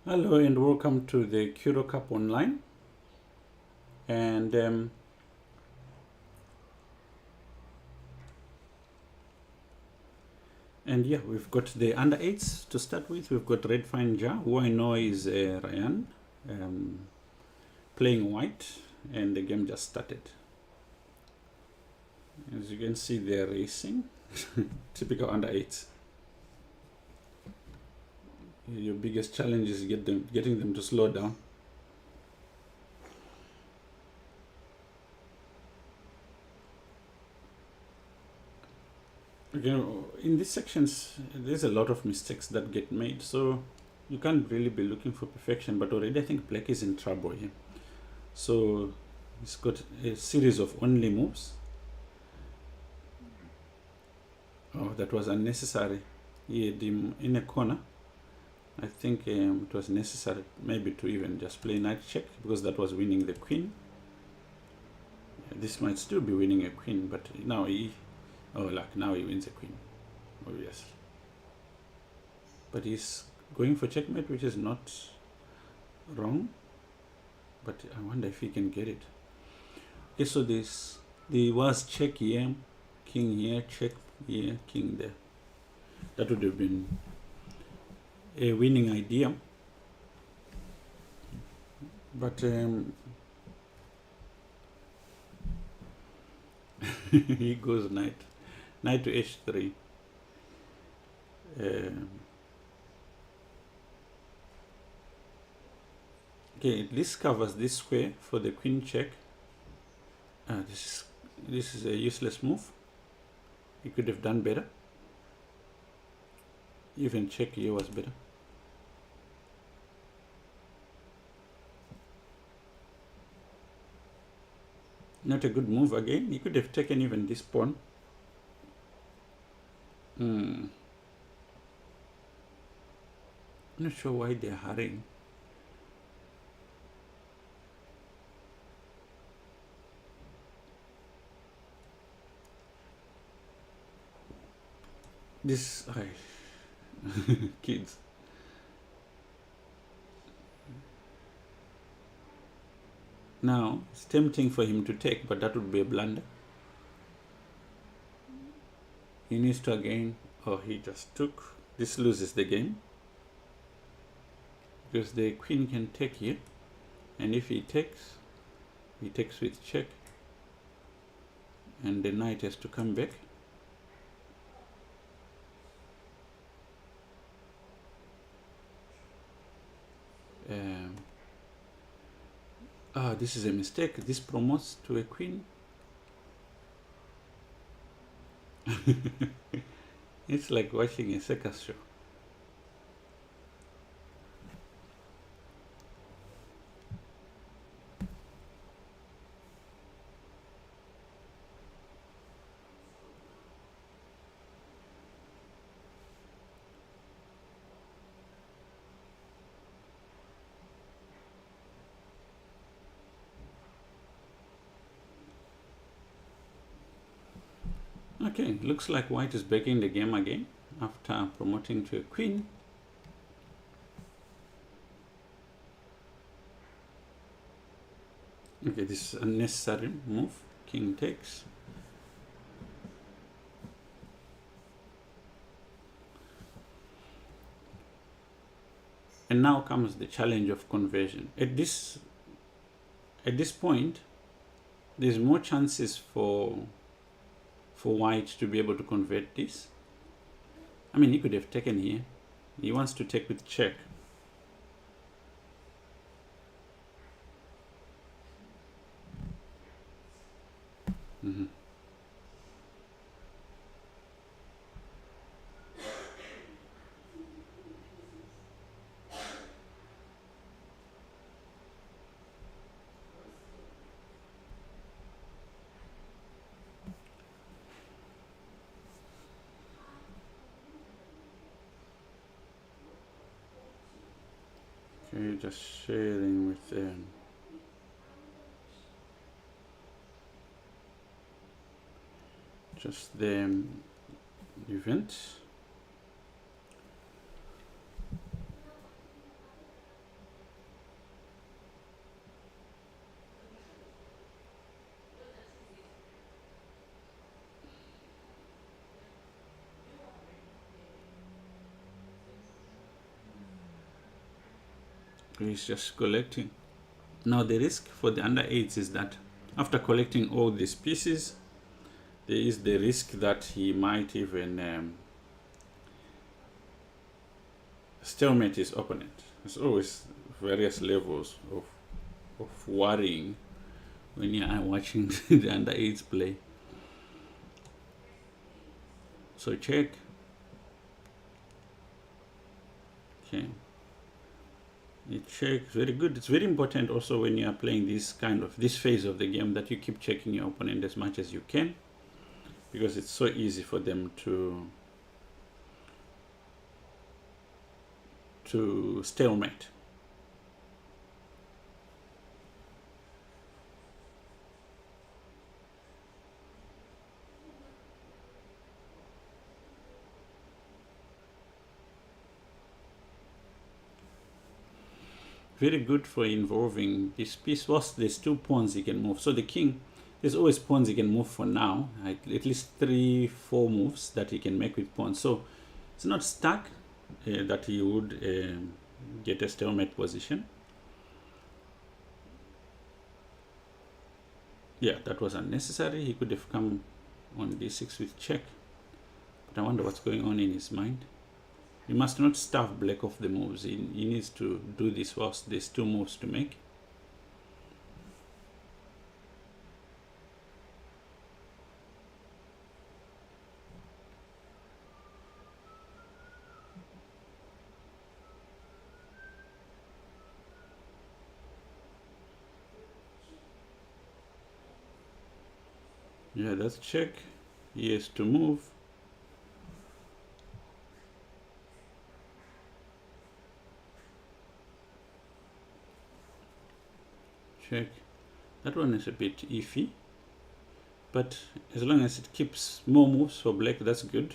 Hello and welcome to the Curro Cup Online. And yeah, we've got the under eights to start with. We've got Red Fine Ja, who I know is Ryan, playing white, and the game just started. As you can see, they're racing. Typical under eights. Your biggest challenge is getting them to slow down. Again, in these sections, there's a lot of mistakes that get made, so you can't really be looking for perfection. But already, I think Black is in trouble here. So he's got a series of only moves. Oh, that was unnecessary. He had him in a corner. I think it was necessary maybe to even just play knight check, because that was winning the queen. This might still be winning a queen, but now now he wins a queen, obviously. But he's going for checkmate, which is not wrong. But I wonder if he can get it. Okay, so there was check here, king here, check here, king there. That would have been a winning idea. But he goes knight to h3. Okay, this covers this square for the queen check. This is a useless move. He could have done better. Even check here was better. Not a good move again. He could have taken even this pawn. Not sure why they're hurrying. This kids. Now it's tempting for him to take, but that would be a blunder. He needs to again. Oh, he just took. This loses the game, because the queen can take here, and if he takes with check, and the knight has to come back. This is a mistake. This promotes to a queen. It's like watching a circus show. Okay, looks like white is back in the game again after promoting to a queen. Okay, this is unnecessary move. King takes. And now comes the challenge of conversion. At this point, there's more chances for white to be able to convert this. I mean, he could have taken here. He wants to take with check. Okay, just sharing with them. Just the event. he's just collecting. Now the risk for the under 8s is that after collecting all these pieces, there is the risk that he might even stalemate his opponent. There's always various levels of worrying when you are watching the under 8s play. So check. Okay. You check, very good. It's very important also when you are playing this phase of the game that you keep checking your opponent as much as you can, because it's so easy for them to stalemate. Very good for involving this piece. Whilst there's 2 pawns he can move. So the king, there's always pawns he can move for now. At least 3-4 moves that he can make with pawns. So it's not stuck that he would get a stalemate position. Yeah, that was unnecessary. He could have come on d6 with check. But I wonder what's going on in his mind. You must not starve black of the moves. He needs to do this whilst there's 2 moves to make. Yeah, that's check. He has to move. Check. That one is a bit iffy, but as long as it keeps more moves for black, that's good.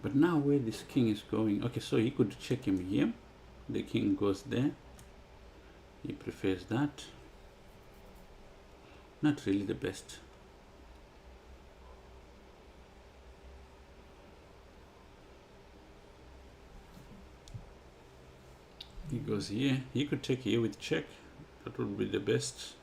But now where this king is going, okay, so he could check him here. The king goes there. He prefers that. Not really the best. He goes here. He could take here with check. That would be the best.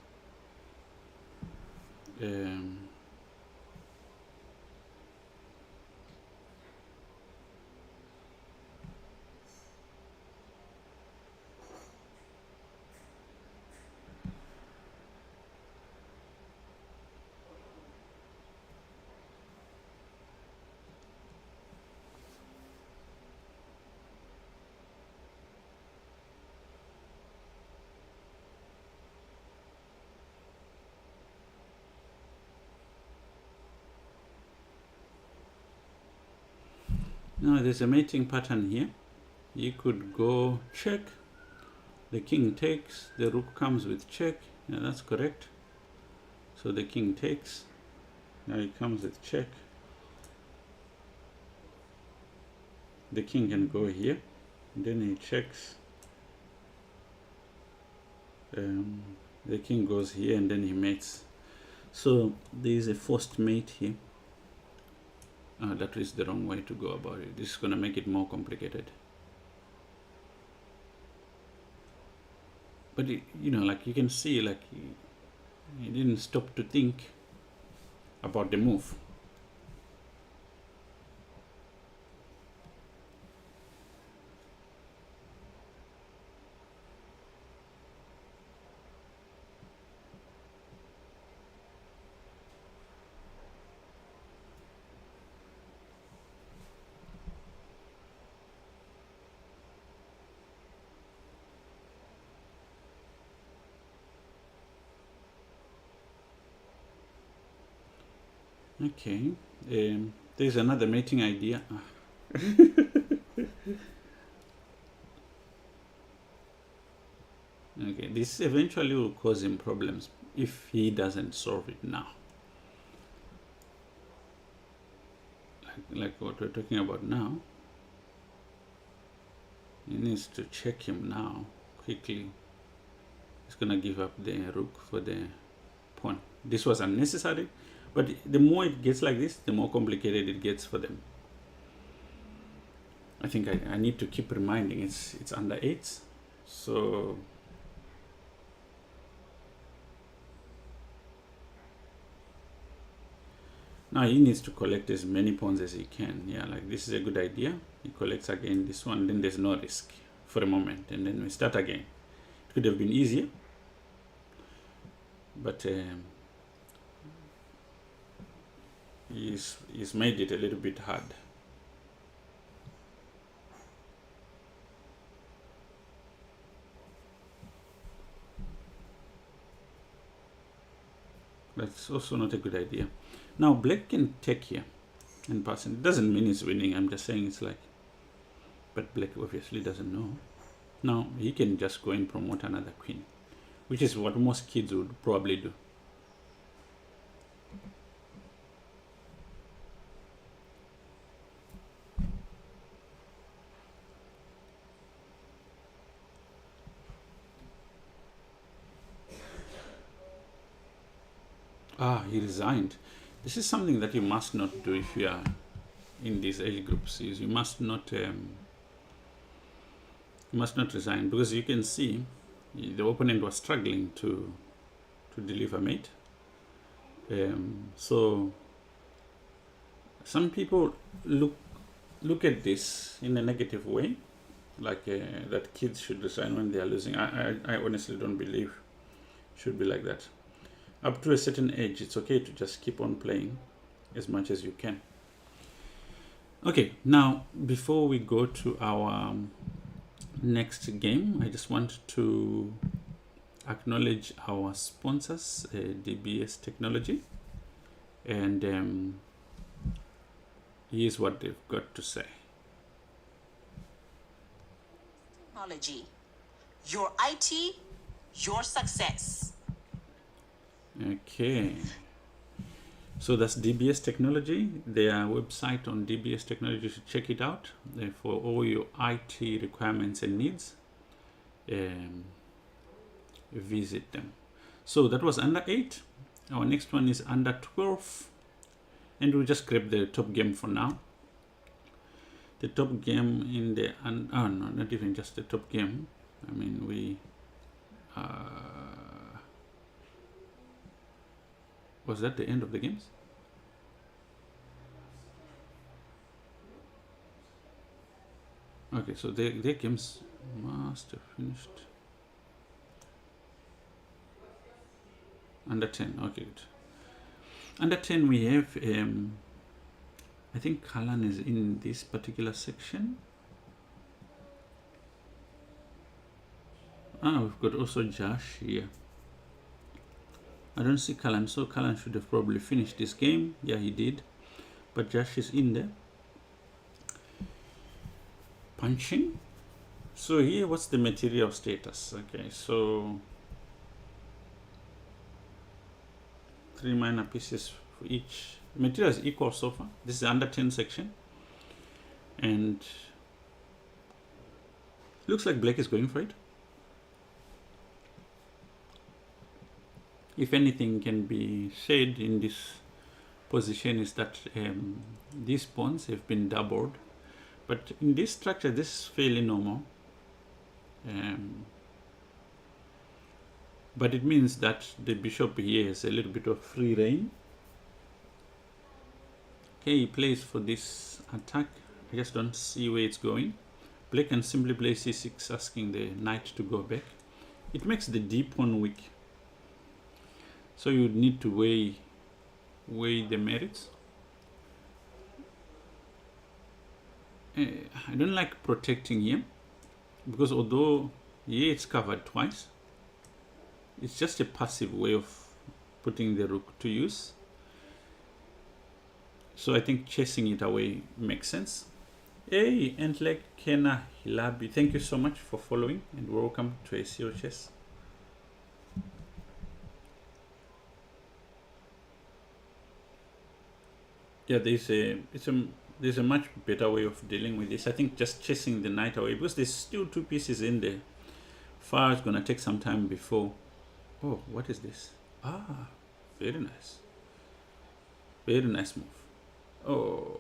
Now there's a mating pattern here. You could go check. The king takes. The rook comes with check. Yeah, that's correct. So the king takes. Now he comes with check. The king can go here. And then he checks. The king goes here and then he mates. So there is a forced mate here. That is the wrong way to go about it. This is going to make it more complicated. But you know, like you can see, like he didn't stop to think about the move. Okay, there's another mating idea. this eventually will cause him problems if he doesn't solve it now. Like what we're talking about now. He needs to check him now quickly. He's gonna give up the rook for the pawn. This was unnecessary, but the more it gets like this, the more complicated it gets for them. I think I need to keep reminding it's under 8, so now he needs to collect as many pawns as he can. Yeah, like this is a good idea. He collects again this one, then there's no risk for a moment, and then we start again. It could have been easier, but he's made it a little bit hard. That's also not a good idea. Now black can take here and pass. It doesn't mean he's winning. I'm just saying it's like, but black obviously doesn't know. Now he can just go and promote another queen, which is what most kids would probably do. He resigned. This is something that you must not do if you are in these age groups. You must not resign, because you can see the opponent was struggling to deliver mate. So some people look at this in a negative way, like that kids should resign when they are losing. I honestly don't believe it should be like that. Up to a certain age, it's okay to just keep on playing as much as you can. Okay, now before we go to our next game, I just want to acknowledge our sponsors, DBS Technology, and here's what they've got to say. Technology, your IT, your success. Okay, so that's DBS Technology. Their website on DBS Technology, you should check it out for all your IT requirements and needs. Visit them. So that was under 8. Our next one is under 12, and we'll just grab the top game for now. The top game in the oh no, not even just the top game. I mean, we was that the end of the games? Okay, so their games must have finished. Under 10, okay, good. Under 10 we have, I think Kalan is in this particular section. We've got also Josh here. I don't see Kalan, so Kalan should have probably finished this game. Yeah, he did. But Josh is in there. Punching. So here, what's the material status? Okay, so 3 minor pieces for each. Material is equal so far. This is the under 10 section. And looks like black is going for it. If anything can be said in this position is that these pawns have been doubled, but in this structure this is fairly normal, but it means that the bishop here has a little bit of free reign. Okay, he plays for this attack. I just don't see where it's going. Black can simply play c6, asking the knight to go back. It makes the d pawn weak. So you need to weigh the merits. I don't like protecting here, because although here it's covered twice, it's just a passive way of putting the rook to use. So I think chasing it away makes sense. Hey, and like Kena Hilabi, thank you so much for following and welcome to ACO Chess. Yeah, there's a much better way of dealing with this. I think just chasing the knight away, because there's still two pieces in there. Far is gonna take some time before. Oh, what is this? Ah, very nice. Very nice move. Oh,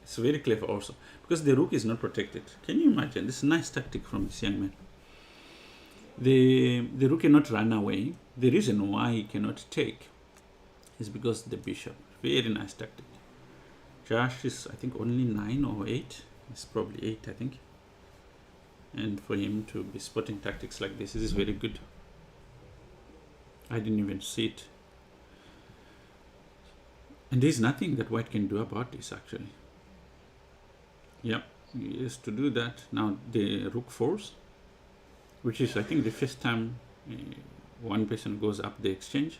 it's very clever also, because the rook is not protected. Can you imagine? This is a nice tactic from this young man. The rook cannot run away. The reason why he cannot take is because the bishop. Very nice tactic. Josh is, I think, only 9 or 8. It's probably 8, I think. And for him to be spotting tactics like this is very good. I didn't even see it. And there's nothing that white can do about this, actually. Yeah, he has to do that. Now the rook falls, which is, I think, the first time one person goes up the exchange.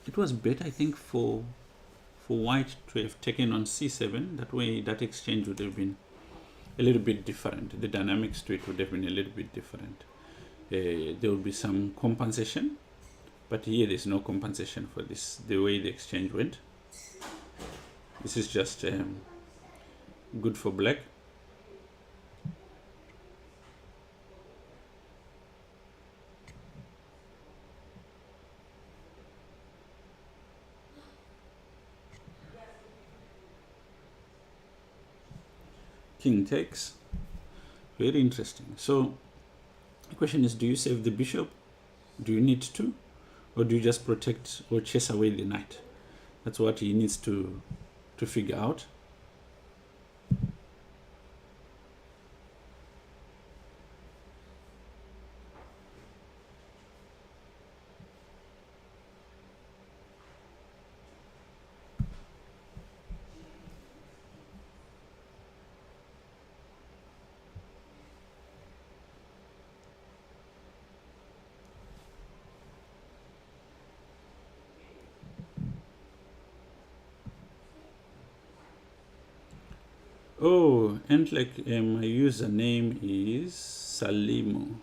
It was better, I think, for white to have taken on c7. That way, that exchange would have been a little bit different. The dynamics to it would have been a little bit different. There would be some compensation, but here there's no compensation for this, the way the exchange went. This is just good for black. King takes. Very interesting. So the question is, do you save the bishop? Do you need to? Or do you just protect or chase away the knight? That's what he needs to figure out. Oh, and like my username is Salimo.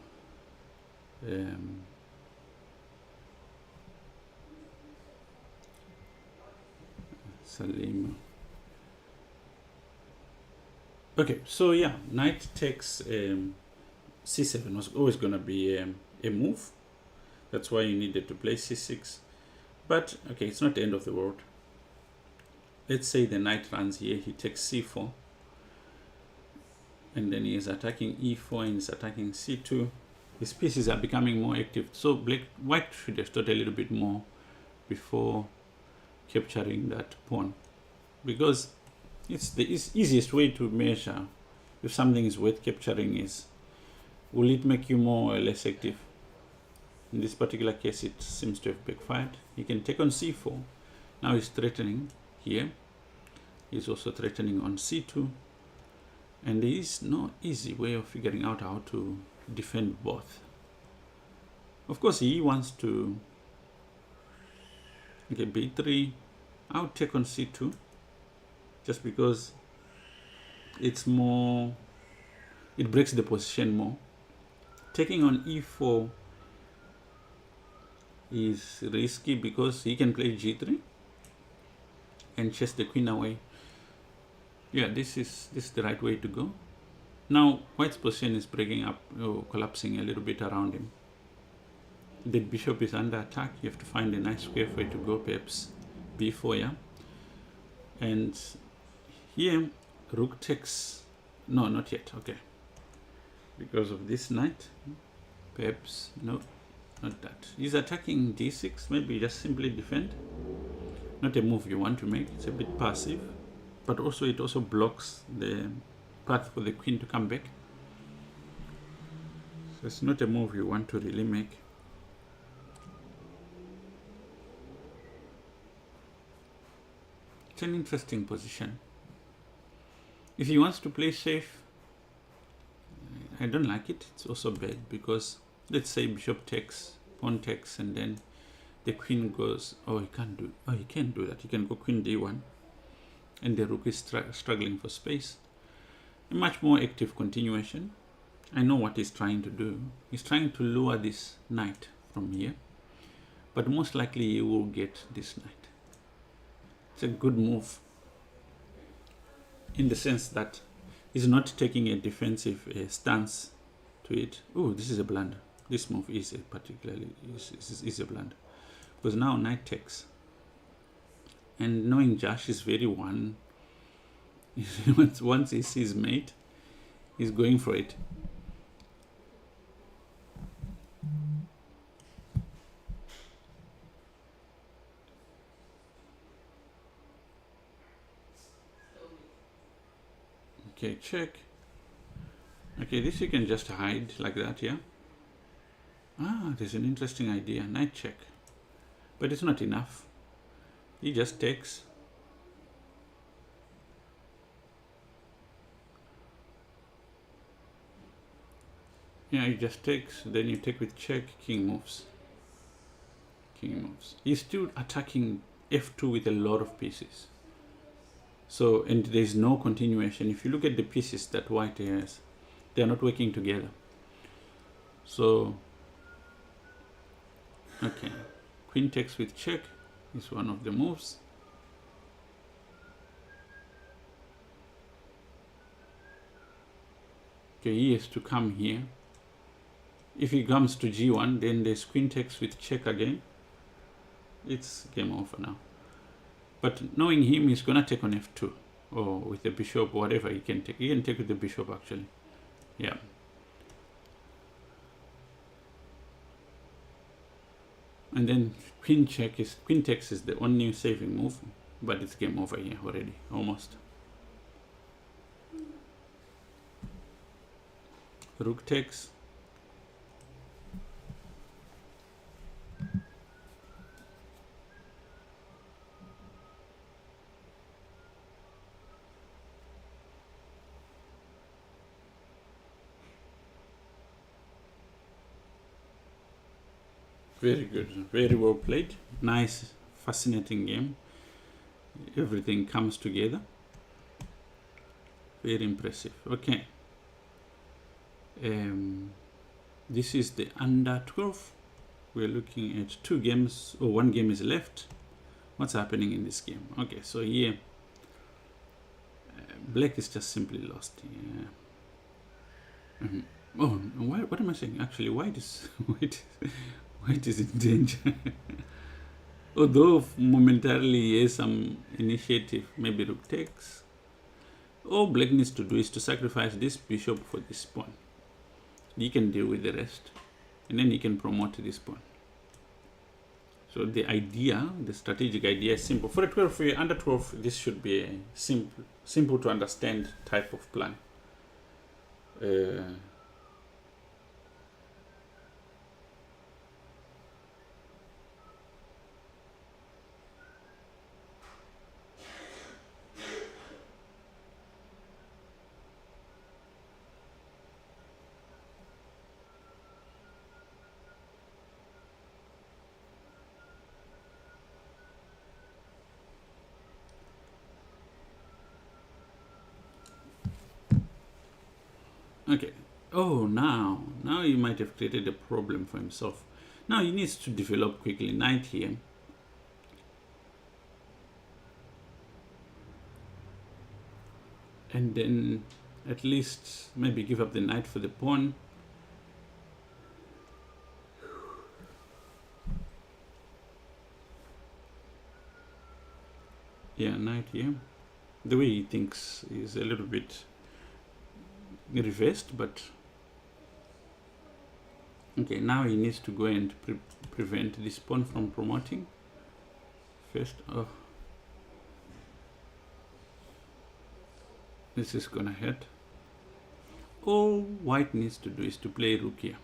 Salimo. Okay, so yeah, knight takes c7 was always going to be a move. That's why you needed to play c6. But okay, it's not the end of the world. Let's say the knight runs here, he takes c4. And then he is attacking e4 and is attacking c2. His pieces are becoming more active. So white should have thought a little bit more before capturing that pawn, because it's the easiest way to measure if something is worth capturing is, will it make you more or less active? In this particular case, it seems to have backfired. He can take on c4. Now he's threatening here. He's also threatening on c2. And there is no easy way of figuring out how to defend both. Of course, he wants to, okay, b3. I would take on c2, just because it's more, it breaks the position more. Taking on e4 is risky because he can play g3 and chase the queen away. Yeah, this is the right way to go. Now, white's position is breaking up, collapsing a little bit around him. The bishop is under attack. You have to find a nice square for it to go, perhaps b4, yeah? And here, rook takes, no, not yet, okay. Because of this knight, perhaps, no, not that. He's attacking d6, maybe just simply defend. Not a move you want to make, it's a bit passive. But also it also blocks the path for the queen to come back. So it's not a move you want to really make. It's an interesting position. If he wants to play safe, I don't like it. It's also bad because let's say bishop takes, pawn takes, and then the queen goes, oh, he can't do, oh, he can't do that. He can go queen d1. And the rook is struggling for space. A much more active continuation. I know what he's trying to do. He's trying to lure this knight from here. but most likely you will get this knight. It's a good move in the sense that he's not taking a defensive stance to it. Oh, this is a blunder. This move is a particularly is a blunder, because now knight takes, and knowing Josh is very one. Once he sees mate, he's going for it. Okay, check. Okay, this you can just hide like that, yeah? Ah, there's an interesting idea. Knight check. But it's not enough. He just takes. Yeah, he just takes. Then you take with check. King moves. King moves. He's still attacking f2 with a lot of pieces. So, and there's no continuation. If you look at the pieces that white has, they're not working together. So, okay. Queen takes with check is one of the moves. Okay, he has to come here. If he comes to g1, then there's queen takes with check again. It's game over now. But knowing him, he's gonna take on f2 or with the bishop, whatever he can take. He can take with the bishop actually. Yeah. And then queen takes is the only saving move, but it's game over here already, almost. Rook takes. Very good, very well played. Nice, fascinating game. Everything comes together. Very impressive. Okay. This is the under 12. We're looking at 2 games, or 1 game is left. What's happening in this game? Okay, so here, black is just simply lost. Yeah. Oh, what am I saying? Actually, white is white is in danger. Although momentarily he has some initiative, maybe rook takes. All black needs to do is to sacrifice this bishop for this pawn. He can deal with the rest, and then he can promote this pawn. So the idea, the strategic idea is simple. For a 12, for under 12, this should be a simple to understand type of plan. Okay. Oh, now he might have created a problem for himself. Now he needs to develop quickly. Knight here. And then at least maybe give up the knight for the pawn. Yeah, knight here. The way he thinks is a little bit reversed, but okay, now he needs to go and prevent this pawn from promoting first. Oh, this is gonna hurt. All white needs to do is to play rook here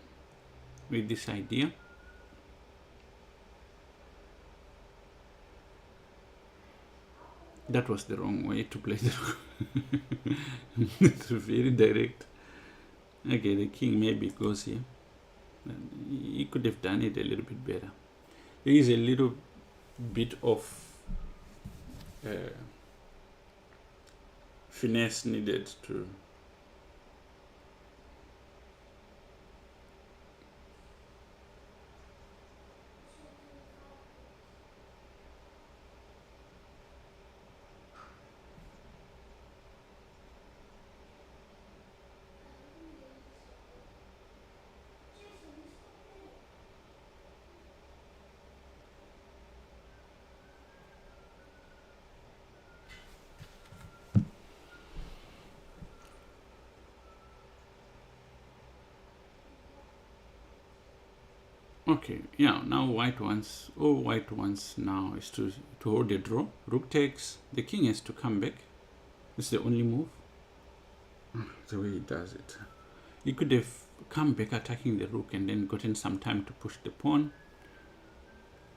with this idea. That was the wrong way to play the rook. It's very direct. Okay, the king maybe goes here. He could have done it a little bit better. There is a little bit of finesse needed to Okay, yeah, now white wants, all white wants now is to hold a draw. Rook takes, the king has to come back. It's the only move. The way he does it. He could have come back attacking the rook and then gotten some time to push the pawn.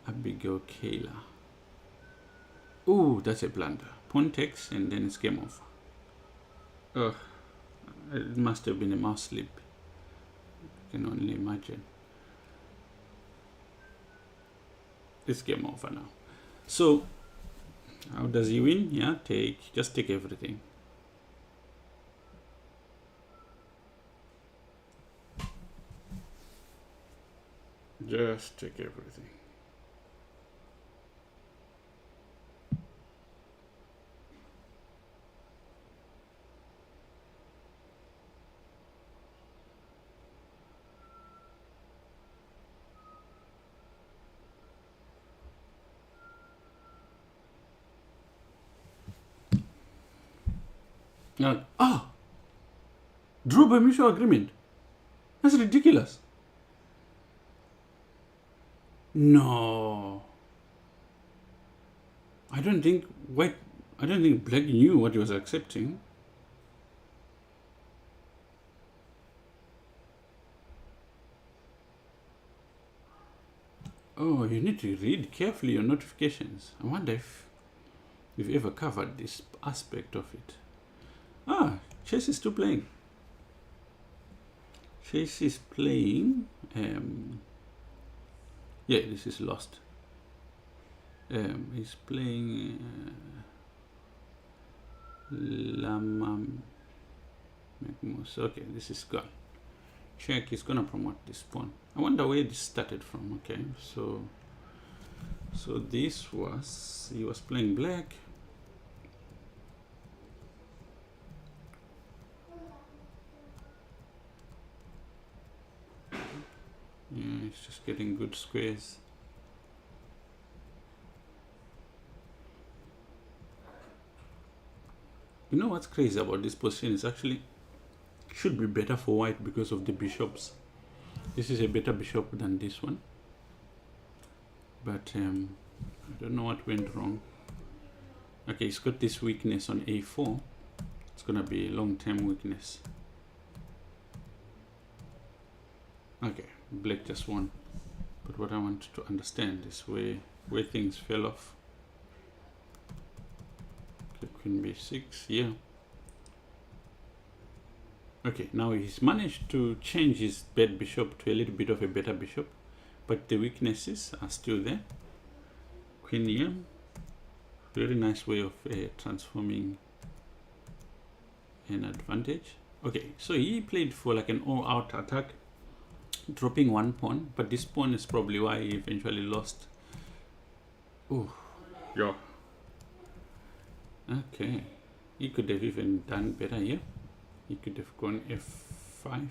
Abigail Kayla. Oh, that's a blunder. Pawn takes and then it's game over. Ugh, it must have been a mouse slip. I can only imagine. It's game over now. So, how does he win? Yeah, just take everything. Just take everything. Drew by mutual agreement. That's ridiculous. No. I don't think black knew what he was accepting. Oh, you need to read carefully your notifications. I wonder if we've ever covered this aspect of it. Chess is still playing. Chess is playing. Yeah, this is lost. He's playing Lama Magmus. Okay, this is gone. Check, he's gonna promote this pawn. I wonder where this started from. Okay, so this was, he was playing black. Yeah, he's just getting good squares. You know what's crazy about this position is actually should be better for white because of the bishops. This is a better bishop than this one. But I don't know what went wrong. Okay, he's got this weakness on a4. It's gonna be a long-term weakness. Okay, black just won. But what I want to understand is where things fell off. Okay, queen b6, yeah. Okay, now he's managed to change his bad bishop to a little bit of a better bishop, but the weaknesses are still there. Queen here, very nice way of transforming an advantage. Okay, so he played for like an all-out attack, dropping one pawn, but this pawn is probably why he eventually lost. Oh, yeah. Okay, he could have even done better here. He could have gone f5,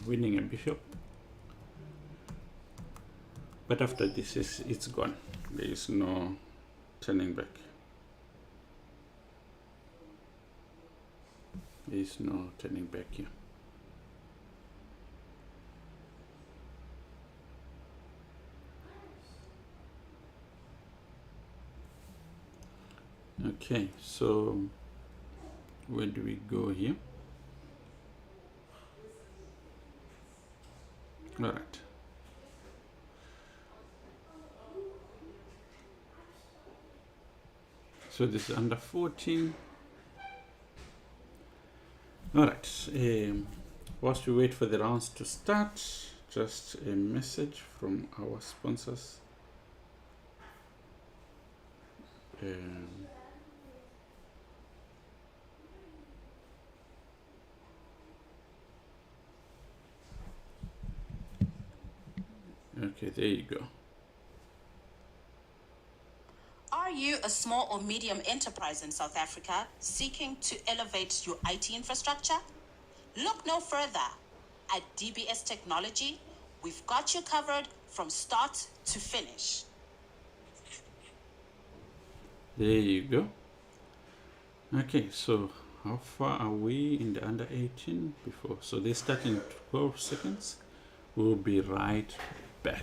winning a bishop. But after this, it's gone. There is no turning back. There is no turning back here. Okay, so where do we go here? All right. So this is under 14. All right. Whilst we wait for the rounds to start, just a message from our sponsors. Okay, there you go. Are you a small or medium enterprise in South Africa seeking to elevate your IT infrastructure? Look no further. At DBS Technology, we've got you covered from start to finish. There you go. Okay, so how far are we in the under 18 before? So they start in 12 seconds. We'll be right back.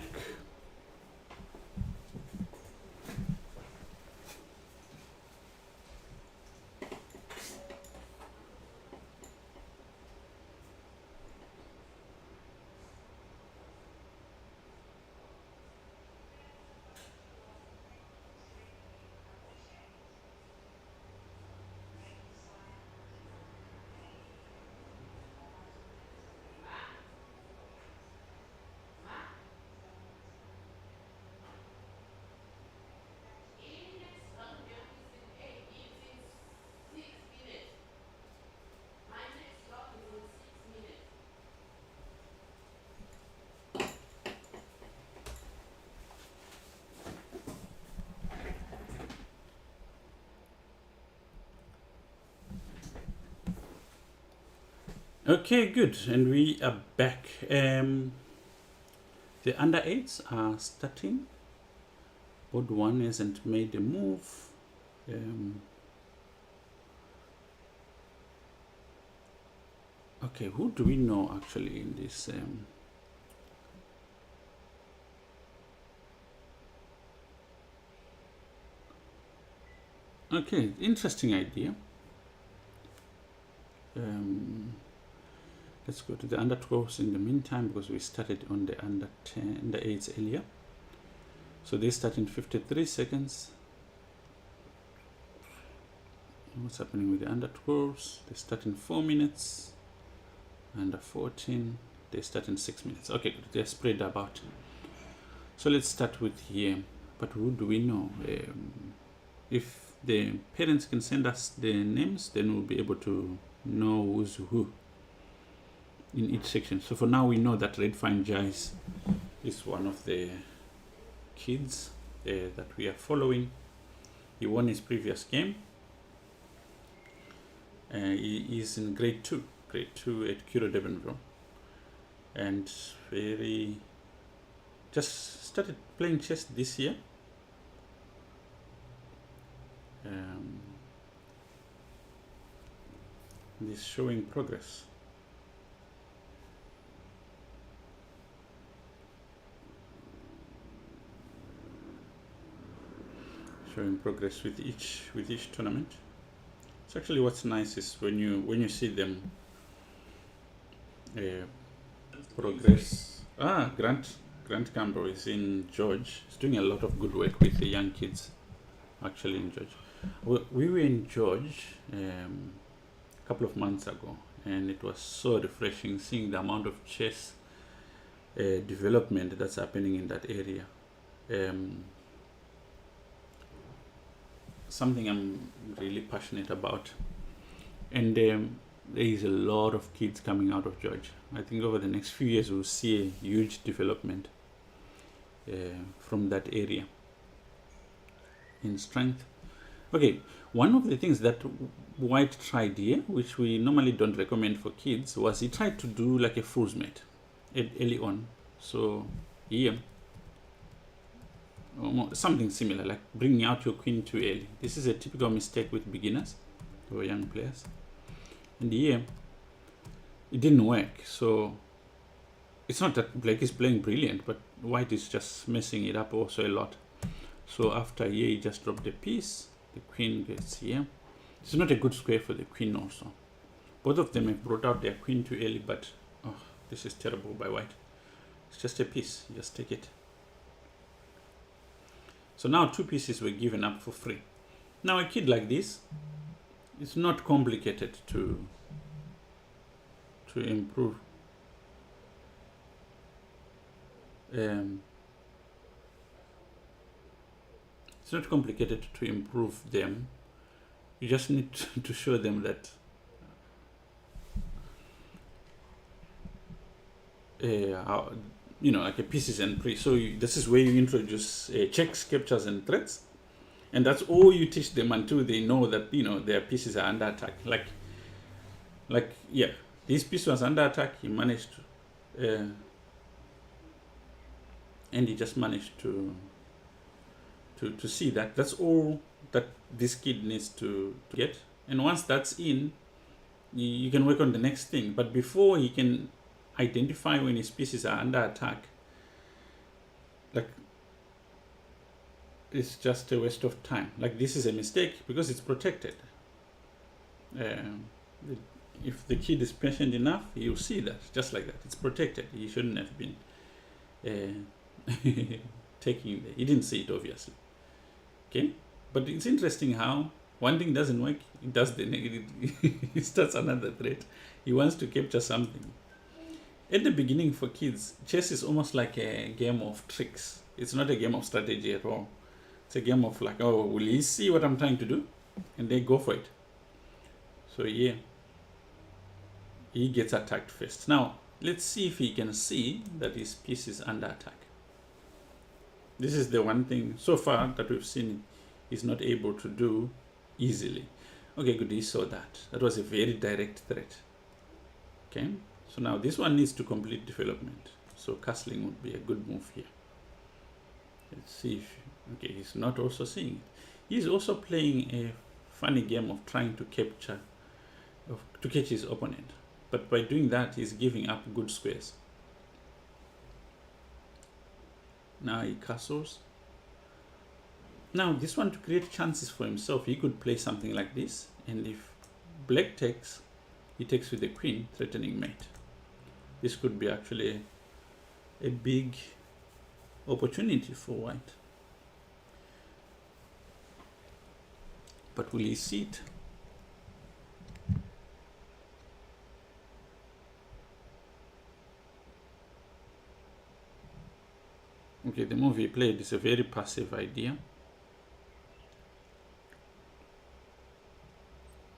Okay, good, and we are back. The under 8s are starting. Board 1 hasn't made a move. Okay, who do we know actually in this? Okay, interesting idea. Let's go to the under 12s in the meantime, because we started on the under 10, the 8s earlier. So they start in 53 seconds. What's happening with the under 12s? They start in 4 minutes. Under 14, they start in 6 minutes. Okay, they're spread about. So let's start with here. But who do we know? If the parents can send us the names, then we'll be able to know who's who in each section. So for now, we know that Red Fine Jais is one of the kids that we are following. He won his previous game. He is in grade 2 at Curro Devonville, and just started playing chess this year. He's showing progress. Showing progress with each tournament. So actually, what's nice is when you see them progress. Grant Campbell is in George. He's doing a lot of good work with the young kids, actually, in George. We were in George a couple of months ago, and it was so refreshing seeing the amount of chess development that's happening in that area. Something I'm really passionate about, and there is a lot of kids coming out of George. I think over the next few years we'll see a huge development from that area in strength. Okay, one of the things that White tried here, which we normally don't recommend for kids, was he tried to do like a fool's mate early on. So here, something similar, like bringing out your queen too early. This is a typical mistake with beginners or young players. And here, it didn't work. So it's not that Black is playing brilliant, but White is just messing it up also a lot. So after here, he just dropped the piece. The queen gets here. It's not a good square for the queen also. Both of them have brought out their queen too early, but this is terrible by White. It's just a piece. You just take it. So now 2 pieces were given up for free. Now a kid like this, it's not complicated to improve. It's not complicated to improve them. You just need to show them that like a pieces and pre. So this is where you introduce checks, captures, and threats, and that's all you teach them until they know that their pieces are under attack. Like yeah, this piece was under attack. He managed to, and he just managed to see that. That's all that this kid needs to get. And once that's in, you can work on the next thing. But before he can identify when his pieces are under attack, like, it's just a waste of time. Like, this is a mistake because it's protected. If the kid is patient enough, you'll see that, just like that. It's protected. He shouldn't have been taking it. He didn't see it, obviously. Okay? But it's interesting how one thing doesn't work, it does the negative. It starts another threat. He wants to capture something. At the beginning, for kids, chess is almost like a game of tricks. It's not a game of strategy at all. It's a game of like, oh, will he see what I'm trying to do? And they go for it. So yeah, he gets attacked first. Now, let's see if he can see that his piece is under attack. This is the one thing so far that we've seen he's not able to do easily. Okay, good, he saw that. That was a very direct threat. Okay, so now this one needs to complete development. So castling would be a good move here. Let's see if, okay, he's not also seeing it. He's also playing a funny game of trying to capture, to catch his opponent. But by doing that, he's giving up good squares. Now he castles. Now this one, to create chances for himself, he could play something like this. And if black takes, he takes with the queen, threatening mate. This could be actually a big opportunity for white. But will he see it? Okay, the move he played is a very passive idea.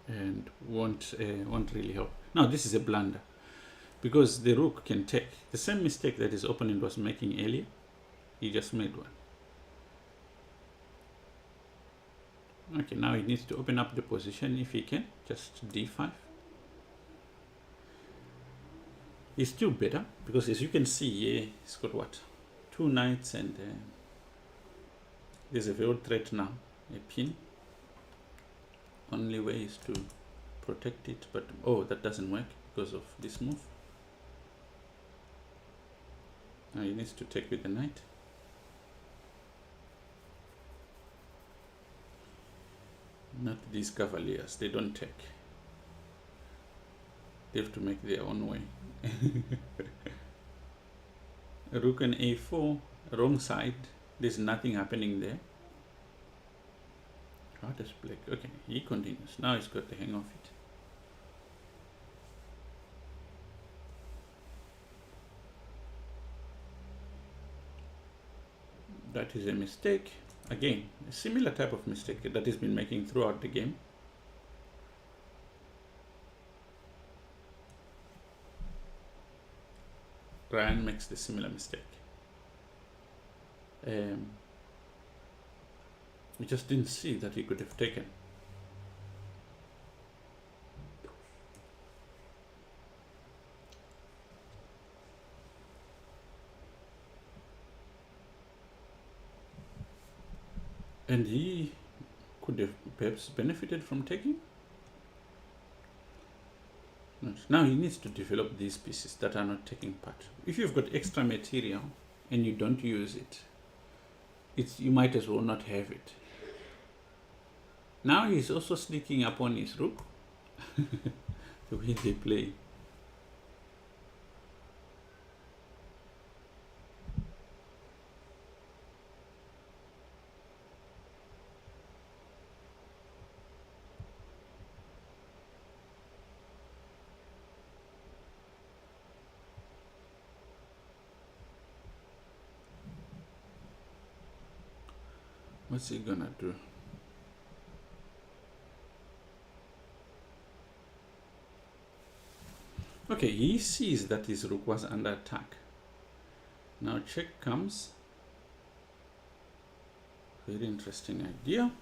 And won't really help. Now this is a blunder, because the rook can take the same mistake that his opponent was making earlier. He just made one. Okay, now he needs to open up the position if he can. Just d5. He's still better because, as you can see here, he's got what? 2 knights, and there's a veiled threat now, a pin. Only way is to protect it, but oh, that doesn't work because of this move. Now he needs to take with the knight. Not these cavaliers, they don't take. They have to make their own way. Rook and a4, wrong side. There's nothing happening there. How does black? Okay, he continues. Now he's got the hang of it. That is a mistake. Again, a similar type of mistake that he's been making throughout the game. Ryan makes the similar mistake. We just didn't see that he could have taken. And he could have perhaps benefited from taking. Now he needs to develop these pieces that are not taking part. If you've got extra material and you don't use it, you might as well not have it. Now he's also sneaking up on his rook. The way they play. What's he gonna do? Okay, he sees that his rook was under attack. Now check comes. Very interesting idea.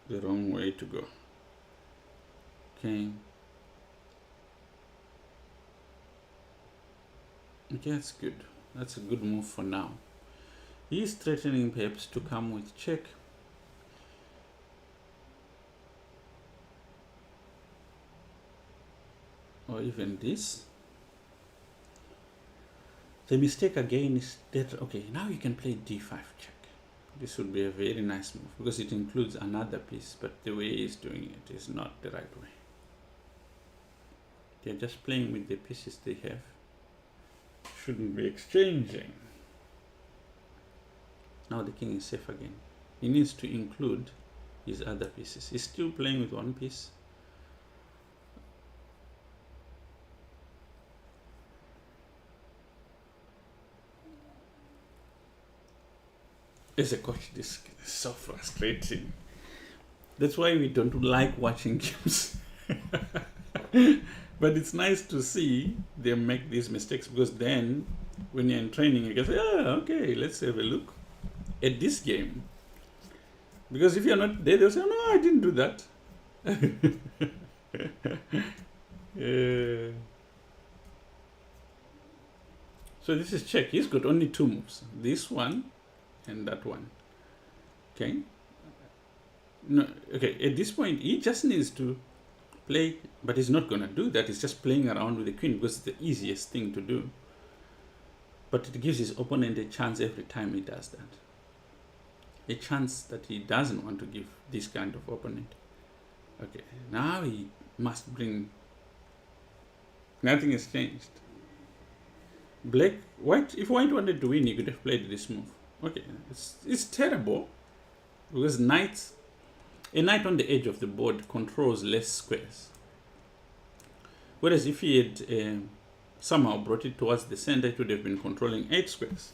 The wrong way to go. Okay. Okay, that's good. That's a good move for now. He's threatening perhaps to come with check. Or even this. The mistake again is that, okay, now you can play d5 check. This would be a very nice move because it includes another piece, but the way he's doing it is not the right way. They're just playing with the pieces they have. Shouldn't be exchanging. Now the king is safe again. He needs to include his other pieces. He's still playing with one piece. As a coach, this is so frustrating. That's why we don't like watching games. But it's nice to see them make these mistakes, because then when you're in training, you can say, oh, okay, let's have a look at this game. Because if you're not there, they'll say, oh, no, I didn't do that. So this is check. He's got only two moves. This one and that one. Okay. No, okay, at this point, he just needs to play, but he's not going to do that. He's just playing around with the queen because it's the easiest thing to do. But it gives his opponent a chance every time he does that. A chance that he doesn't want to give this kind of opponent. Okay, now he must bring... Nothing has changed. White, if white wanted to win, he could have played this move. Okay, it's terrible because a knight on the edge of the board controls less squares. Whereas if he had somehow brought it towards the center, it would have been controlling 8 squares.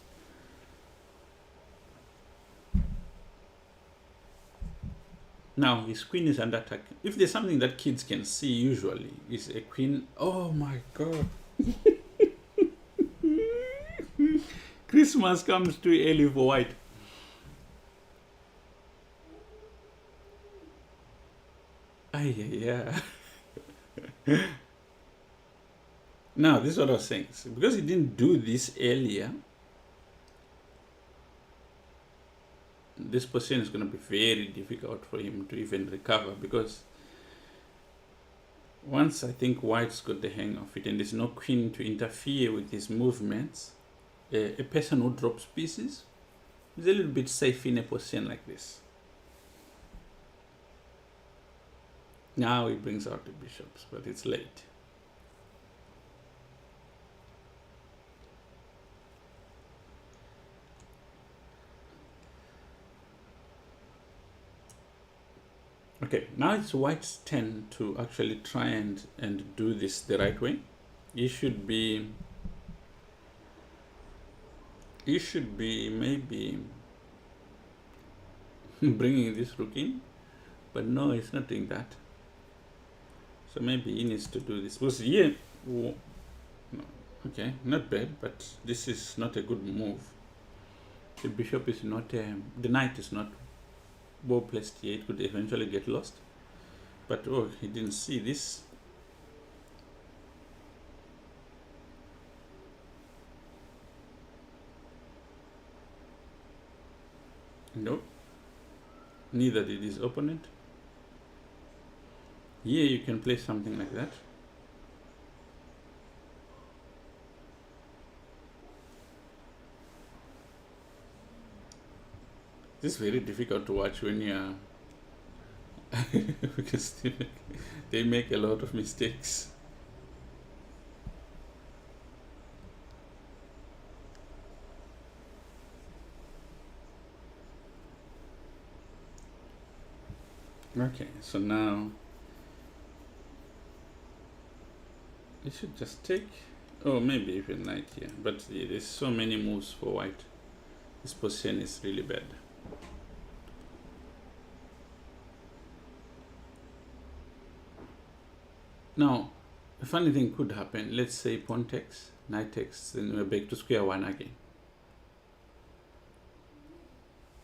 Now his queen is under attack. If there's something that kids can see usually, is a queen. Oh my god. Christmas comes too early for white. Yeah. Now, this is what I was saying. So because he didn't do this earlier, this position is going to be very difficult for him to even recover, because once I think white's got the hang of it and there's no queen to interfere with his movements, a person who drops pieces is a little bit safe in a position like this. Now he brings out the bishops, but it's late. Okay, now it's white's turn to actually try and do this the right way. He should be maybe bringing this rook in, but no, he's not doing that. So maybe he needs to do this. Because here, no, okay, not bad, but this is not a good move. The bishop is not, the knight is not well placed here. It could eventually get lost. But oh, he didn't see this. Nope. Neither did his opponent. Here you can play something like that. This is very difficult to watch when you're because they make a lot of mistakes. Okay, so now you should just take, oh, maybe even knight here, but yeah, there's so many moves for white. This position is really bad. Now, a funny thing could happen. Let's say pawn takes, knight takes, then we're back to square one again.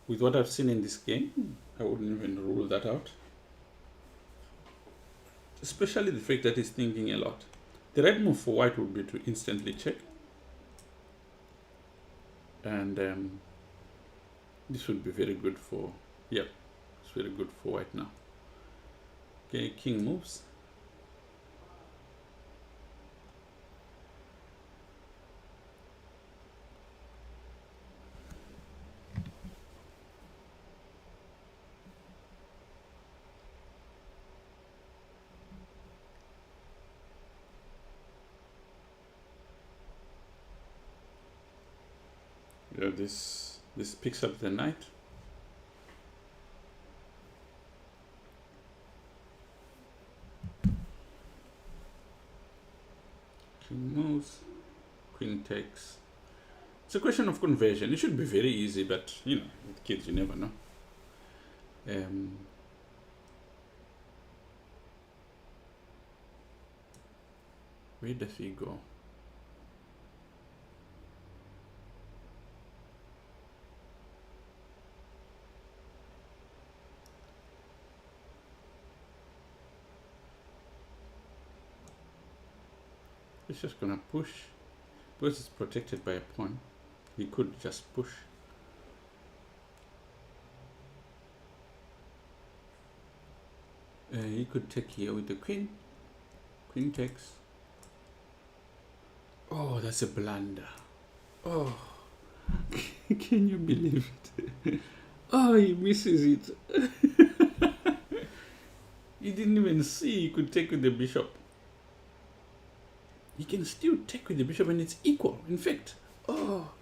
With what I've seen in this game, I wouldn't even rule that out. Especially the fact that he's thinking a lot. The right move for white would be to instantly check. And this would be very good for, yeah, it's very good for white now. Okay, king moves. This picks up the knight. King moves, queen takes. It's a question of conversion. It should be very easy, but you know, with kids you never know. Where does he go? He's just gonna push. Because it's protected by a pawn, he could just push. He could take here with the queen. Queen takes. Oh, that's a blunder. Oh, can you believe it? Oh, he misses it. He didn't even see he could take with the bishop. He can still take with the bishop and it's equal. In fact, oh,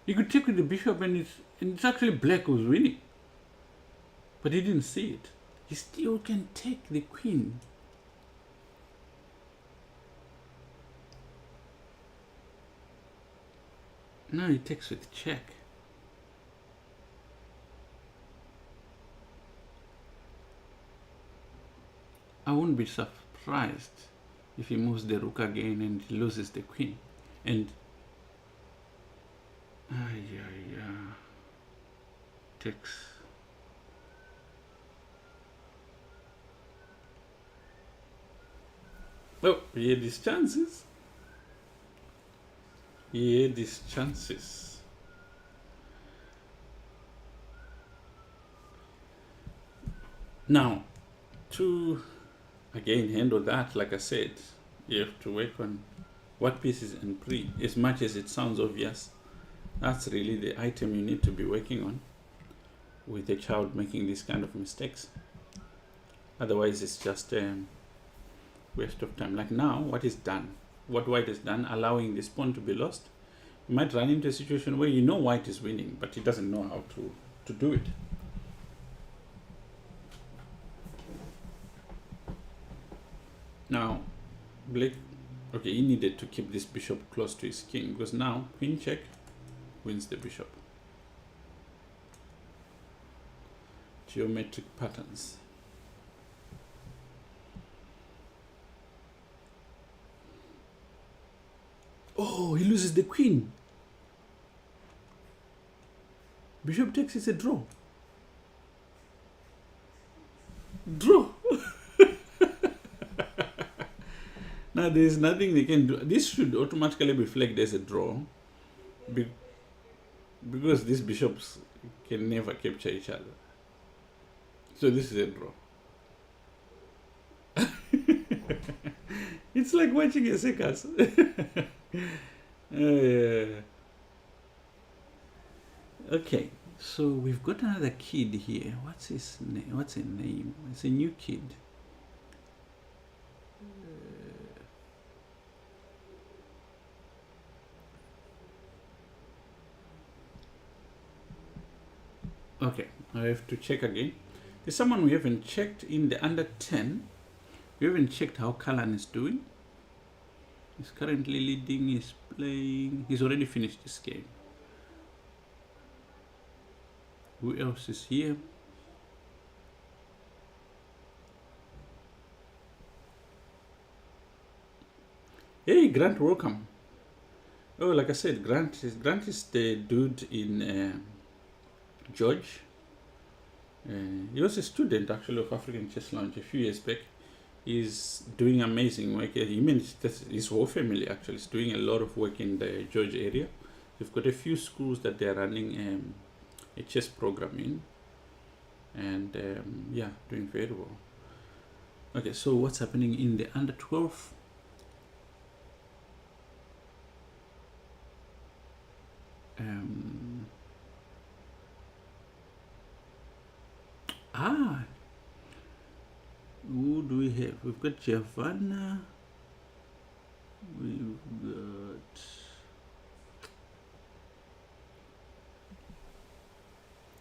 he could take with the bishop and it's actually black who's winning. But he didn't see it. He still can take the queen. Now he takes with check. I wouldn't be surprised if he moves the rook again and he loses the queen. And takes. Well, he had his chances. He had his chances. Now, to again handle that, like I said, you have to work on what pieces and pre. As much as it sounds obvious, that's really the item you need to be working on with a child making these kind of mistakes. Otherwise, it's just a waste of time. Like now, what is done? What white has done, allowing this pawn to be lost. You might run into a situation where you know white is winning, but he doesn't know how to do it. Now, Blake, okay, he needed to keep this bishop close to his king, because now queen check wins the bishop. Geometric patterns. Oh, he loses the queen. Bishop takes is a draw. Draw. Now there is nothing they can do. This should automatically be flagged as a draw, because these bishops can never capture each other. So this is a draw. It's like watching a circus. Okay, so we've got another kid here. What's his name? What's his name? It's a new kid. Okay, I have to check again. There's someone we haven't checked in the under 10. We haven't checked how Callan is doing. He's currently leading, he's playing, he's already finished this game. Who else is here? Hey, Grant, welcome. Oh, like I said, Grant is the dude in George. He was a student actually of African Chess Lounge a few years back. He's doing amazing work. He means his whole family actually is doing a lot of work in the George area. They've got a few schools that they're running a chess program in, and yeah, doing very well. Okay, so what's happening in the under 12? Who do we have? We've got Giovanna. We've got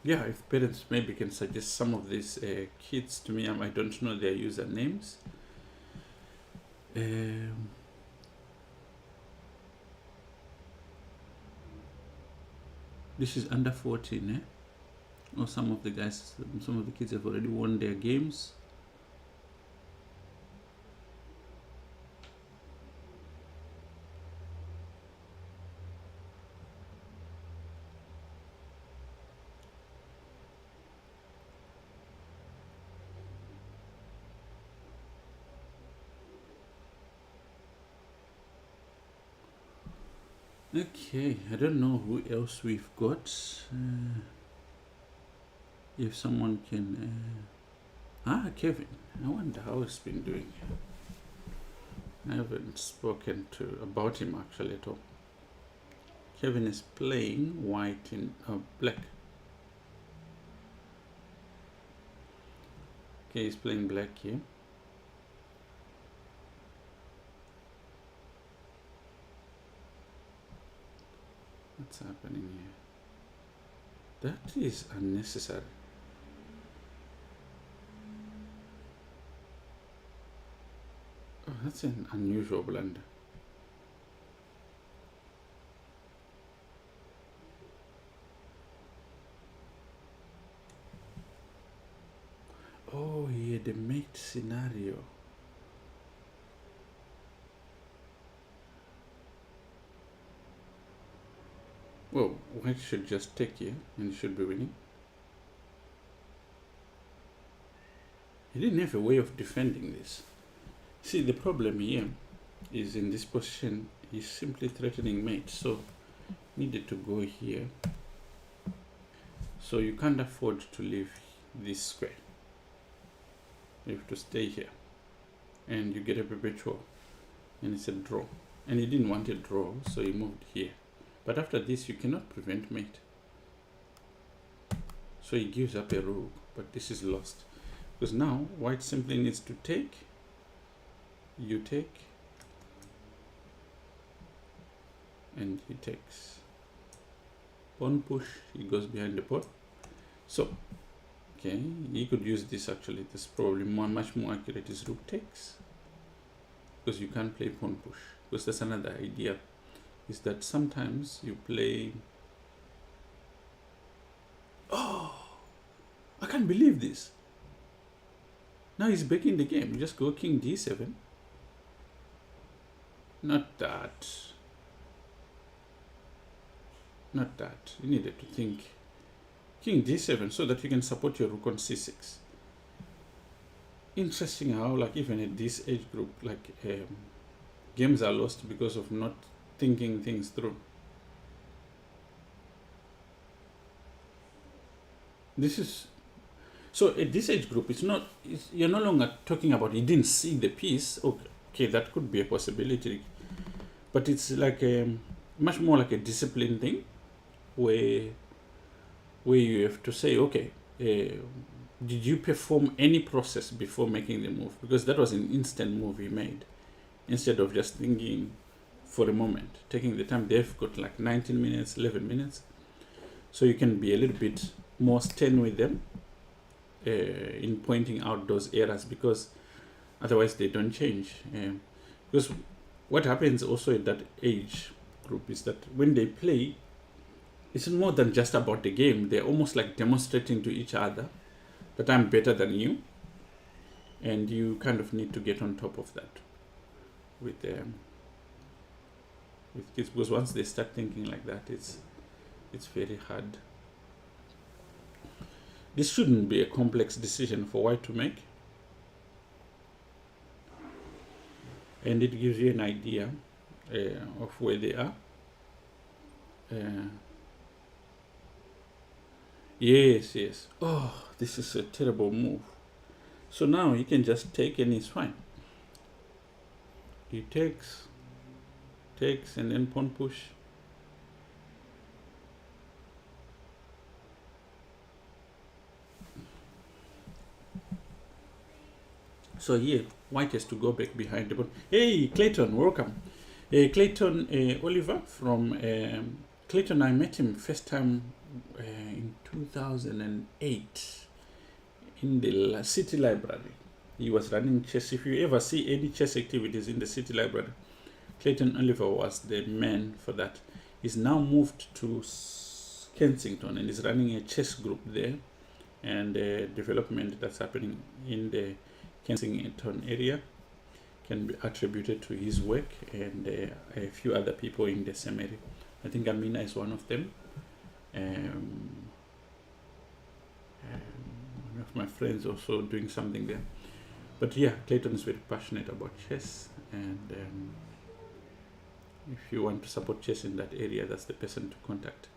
yeah, if parents maybe can suggest some of these kids to me. I don't know their usernames. This is under 14, eh? Or some of the kids have already won their games. Okay, I don't know who else we've got. If someone can... Kevin. I wonder how he's been doing. I haven't spoken about him actually at all. Kevin is playing white in black. Okay, he's playing black here. What's happening here? That is unnecessary. Oh, that's an unusual blunder. Oh, yeah, the mate scenario. Well, white should just take here and should be winning. He didn't have a way of defending this. See, the problem here is in this position, he's simply threatening mate, so needed to go here. So you can't afford to leave this square. You have to stay here. And you get a perpetual. And it's a draw. And he didn't want a draw, so he moved here. But after this, you cannot prevent mate. So he gives up a rook, but this is lost. Because now, white simply needs to take. You take. And he takes. Pawn push, he goes behind the pawn. So, okay, he could use this actually. This is probably much more accurate is rook takes. Because you can't play pawn push. Because that's another idea. Is that sometimes you play... Oh! I can't believe this. Now he's back in the game. You just go king d7. Not that. Not that. You needed to think king d7 so that you can support your rook on c6. Interesting how, like, even at this age group, like, games are lost because of not thinking things through. This is so at this age group. You're no longer talking about you didn't see the piece. Okay, that could be a possibility, but it's like much more like a discipline thing, where you have to say, okay, did you perform any process before making the move? Because that was an instant move he made, instead of just thinking for a moment, taking the time. They've got like 19 minutes, 11 minutes. So you can be a little bit more stern with them in pointing out those errors, because otherwise they don't change. Because what happens also at that age group is that when they play, it's more than just about the game. They're almost like demonstrating to each other that I'm better than you. And you kind of need to get on top of that with kids, because once they start thinking like that, it's very hard. This shouldn't be a complex decision for white to make, and it gives you an idea of where they are. Yes. Oh, this is a terrible move. So now he can just take and it's fine. He takes, and then pawn push. So here, white has to go back behind the pawn. Hey, Clayton, welcome. Clayton Oliver from Clayton. I met him first time in 2008 in the city library. He was running chess. If you ever see any chess activities in the city library, Clayton Oliver was the man for that. He's now moved to Kensington and is running a chess group there, and the development that's happening in the Kensington area can be attributed to his work and a few other people in the same area. I think Amina is one of them. One of my friends also doing something there. But yeah, Clayton is very passionate about chess, and if you want to support chess in that area, that's the person to contact.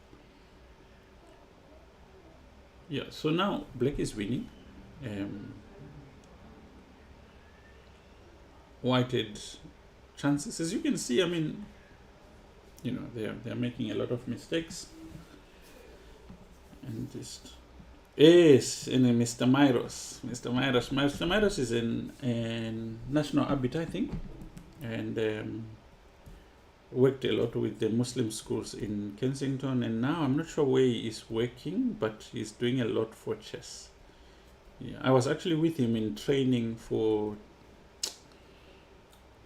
Yeah, so now Black is winning. Whited chances, as you can see, I mean, you know, they're making a lot of mistakes. And just yes, and Mr. Myros is in National Arbiter, I think, and worked a lot with the Muslim schools in Kensington, and now I'm not sure where he is working, but he's doing a lot for chess. Yeah, I was actually with him in training for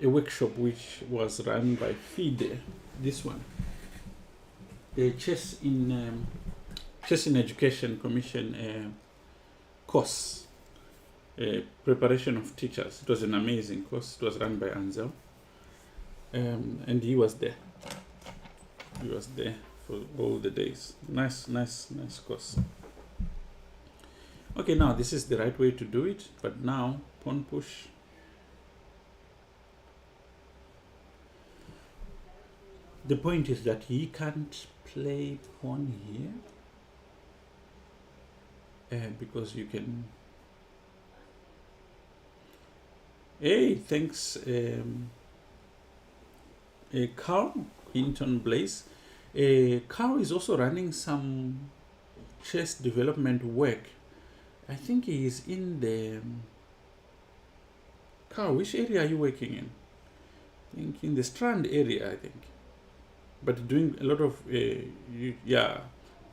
a workshop which was run by FIDE, this one, the Chess in Education Commission course, preparation of teachers. It was an amazing course. It was run by Ansel, and he was there. He was there for all the days. Nice course. Okay, now this is the right way to do it, but now pawn push. The point is that he can't play pawn here because you can. Hey, thanks, Carl Hinton Blaze. Carl is also running some chess development work. I think he is in the. Carl, which area are you working in? I think in the Strand area, I think. But doing a lot of, yeah.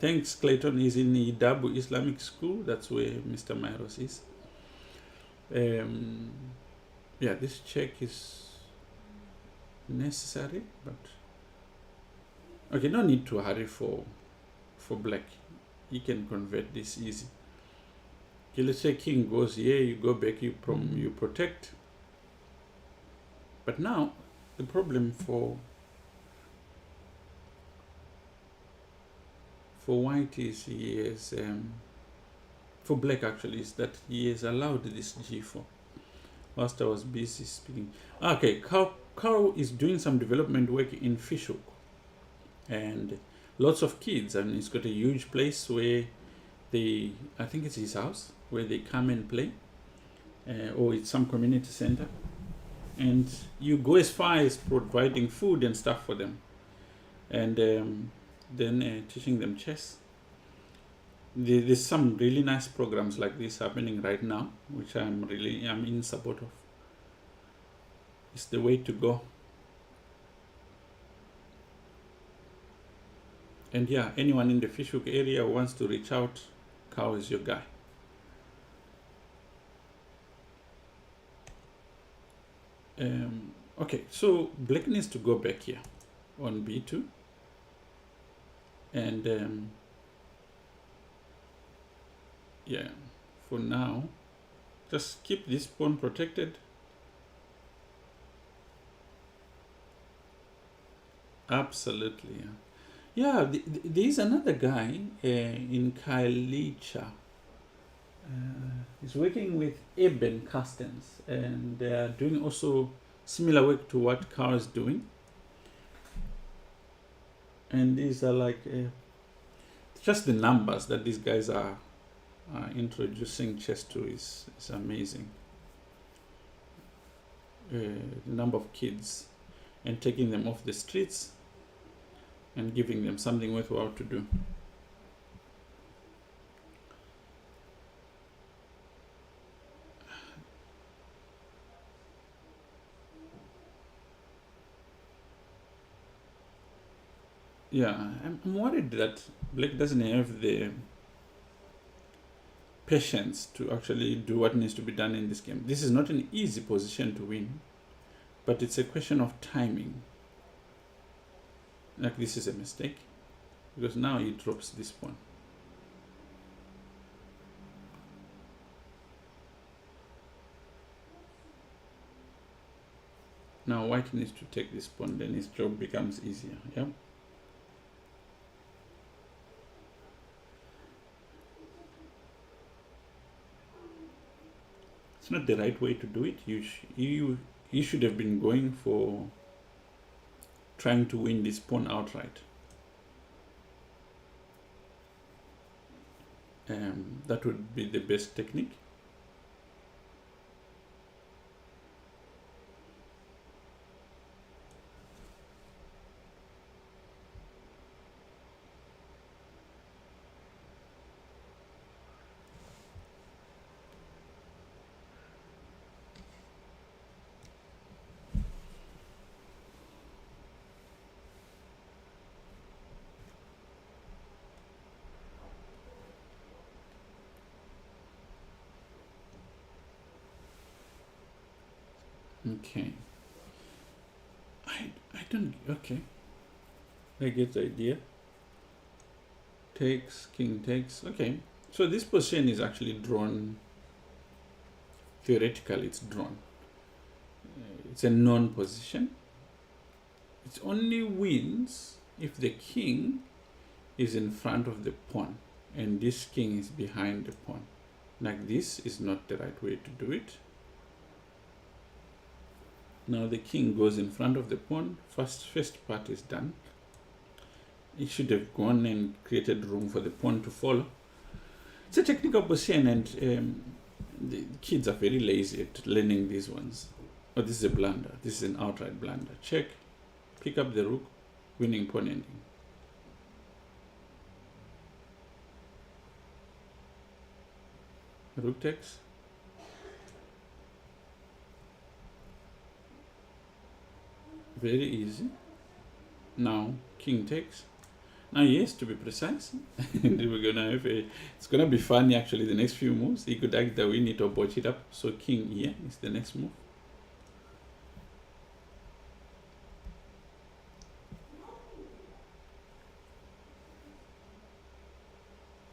Thanks, Clayton is in the Dabu Islamic School. That's where Mr. Myros is. Yeah, this check is necessary, but okay, no need to hurry for Black. He can convert this easy. Okay, let's say king goes here, you go back, you protect. But now the problem for white is he is for Black actually is that he has allowed this g4 whilst I was busy speaking. Okay, Carl is doing some development work in Fishhook, and lots of kids, and he's got a huge place where I think it's his house, where they come and play, or it's some community center, and you go as far as providing food and stuff for them, and then teaching them chess. There's some really nice programs like this happening right now, which I'm in support of. It's the way to go. And yeah, anyone in the Fishhook area who wants to reach out, Carl is your guy. Okay, so Black needs to go back here on b2, and yeah, for now, just keep this pawn protected. Absolutely, yeah. There's another guy in Kailicha. He's working with Eben Carstens, and they are doing also similar work to what Carl is doing. And these are like just the numbers that these guys are introducing chess to is amazing. The number of kids, and taking them off the streets and giving them something worthwhile to do. Yeah, I'm worried that Black doesn't have the patience to actually do what needs to be done in this game. This is not an easy position to win, but it's a question of timing. Like, this is a mistake, because now he drops this pawn. Now white needs to take this pawn, then his job becomes easier. Yeah. It's not the right way to do it. You should have been going for trying to win this pawn outright. That would be the best technique. Okay. I don't, okay. I get the idea. Takes, king takes, okay. So this position is actually drawn, theoretically it's drawn. It's a non-position. It only wins if the king is in front of the pawn and this king is behind the pawn. Like, this is not the right way to do it. Now the king goes in front of the pawn. First part is done. It should have gone and created room for the pawn to follow. It's a technical position, and the kids are very lazy at learning these ones. Oh, this is a blunder. This is an outright blunder. Check, pick up the rook, winning pawn ending. Rook takes. Very easy. Now king takes. Now, yes, to be precise, and we're gonna have it's gonna be funny actually. The next few moves, he could either win it or botch it up. So king here is the next move.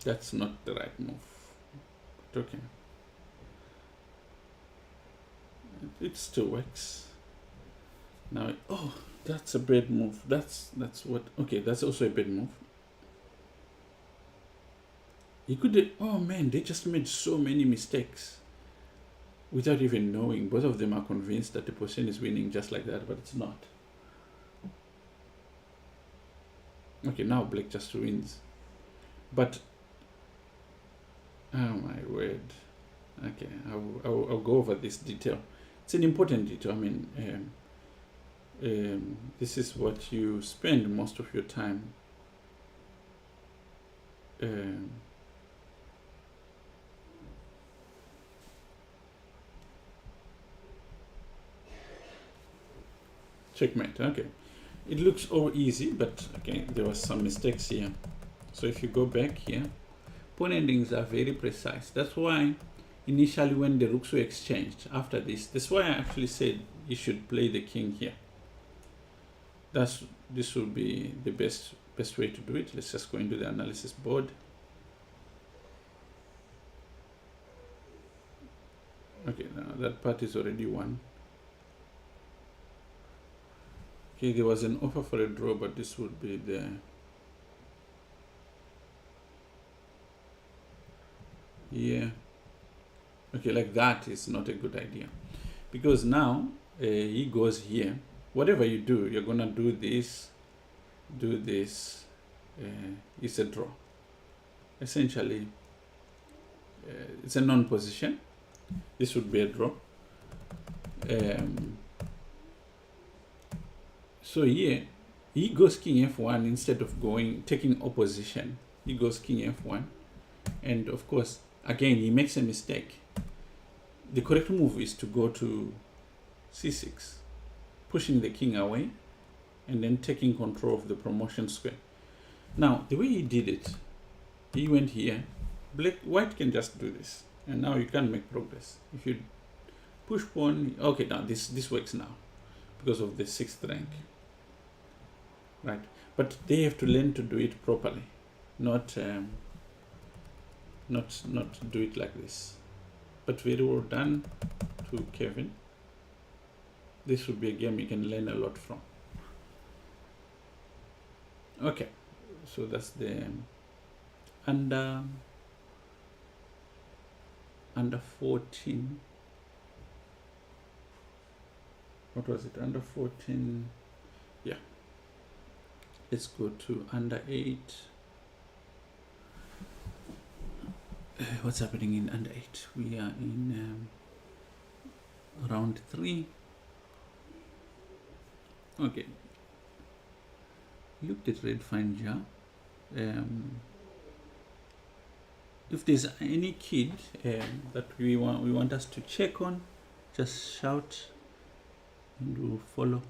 That's not the right move. But okay, it still works. Now, oh, that's a bad move. That's what, okay, that's also a bad move. He could, oh man, they just made so many mistakes without even knowing. Both of them are convinced that the position is winning just like that, but it's not. Okay, now black just wins. But, oh my word. Okay, I'll go over this detail. It's an important detail. I mean, this is what you spend most of your time checkmate. Okay, it looks all easy, but okay, there was some mistakes here. So if you go back here, pawn endings are very precise. That's why initially when the rooks were exchanged after this why I actually said you should play the king here. This will be the best way to do it. Let's just go into the analysis board. Okay, now that part is already won. Okay, there was an offer for a draw, but this would be the okay, like that is not a good idea, because now he goes here. Whatever you do, you're gonna do this, it's a draw. Essentially, it's a non-position. This would be a draw. So here, he goes king f1 instead of taking opposition. He goes king f1, and of course, again, he makes a mistake. The correct move is to go to c6. Pushing the king away and then taking control of the promotion square. Now, the way he did it, he went here White can just do this, and now you can't make progress. If you push pawn, okay, now this works now because of the 6th rank, right? But they have to learn to do it properly, not do it like this. But very well done to Kevin. This would be a game you can learn a lot from. Okay, so that's the under 14. What was it? Under 14. Yeah. Let's go to under 8. What's happening in under 8? We are in round 3. Okay. Looked at Red Fanja. If there's any kid that we want us to check on, just shout and we'll follow.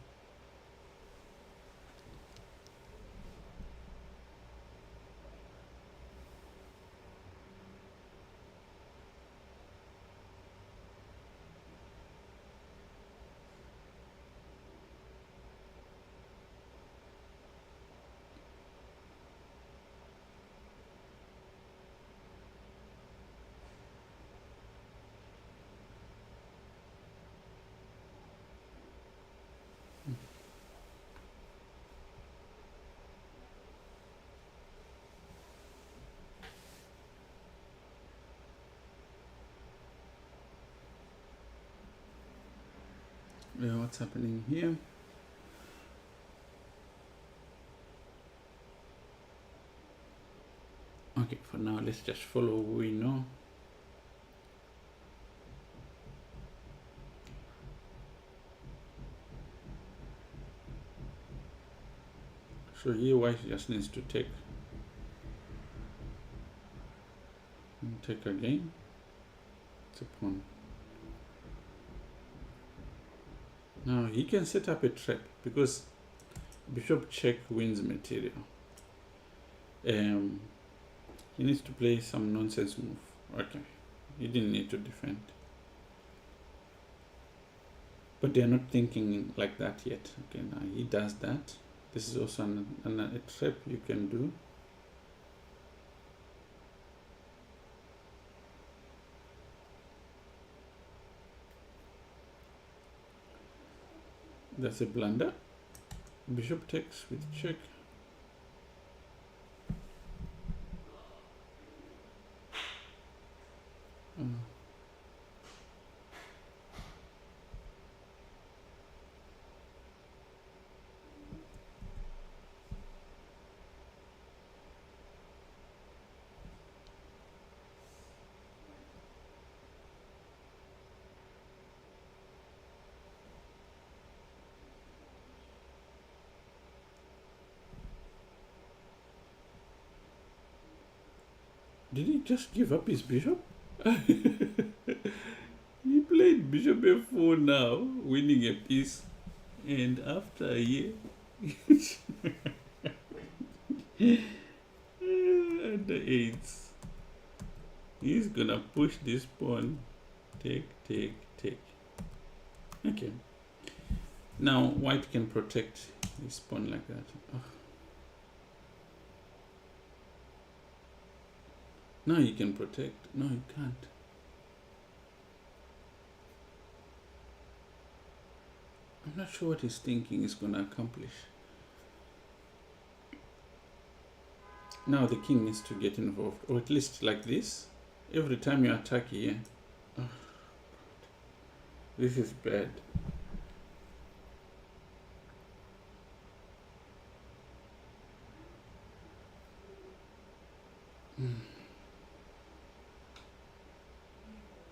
What's happening here? Okay, for now, let's just follow what we know. So here, white just needs to take again. It's a pawn. Now he can set up a trap because bishop check wins material. He needs to play some nonsense move. Okay, he didn't need to defend. But they're not thinking like that yet. Okay, now he does that. This is also a trap you can do. That's a blunder. Bishop takes with check. Did he just give up his bishop? He played bishop f4 now, winning a piece, and after a year, under 8s, he's gonna push this pawn. Take. Okay. Now white can protect his pawn like that. Oh. No, you can protect. No, you can't. I'm not sure what he's thinking is going to accomplish. Now the king needs to get involved, or at least like this. Every time you attack here. Oh, this is bad.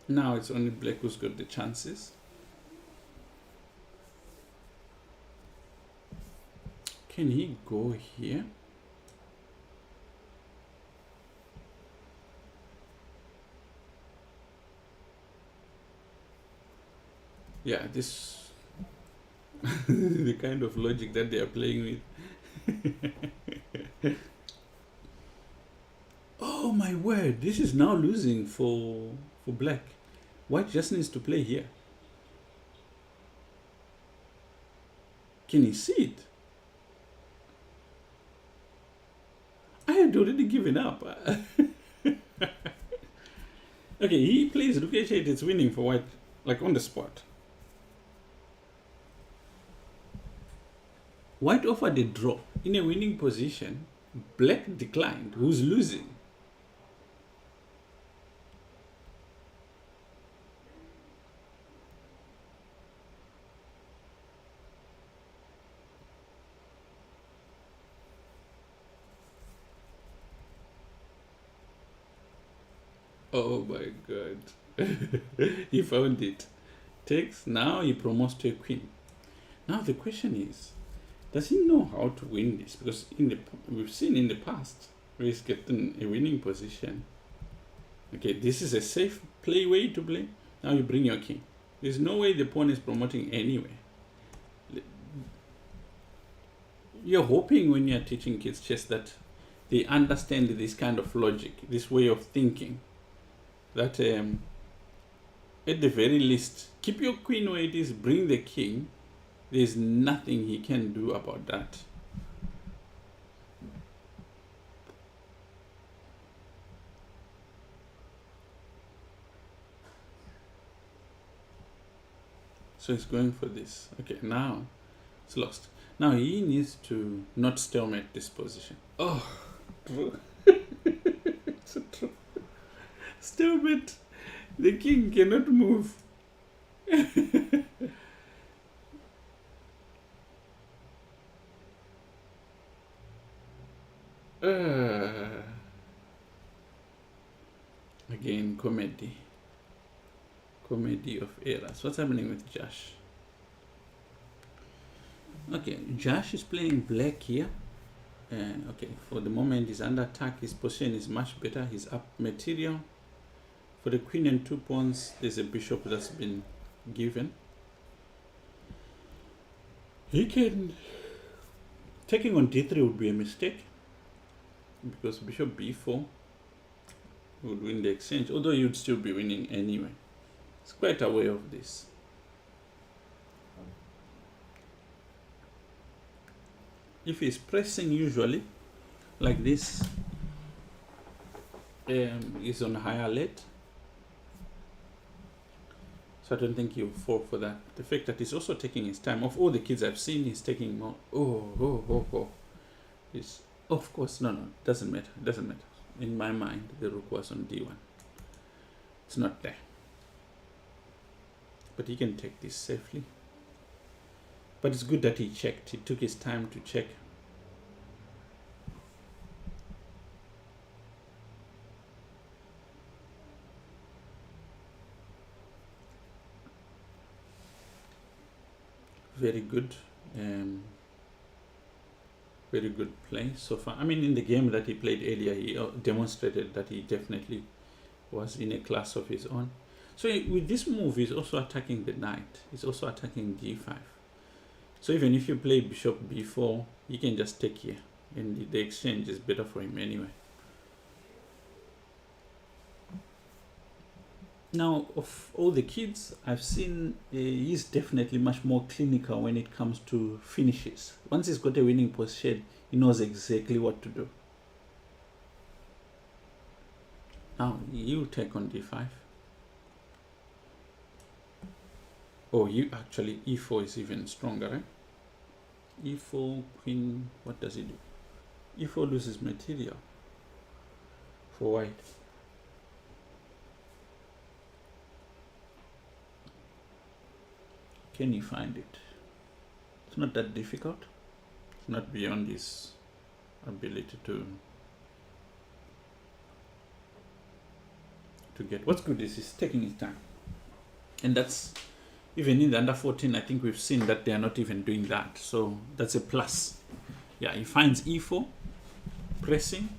Now it's only black who's got the chances. Can he go here? Yeah, this the kind of logic that they are playing with. Oh, Oh my word, this is now losing for black. White just needs to play here. Can you see it? I had already given up. Okay, he plays rook h8, it's winning for white, like on the spot. White offered a draw in a winning position. Black declined. Who's losing? Oh my god. He found it. Takes. Now he promotes to a queen. Now the question is, does he know how to win this? Because we've seen in the past where he's gotten a winning position. Okay, this is a safe way to play. Now you bring your king. There's no way the pawn is promoting anyway. You're hoping when you're teaching kids chess that they understand this kind of logic, this way of thinking. That at the very least, keep your queen where it is, bring the king. There's nothing he can do about that. So he's going for this. Okay, now it's lost. Now he needs to not stalemate this position. Oh, true. It's true. Stalemate. The king cannot move. Again, comedy of errors. What's happening with Josh? Okay, Josh is playing black here. Okay, for the moment he's under attack. His position is much better. He's up material. For the queen and 2 pawns, there's a bishop that's been given. He can... Taking on d3 would be a mistake, because bishop b4 would win the exchange, although you'd still be winning anyway. It's quite aware of this. If he's pressing usually, like this, is on higher late. So I don't think he'll fall for that. The fact that he's also taking his time. Of all the kids I've seen, he's taking more. It's, of course, no, doesn't matter. Doesn't matter. In my mind, the rook was on d1. It's not there. But he can take this safely. But it's good that he checked. He took his time to check. Very good. Very good play so far. I mean, in the game that he played earlier, he demonstrated that he definitely was in a class of his own. So with this move, he's also attacking the knight. He's also attacking d5. So even if you play bishop b4, he can just take here, and the exchange is better for him anyway. Now, of all the kids I've seen, he's definitely much more clinical when it comes to finishes. Once he's got a winning position, he knows exactly what to do. Now, you take on d5. Oh, you actually, e4 is even stronger, right? e4, queen, what does he do? e4 loses material for white. Can you find it? It's not that difficult. It's not beyond his ability to get. What's good is he's taking his time. And that's, even in the under 14, I think we've seen that they are not even doing that. So that's a plus. Yeah, he finds e4, pressing.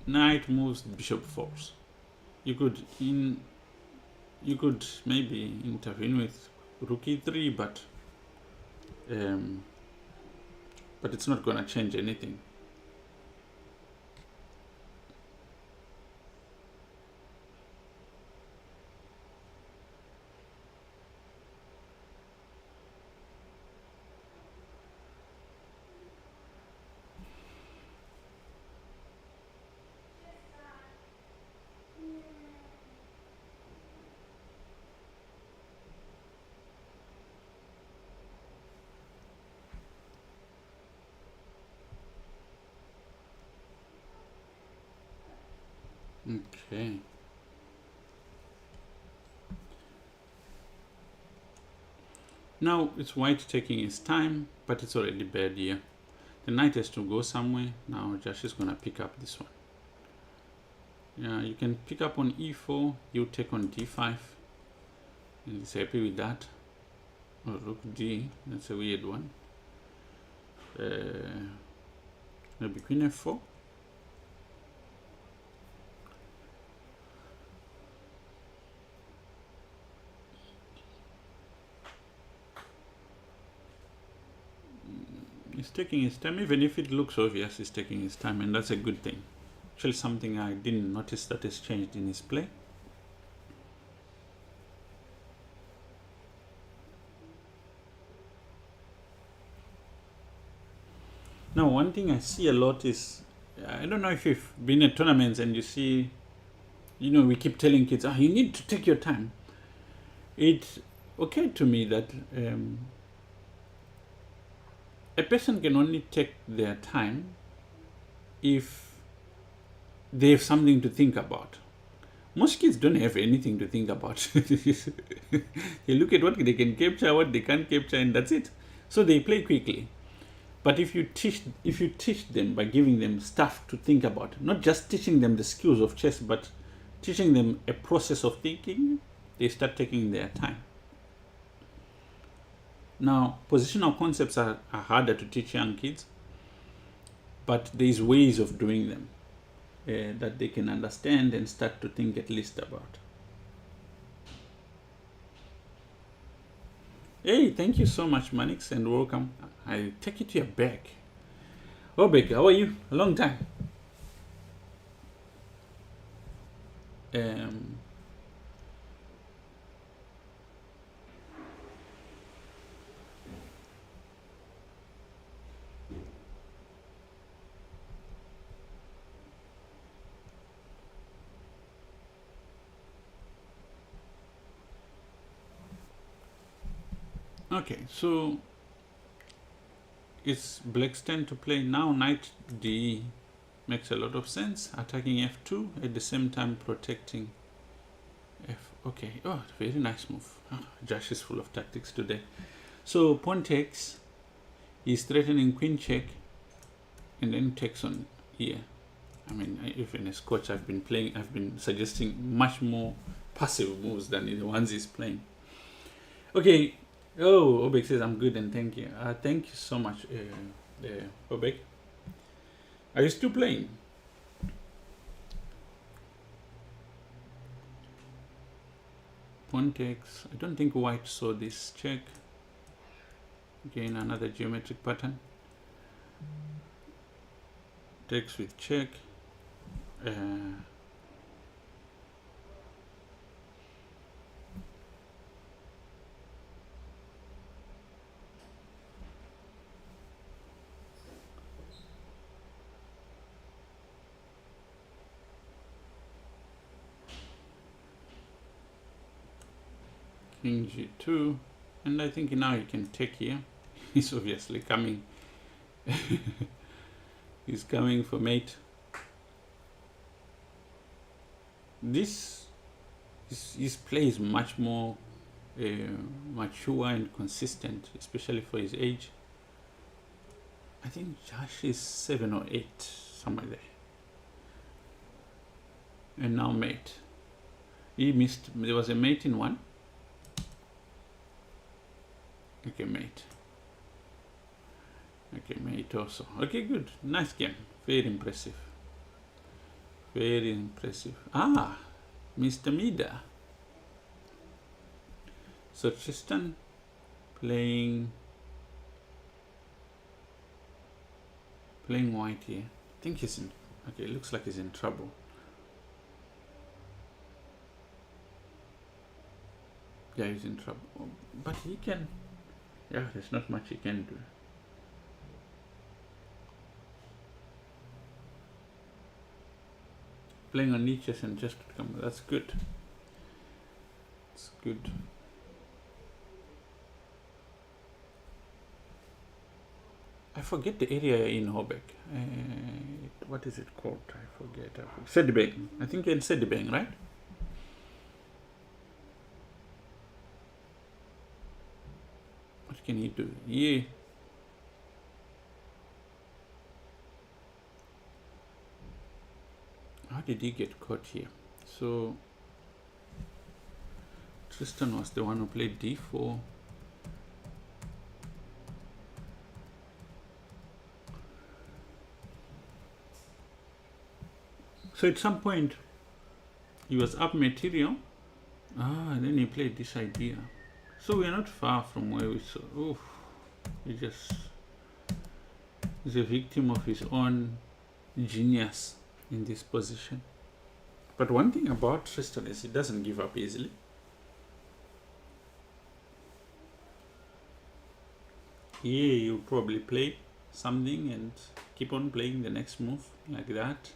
Knight moves, bishop falls. You could maybe intervene with rook e3, but it's not going to change anything. Okay. Now it's white taking his time, but it's already bad here. The knight has to go somewhere. Now Josh is gonna pick up this one. Yeah, you can pick up on e4, you take on d5, and he's happy with that. Oh, rook d, that's a weird one. Maybe queen f4. He's taking his time, even if it looks obvious, he's taking his time, and that's a good thing. Actually, something I didn't notice that has changed in his play. Now, one thing I see a lot is, I don't know if you've been at tournaments and you see, we keep telling kids, you need to take your time. It occurred to me that a person can only take their time if they have something to think about. Most kids don't have anything to think about. They look at what they can capture, what they can't capture, and that's it. So they play quickly. But if you teach them by giving them stuff to think about, not just teaching them the skills of chess, but teaching them a process of thinking, they start taking their time. Now, positional concepts are harder to teach young kids, but there's ways of doing them that they can understand and start to think at least about. Hey, thank you so much, Manix, and welcome. I take it to your back. Obek, how are you? A long time. Okay, so it's black's turn to play now. Knight d makes a lot of sense. Attacking f2 at the same time protecting f. Okay, oh, very nice move. Josh is full of tactics today. So pawn takes. He's threatening queen check, and then takes on here. I mean, even as coach, I've been suggesting much more passive moves than the ones he's playing. Okay. Oh, Obek says I'm good and thank you. Thank you so much, Obek. Are you still playing? Pawn takes. I don't think white saw this check. Again, another geometric pattern. Takes with check. King g2, and I think now he can take here. He's obviously coming. He's coming for mate. His play is much more mature and consistent, especially for his age. I think Josh is 7 or 8, somewhere there. And now mate. He missed. There was a mate in one. Okay, mate. Okay, mate also. Okay, good. Nice game. Very impressive. Very impressive. Mr. Mida. So Tristan playing white here. I think he's in. Okay, looks like he's in trouble. Yeah, he's in trouble. But he can. Yeah, there's not much he can do. Playing on niches and just come. That's good. It's good. I forget the area in Hobek. What is it called? I forget. Sedibeng. I think in Sedibeng, right? What can he do? Yeah. How did he get caught here? So Tristan was the one who played d4. So at some point he was up material. And then he played this idea. So we're not far from where we saw. Oof, he just is a victim of his own genius in this position. But one thing about Tristan is he doesn't give up easily. Here you'll probably play something and keep on playing the next move like that.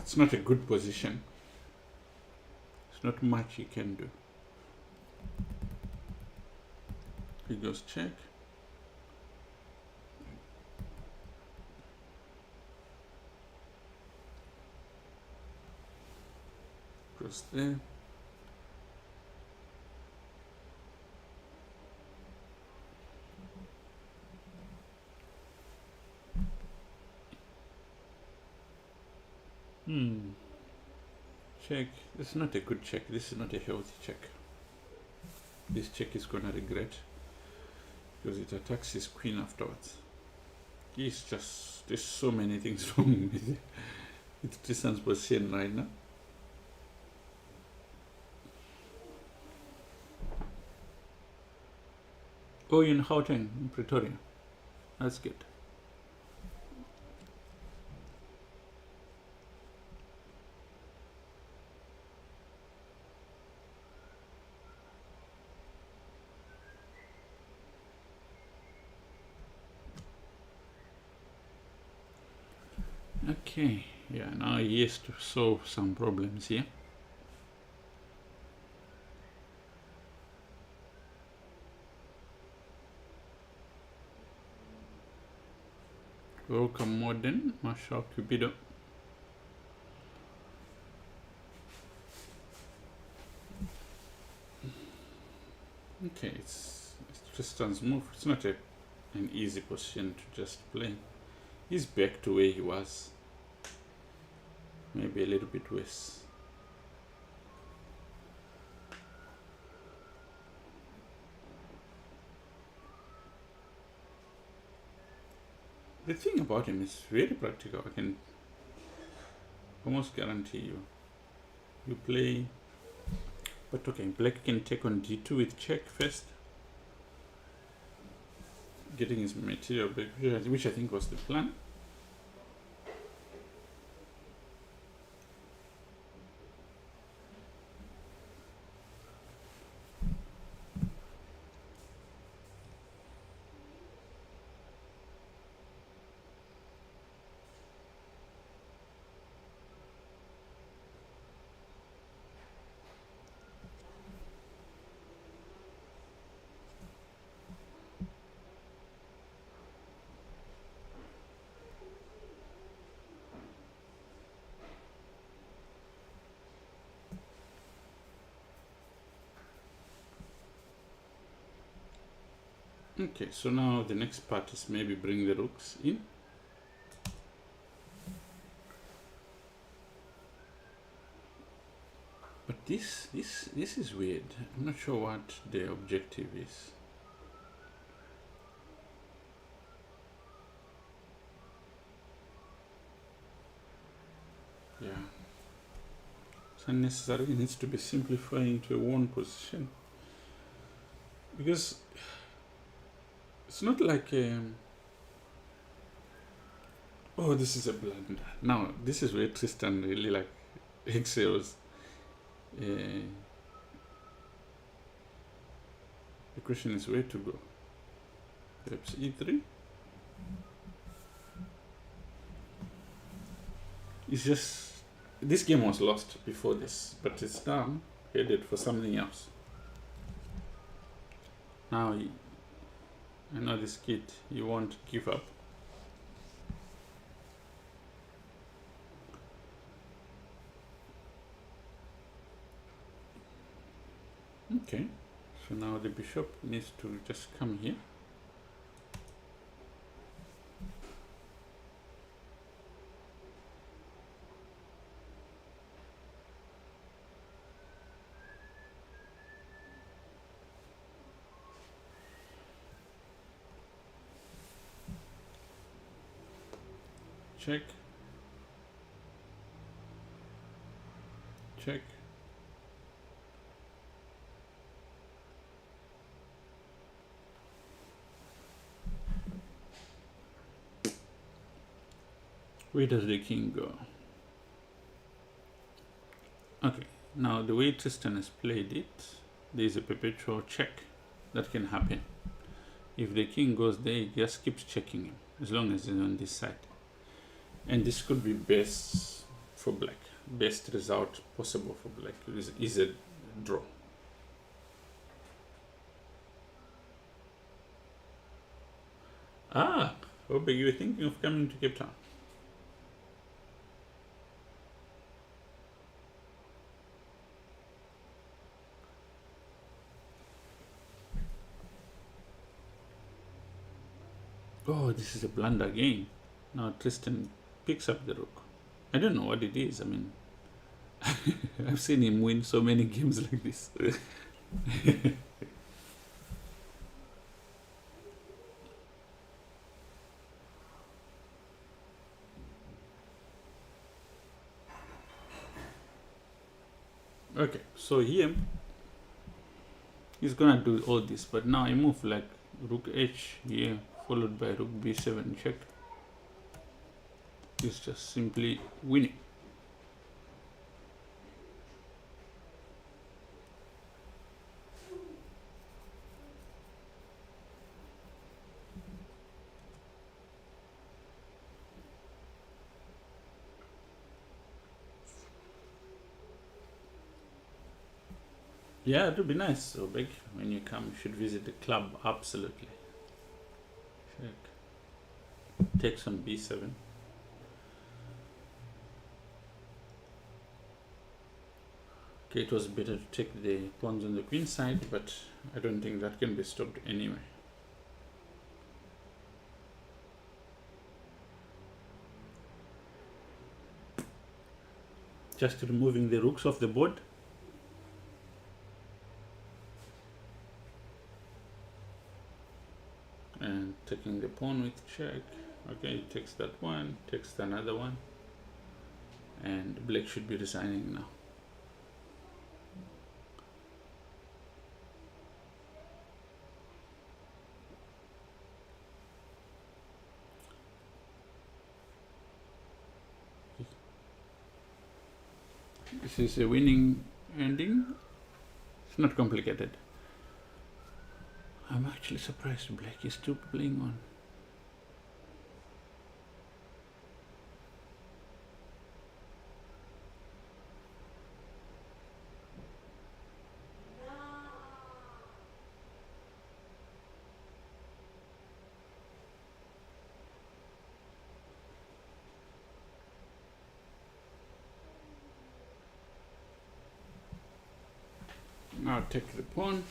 It's not a good position. There's not much he can do. He goes check. Goes there. Check. This is not a good check. This is not a healthy check. This check is gonna regret because it attacks his queen afterwards. He's just, there's so many things wrong with Tristan's position right now. Oh, in Gauteng, in Pretoria. That's good. Okay, yeah, now he has to solve some problems here. Welcome Modern, Marshal Cupido. Okay, it's Tristan's move. It's not an easy position to just play. He's back to where he was. Maybe a little bit worse. The thing about him is very practical. I can almost guarantee you play. But okay, black can take on d2 with check first, getting his material back, which I think was the plan. Okay, so now the next part is maybe bring the rooks in. But this is weird. I'm not sure what the objective is. Yeah. It's unnecessary. It needs to be simplifying to a worn position. Because it's not like oh, this is a blunder. Now this is where Tristan really like excels. The question is where to go. Perhaps e3. It's just, this game was lost before this, but it's now headed for something else. Now, I know this kid, he won't give up. Okay, so now the bishop needs to just come here. Check. Check. Where does the king go? Okay, now the way Tristan has played it, there is a perpetual check that can happen. If the king goes there, he just keeps checking him, as long as he's on this side. And this could be best for black. Best result possible for black is a draw. Ah, Obeg, you were thinking of coming to Cape Town. Oh, this is a blunder again. Now Tristan picks up the rook. I don't know what it is. I mean, I've seen him win so many games like this. Okay, so here he's gonna do all this, but now I move like rook h here, followed by rook b7 check. He's just simply winning. Yeah, it would be nice. So big when you come, you should visit the club. Absolutely. Check. Takes on b7. Okay, it was better to take the pawns on the queen side, but I don't think that can be stopped anyway. Just removing the rooks off the board. And taking the pawn with check. Okay, he takes that one, takes another one, and black should be resigning now. This is a winning ending. It's not complicated. I'm actually surprised black is still playing on. Now take the pawn.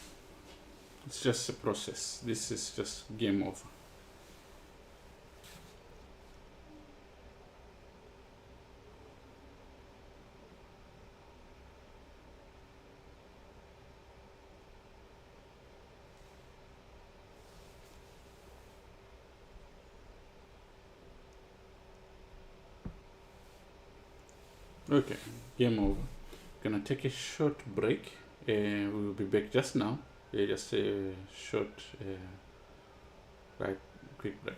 It's just a process. This is just game over. Okay, game over. Gonna take a short break. We will be back just now. Just a short, quick break.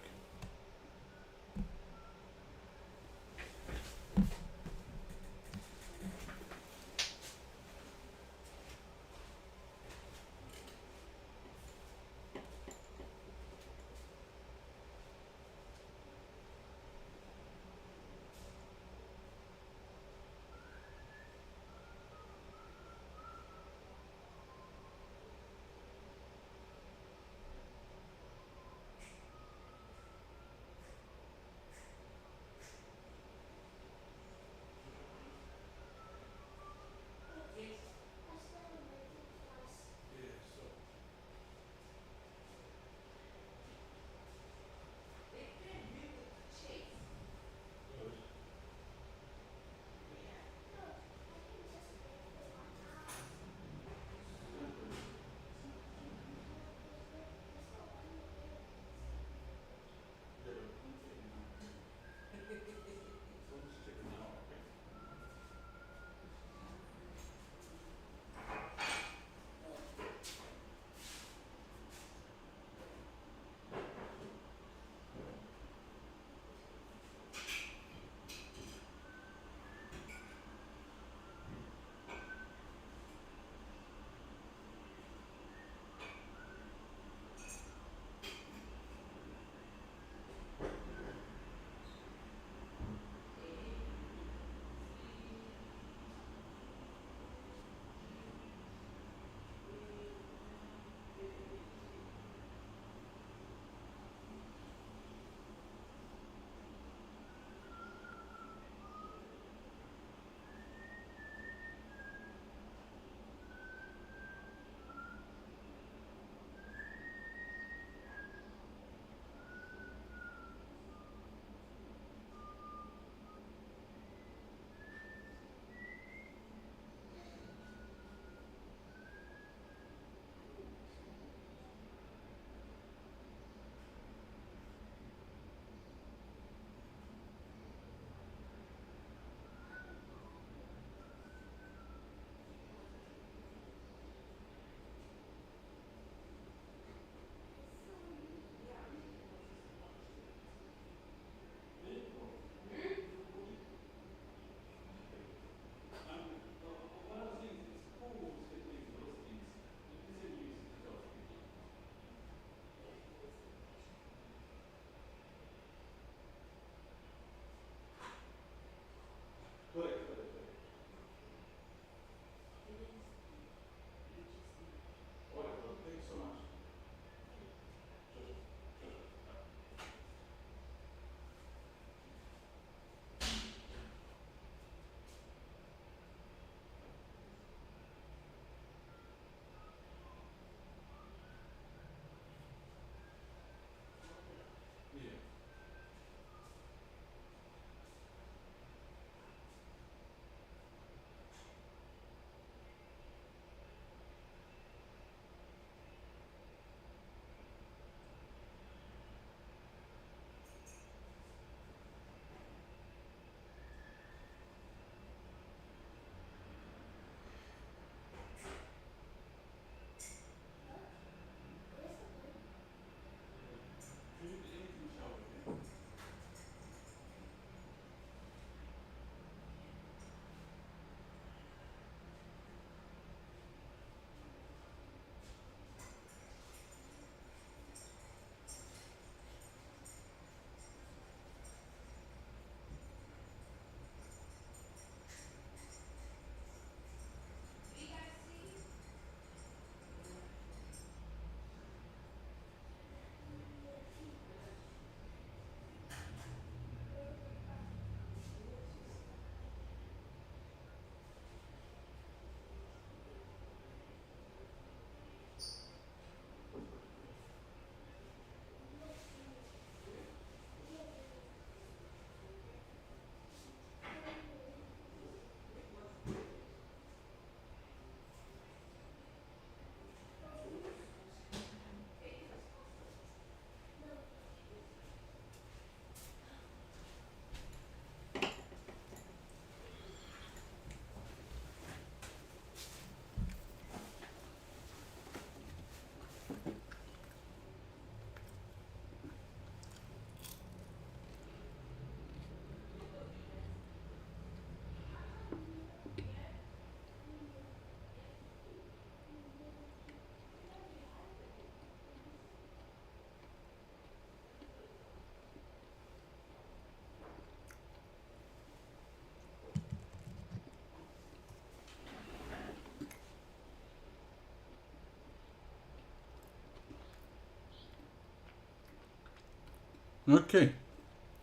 Okay,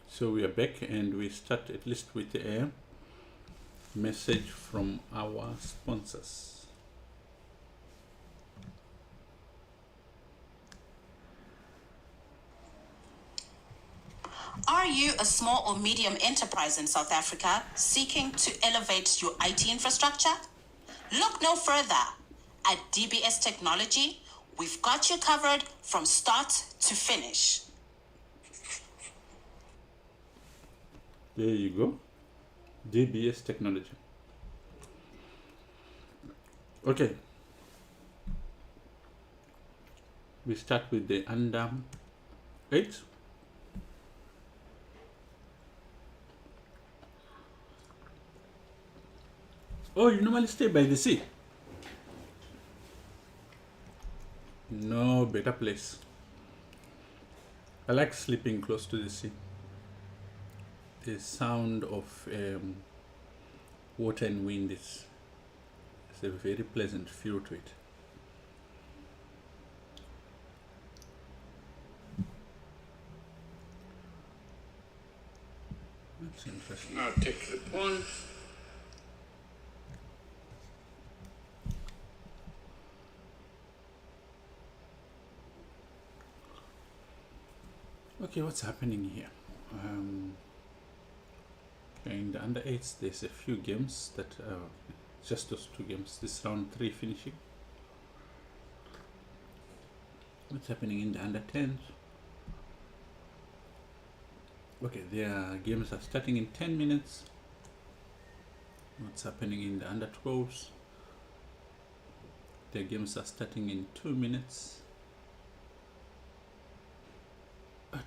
so we are back and we start at least with a message from our sponsors. Are you a small or medium enterprise in South Africa seeking to elevate your IT infrastructure? Look no further. At DBS Technology, we've got you covered from start to finish. There you go, DBS Technology. Okay, we start with the under 8. Oh, you normally stay by the sea? No better place. I like sleeping close to the sea. The sound of water and wind is a very pleasant feel to it. That's interesting. Now take the pawn. Okay, what's happening here? In the under 8s, there's a few games that just those 2 games. This round 3 finishing. What's happening in the under 10s? Okay, their games are starting in 10 minutes. What's happening in the under 12s? Their games are starting in 2 minutes.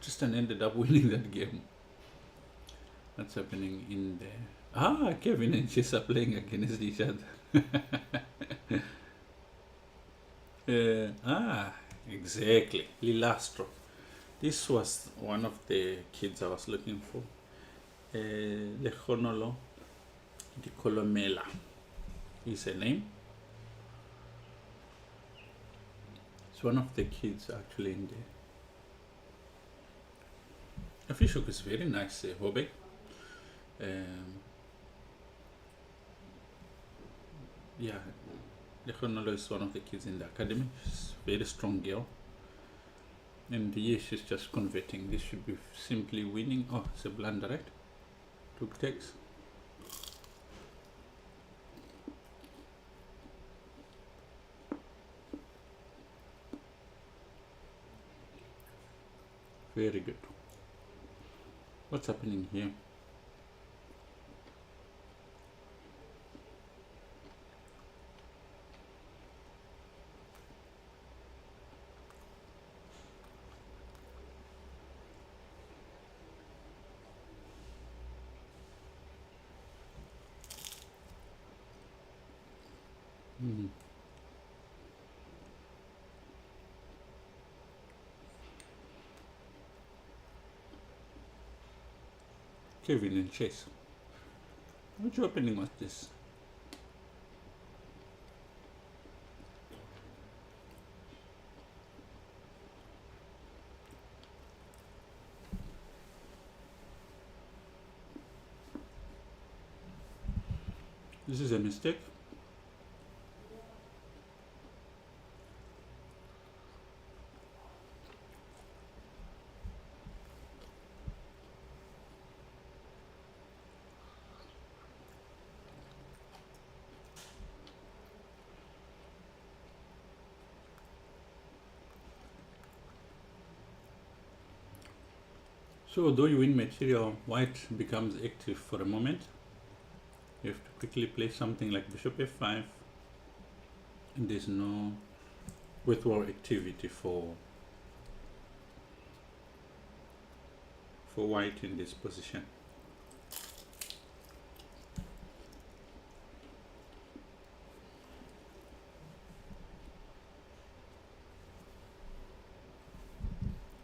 Tristan ended up winning that game. What's happening in there? Kevin and Chess are playing against each other. Exactly. Lilastro. This was one of the kids I was looking for. Lehonolo Di Colomela is a name. It's one of the kids actually in there. Official is very nice, Hobe. Yeah, Lehonolo is one of the kids in the academy. She's a very strong girl. And yeah, she's just converting. This should be simply winning. Oh, it's a blunder, right? Took takes. Very good. What's happening here? Kevin and Chase. Which opening was this? This is a mistake. So although you win material, white becomes active for a moment. You have to quickly play something like bishop f5, and there's no withdrawal activity for white in this position.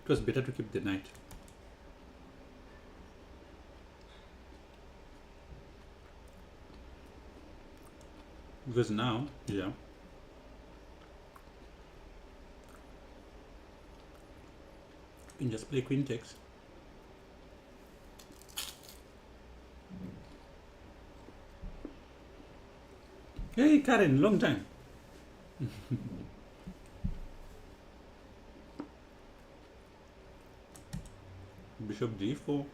It was better to keep the knight. Because now, yeah, you can just play queen takes. Hey, Karen, long time. Bishop d4.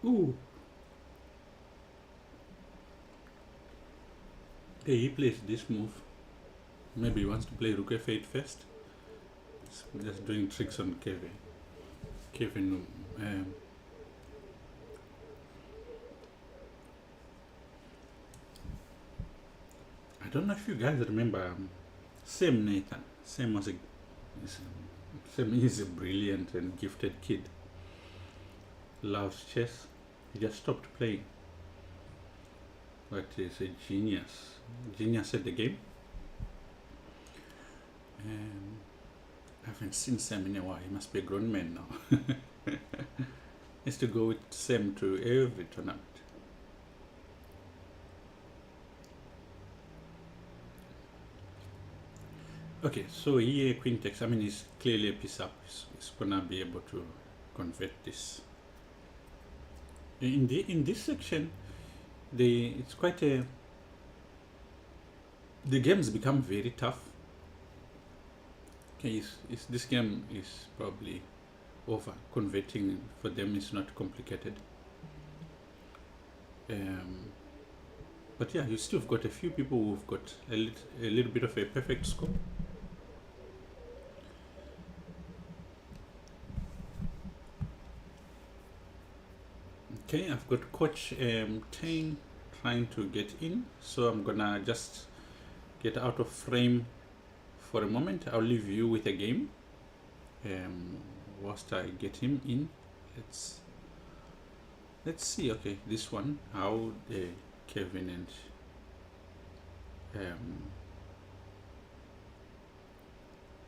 Ooh. Okay, he plays this move. Maybe he wants to play rook f8 first. Just doing tricks on Kevin. Kevin, I don't know if you guys remember Sam Nathan. Sam was Sam is a brilliant and gifted kid. Loves chess. He just stopped playing. But he's a genius. Genius at the game. I haven't seen Sam in a while. He must be a grown man now. Used to go with Sam to every tournament. Okay, so here queen takes. I mean, he's clearly a piece up. He's gonna be able to convert this. In this section, it's quite a. The games become very tough. Okay, this game is probably over. Converting for them is not complicated. But yeah, you still have got a few people who've got a little bit of a perfect score. Okay, I've got Coach Tane trying to get in, so I'm gonna just get out of frame for a moment. I'll leave you with a game whilst I get him in. Let's see. Okay, this one, how Kevin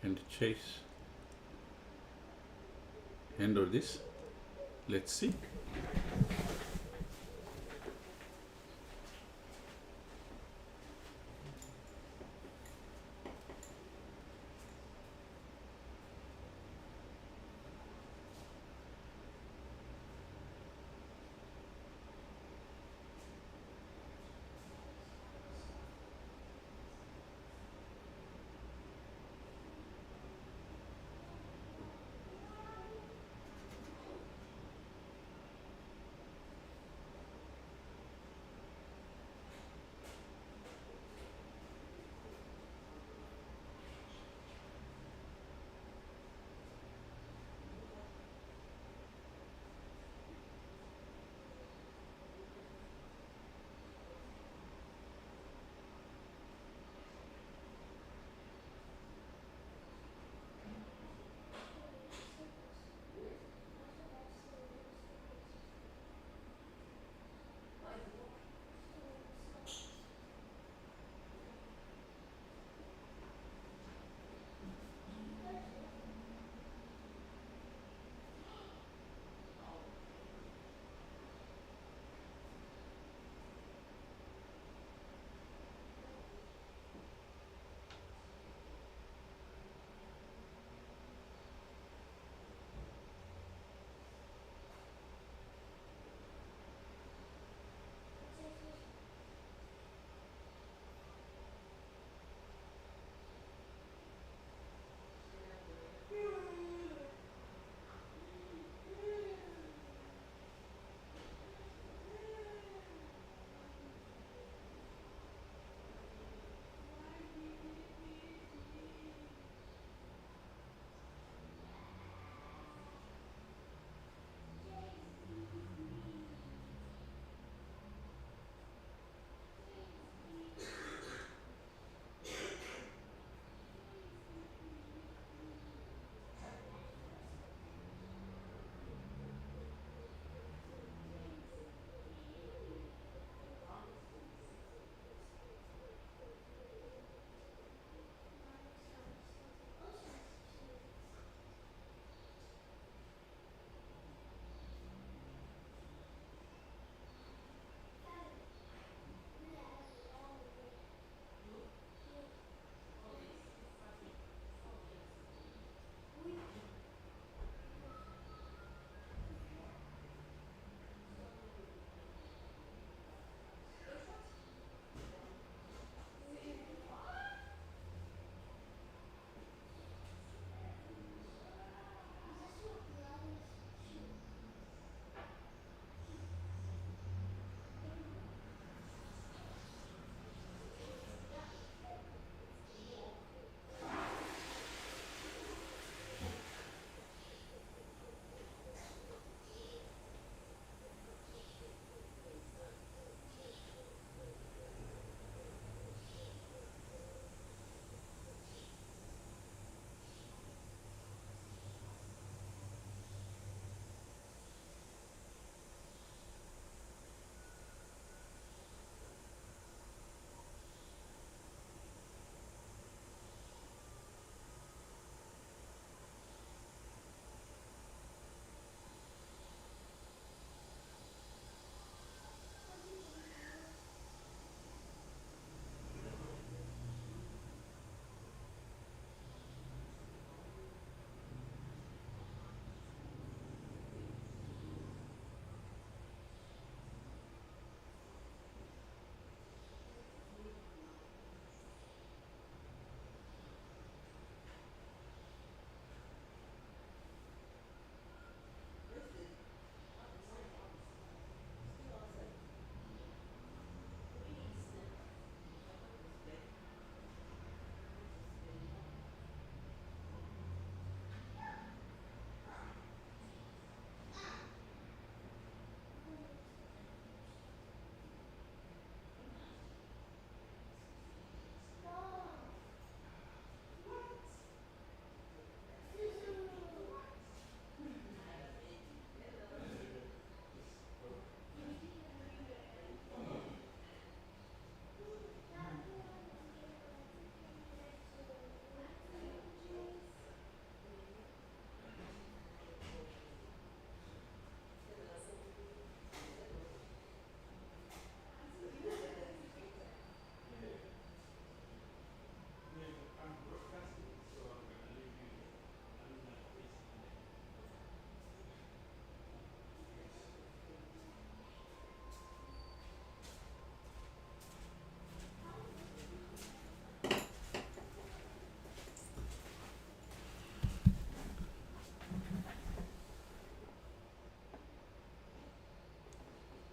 and Chase handle this. Let's see.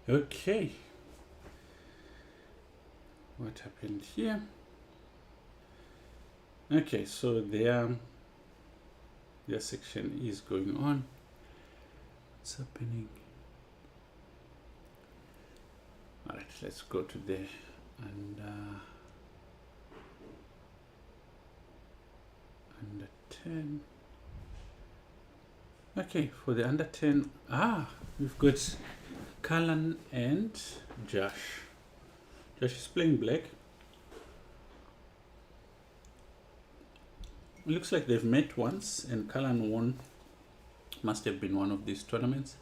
Okay. What happened here? Okay, so their section is going on. What's happening? All right, let's go to there and under 10. Okay, for the under 10, we've got Callan and Josh. Josh is playing black. It looks like they've met once, and Callan won. Must have been one of these tournaments.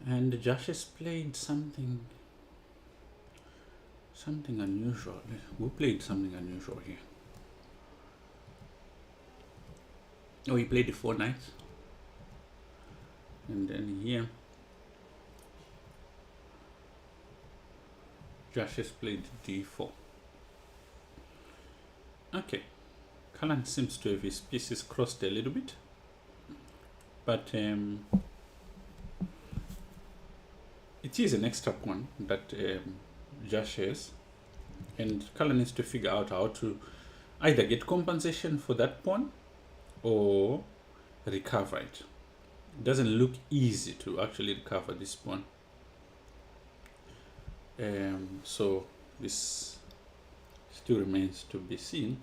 And Josh has played something unusual. Who played something unusual here? Oh, he played the 4 knights. And then here, Josh has played d4. Okay, Callan seems to have his pieces crossed a little bit, but it is an extra pawn that Josh has, and Callan needs to figure out how to either get compensation for that pawn or recover it. It doesn't look easy to actually recover this pawn. So this still remains to be seen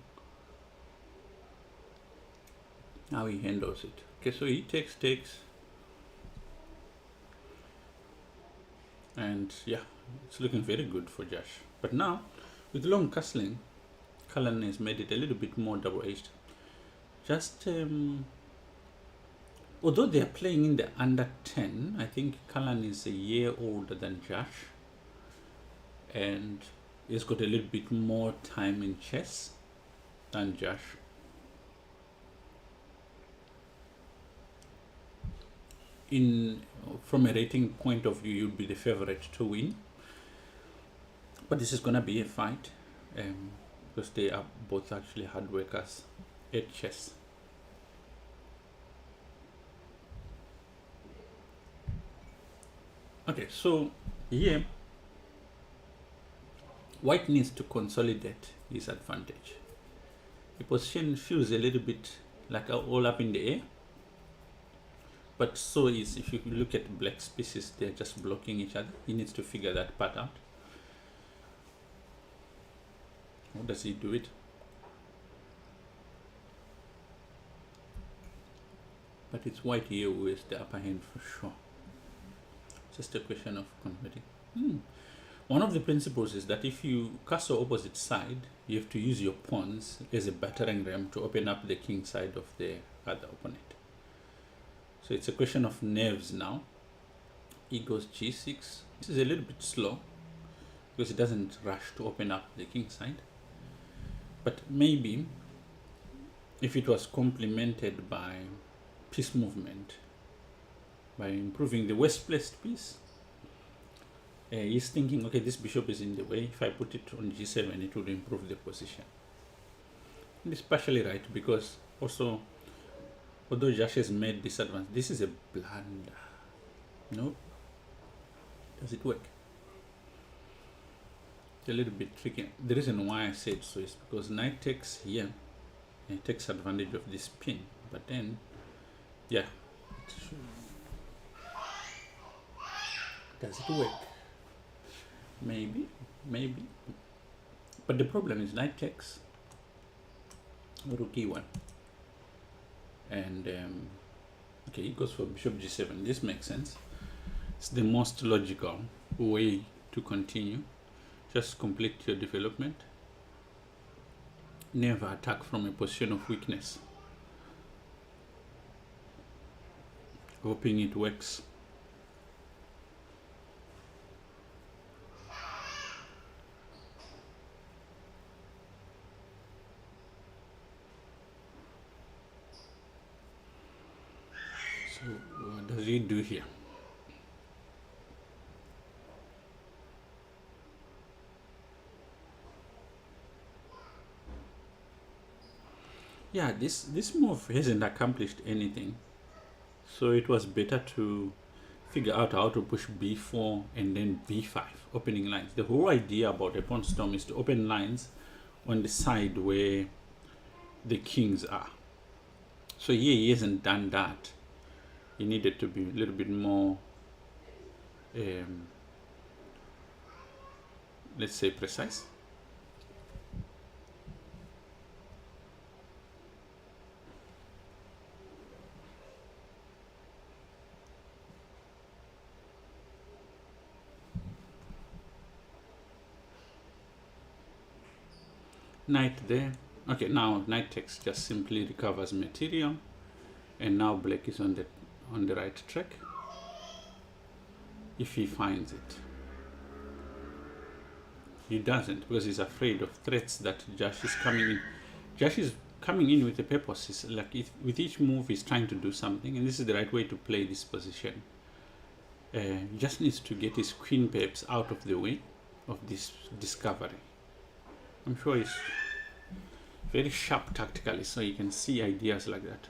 how he handles it. Okay, so he takes, and yeah, it's looking very good for Josh. But now, with long castling, Callan has made it a little bit more double-edged. Just although they are playing in the under 10, I think Callan is a year older than Josh, and he's got a little bit more time in chess than Josh. From a rating point of view, you'd be the favorite to win, but this is gonna be a fight because they are both actually hard workers at chess. Okay, so here White needs to consolidate his advantage. The position feels a little bit like all up in the air, but so is, if you look at Black's pieces, they're just blocking each other. He needs to figure that part out. How does he do it? But it's White here who is the upper hand for sure. Just a question of converting. One of the principles is that if you castle opposite side, you have to use your pawns as a battering ram to open up the king side of the other opponent. So it's a question of nerves now. He goes g6. This is a little bit slow because it doesn't rush to open up the king side. But maybe if it was complemented by piece movement, by improving the worst placed piece, he's thinking, okay, this bishop is in the way. If I put it on g7, it will improve the position. And it's partially right, because also, although Josh has made this advance, this is a blunder. No? Does it work? It's a little bit tricky. The reason why I said so is because knight takes here, and it takes advantage of this pin. But then, yeah. Does it work? Maybe. But the problem is knight takes, rook e1. And, okay, he goes for bishop g7. This makes sense. It's the most logical way to continue. Just complete your development. Never attack from a position of weakness. Hoping it works. So what does he do here? Yeah, this move hasn't accomplished anything, so it was better to figure out how to push b4 and then b5, opening lines. The whole idea about a pawn storm is to open lines on the side where the kings are. So here he hasn't done that. He needed to be a little bit more, let's say, precise. Knight there. Okay, now knight takes just simply recovers material, and now black is on the right track if he finds it. He doesn't, because he's afraid of threats that Josh is coming in. Josh is coming in with a purpose. It's like with each move he's trying to do something, and this is the right way to play this position. He just needs to get his queen perhaps out of the way of this discovery. I'm sure he's very sharp tactically, so you can see ideas like that.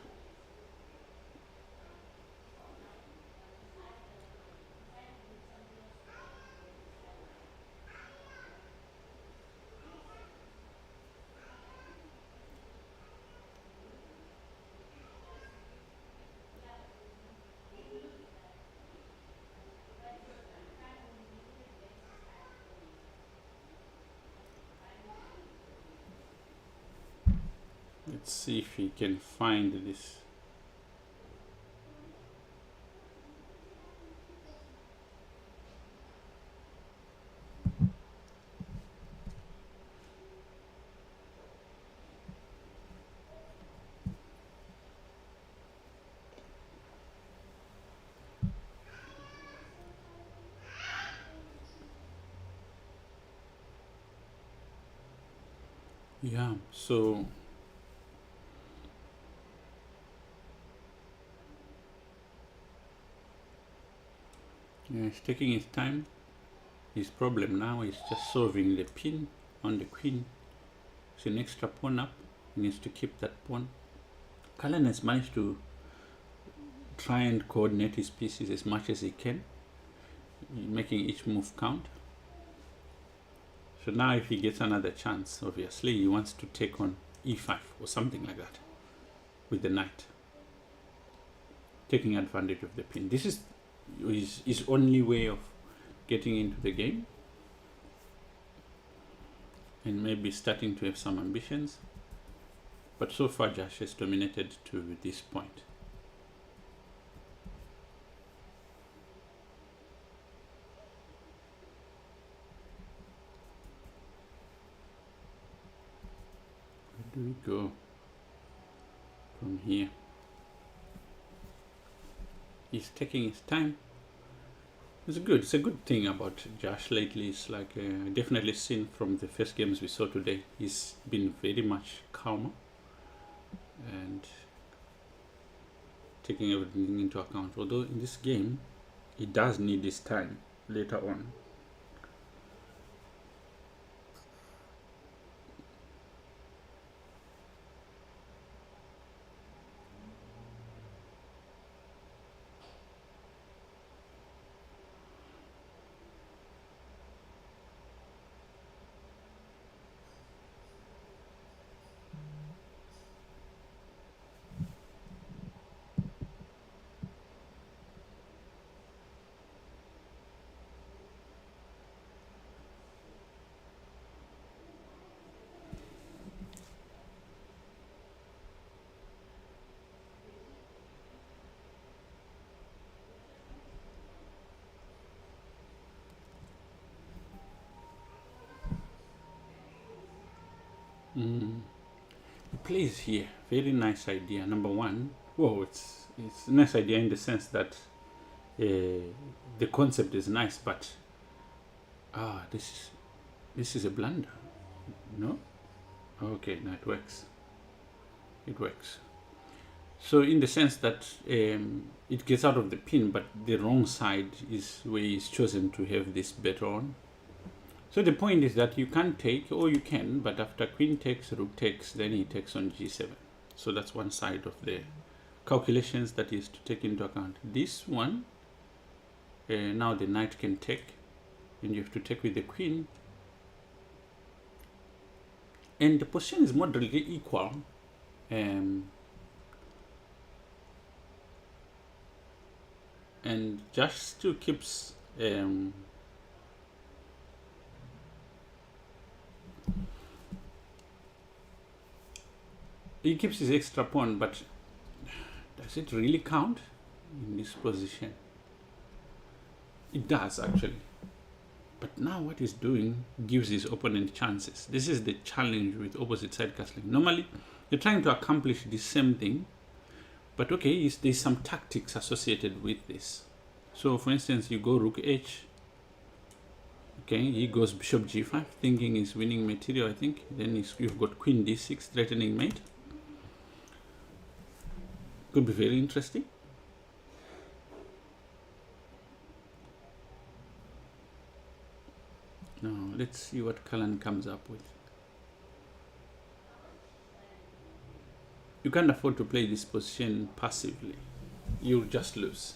Let's see if he can find this. Yeah, so yeah, he's taking his time. His problem now is just solving the pin on the queen. It's an extra pawn up. He needs to keep that pawn. Cullen has managed to try and coordinate his pieces as much as he can, making each move count. So now if he gets another chance, obviously he wants to take on e5 or something like that with the knight, taking advantage of the pin. This is his only way of getting into the game and maybe starting to have some ambitions. But so far Josh has dominated to this point. Where do we go from here? He's taking his time. It's a good thing about Josh lately. It's like definitely seen from the first games we saw today. He's been very much calmer and taking everything into account. Although in this game, he does need this time later on. He plays here. Very nice idea. Number one, whoa, it's a nice idea in the sense that the concept is nice, but this is a blunder. No? Okay, no, it works. It works. So in the sense that it gets out of the pin, but the wrong side is where he's chosen to have this bet on. So the point is that you can take, or you can, but after queen takes, rook takes, then he takes on g7. So that's one side of the calculations that is to take into account. This one Now the knight can take, and you have to take with the queen. And the position is moderately equal. And Josh still keeps he keeps his extra pawn, but does it really count in this position? It does, actually. But now what he's doing gives his opponent chances. This is the challenge with opposite side castling. Normally, you're trying to accomplish the same thing, but okay, there's some tactics associated with this. So, for instance, you go rook h. Okay, he goes bishop g5, thinking he's winning material, I think. Then you've got queen d6, threatening mate. Could be very interesting. Now, let's see what Cullen comes up with. You can't afford to play this position passively. You'll just lose.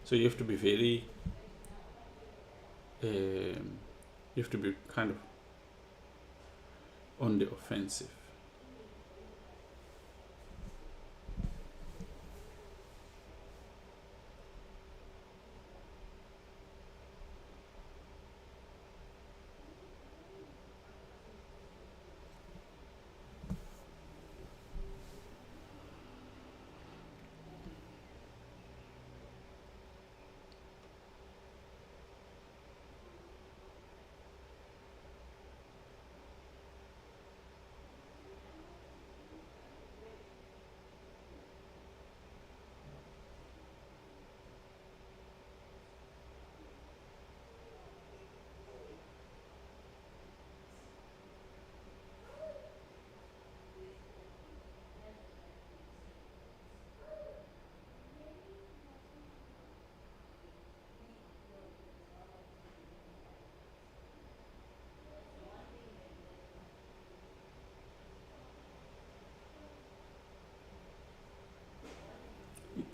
So you have to be very, you have to be kind of on the offensive.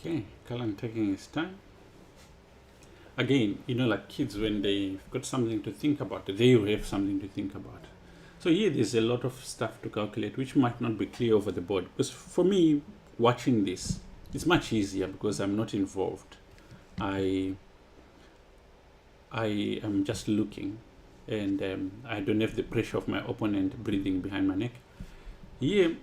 Okay, Cullen taking his time. Again, you know, like kids, when they've got something to think about, they will have something to think about. So here there's a lot of stuff to calculate, which might not be clear over the board. Because for me, watching this, it's much easier because I'm not involved. I am just looking, and I don't have the pressure of my opponent breathing behind my neck. Here,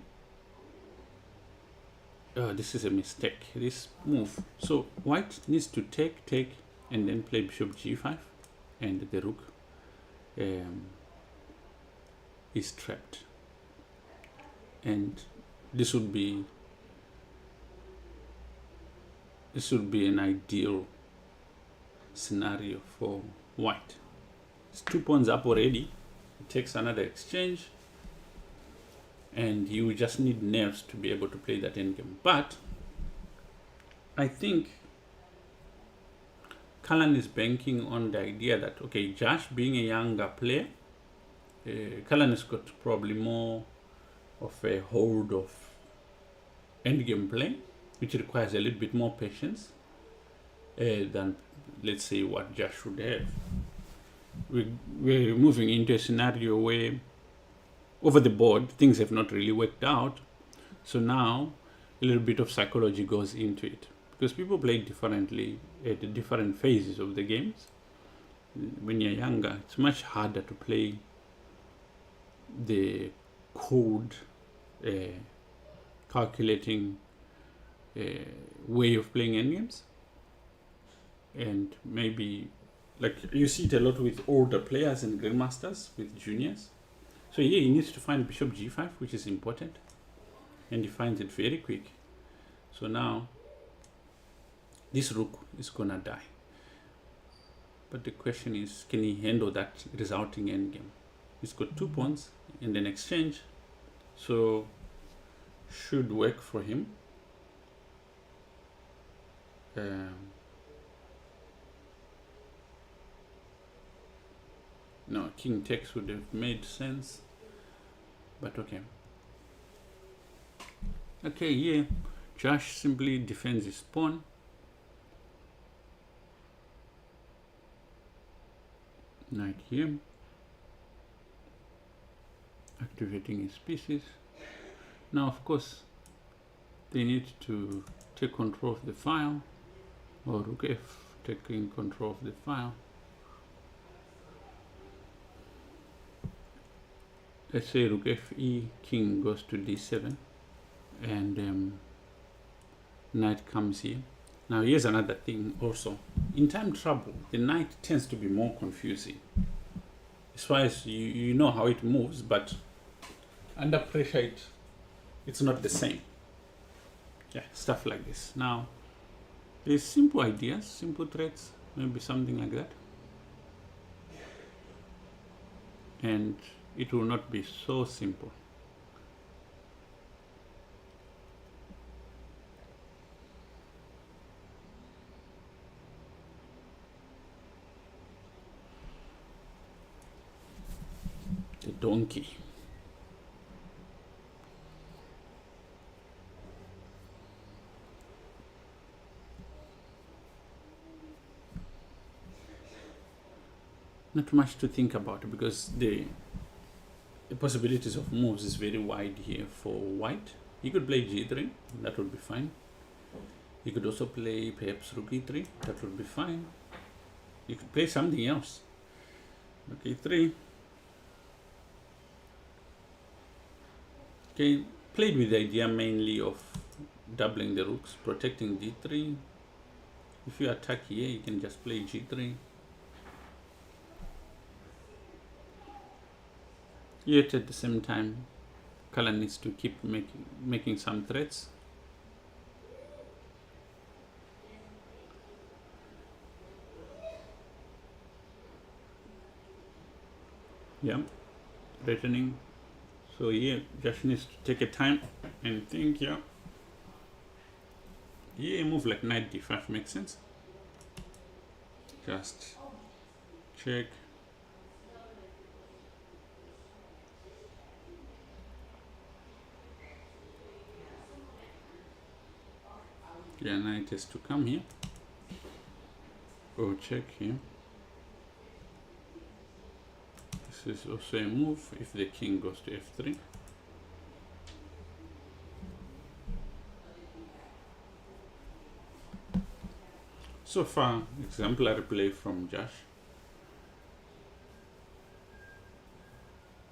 this is a mistake, this move. So white needs to take, and then play bishop g5, and the rook is trapped. And this would be an ideal scenario for white. It's 2 pawns up already. It takes another exchange, and you just need nerves to be able to play that endgame. But I think Cullen is banking on the idea that, okay, Josh being a younger player, Cullen has got probably more of a hold of endgame play, which requires a little bit more patience than, let's say, what Josh should have. We're moving into a scenario where over the board things have not really worked out, so now a little bit of psychology goes into it, because people play differently at the different phases of the games. When you're younger, it's much harder to play the cold, calculating way of playing endgames, and maybe like you see it a lot with older players and grandmasters with juniors. So here he needs to find bishop g5, which is important, and he finds it very quick. So now this rook is gonna die, but the question is, can he handle that resulting endgame? He's got 2 pawns in an exchange, so should work for him. No, king takes would have made sense, but okay. Okay, here Josh simply defends his pawn. Knight here, activating his pieces. Now, of course, they need to take control of the file, or rook f taking control of the file. Let's say rook fe, king goes to d7, and knight comes here. Now here's another thing also. In time trouble, the knight tends to be more confusing. As far as you know how it moves, but under pressure it's not the same. Yeah, stuff like this. Now, there's simple ideas, simple threads, maybe something like that. And it will not be so simple. The donkey. Not much to think about because the possibilities of moves is very wide here for white. He could play g3, that would be fine. He could also play perhaps rook e3, that would be fine. You could play something else. Rook e3. Okay, played with the idea mainly of doubling the rooks, protecting d3. If you attack here, you can just play g3. Yet at the same time, color needs to keep making some threats. Yeah, threatening. So here, just needs to take a time and think. Yeah. Here, move like knight d5 makes sense. Just check. Yeah, knight has to come here. Or check here. This is also a move if the king goes to f3. So far, exemplary play from Josh.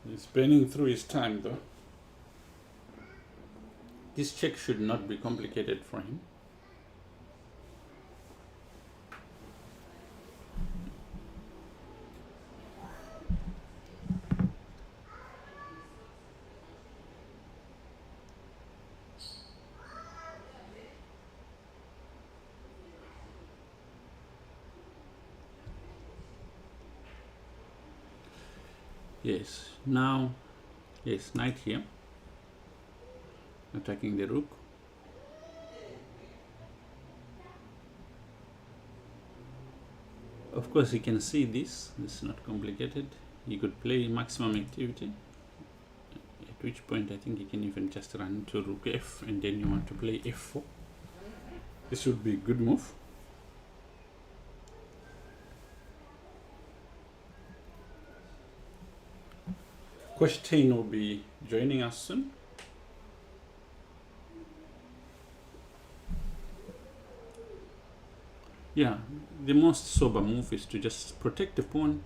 He's burning through his time though. This check should not be complicated for him. Yes, now, yes, knight here, attacking the rook. Of course, you can see this is not complicated. You could play maximum activity, at which point I think you can even just run to rook f, and then you want to play f4. This would be a good move. Question will be joining us soon. Yeah, the most sober move is to just protect the pawn,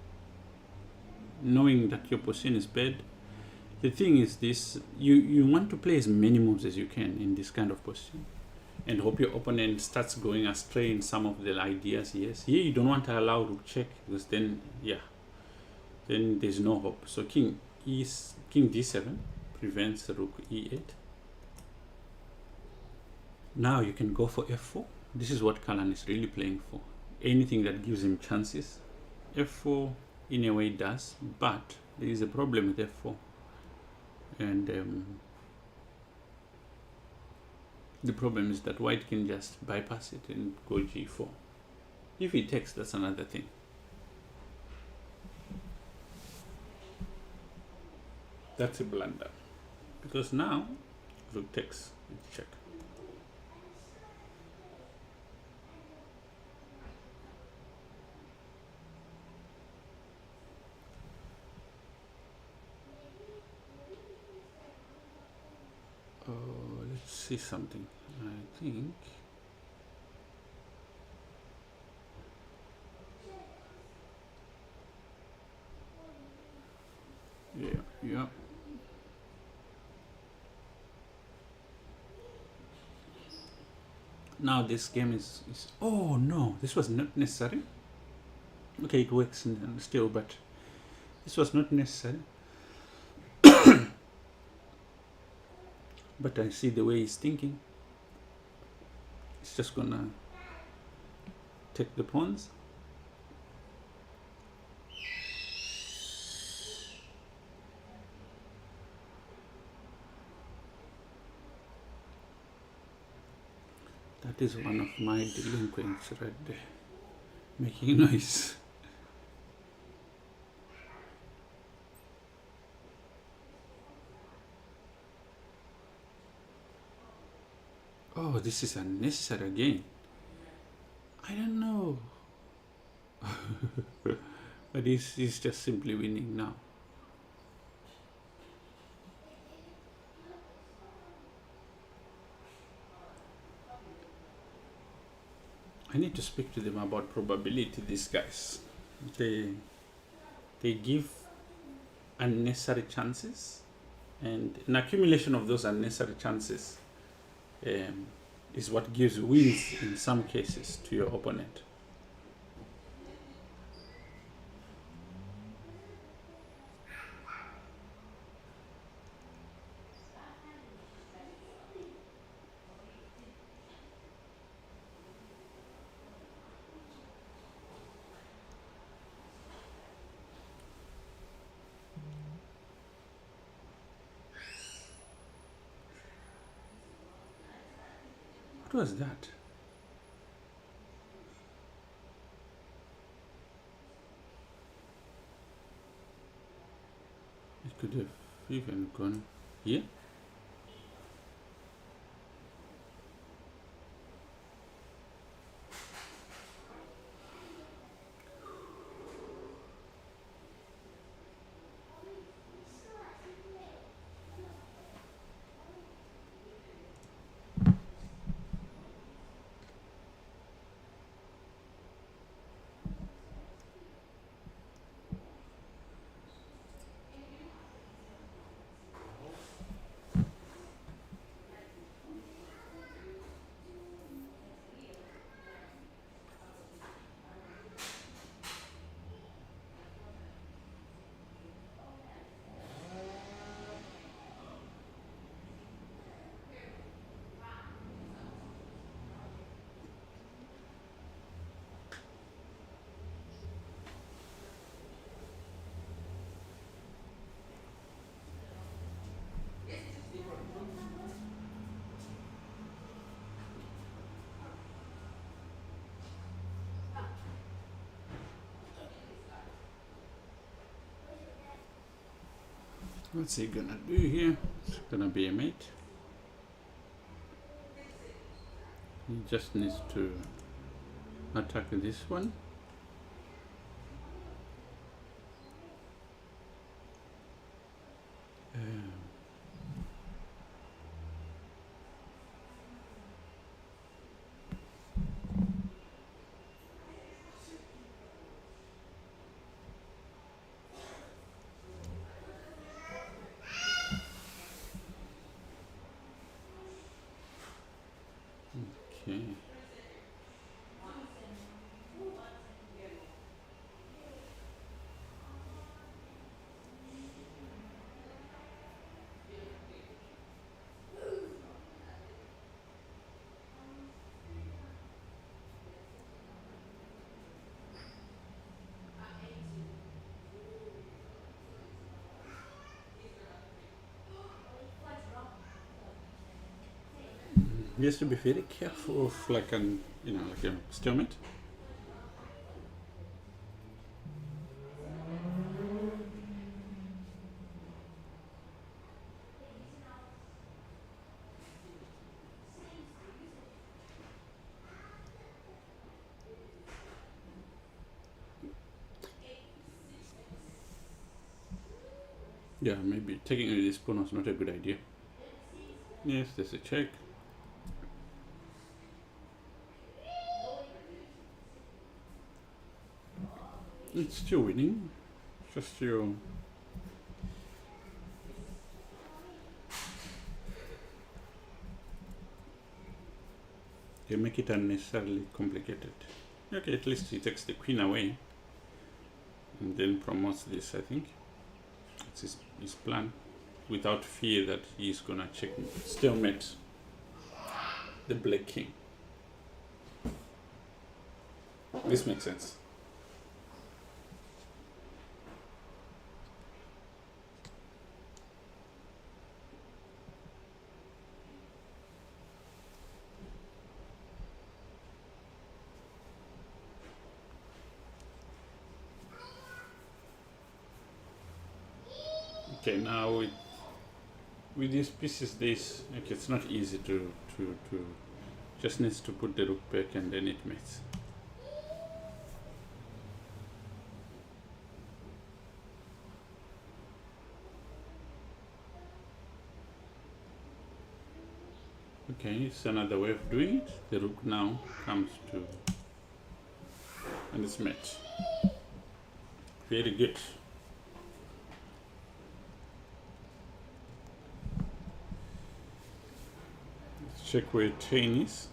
knowing that your position is bad. The thing is this, you want to play as many moves as you can in this kind of position and hope your opponent starts going astray in some of the ideas. Yes, here you don't want to allow rook check because then, yeah, then there's no hope. So king d7 prevents rook e8. Now you can go for f4. This is what Kalan is really playing for. Anything that gives him chances. f4 in a way does, but there is a problem with f4. And the problem is that white can just bypass it and go g4. If he takes, that's another thing. That's a blunder. Because now, rook takes, it's check. see something. I think. Yeah. Now this game is. Oh no, this was not necessary. Okay, it works still, but this was not necessary. But I see the way he's thinking. He's just gonna take the pawns. That is one of my delinquents right there, making noise. Oh, this is unnecessary again. I don't know. But he's just simply winning now. I need to speak to them about probability, these guys. They give unnecessary chances, and an accumulation of those unnecessary chances is what gives wins in some cases to your opponent. What was that? It could have even gone here. What's he gonna do here? It's gonna be a mate. He just needs to attack this one. Okay. He has to be very careful of like a stalemate. Yeah, maybe taking this pawn was not a good idea. Yes, there's a check. It's still winning. Just you. They make it unnecessarily complicated. Okay, at least he takes the queen away and then promotes this, I think. It's his plan, without fear that he's gonna stalemate the black king. This makes sense. Okay, now with these pieces, okay, it's not easy to just needs to put the rook back and then it mates. Okay, it's another way of doing it. The rook now comes to, and it's met. Very good. Let's check where chain is.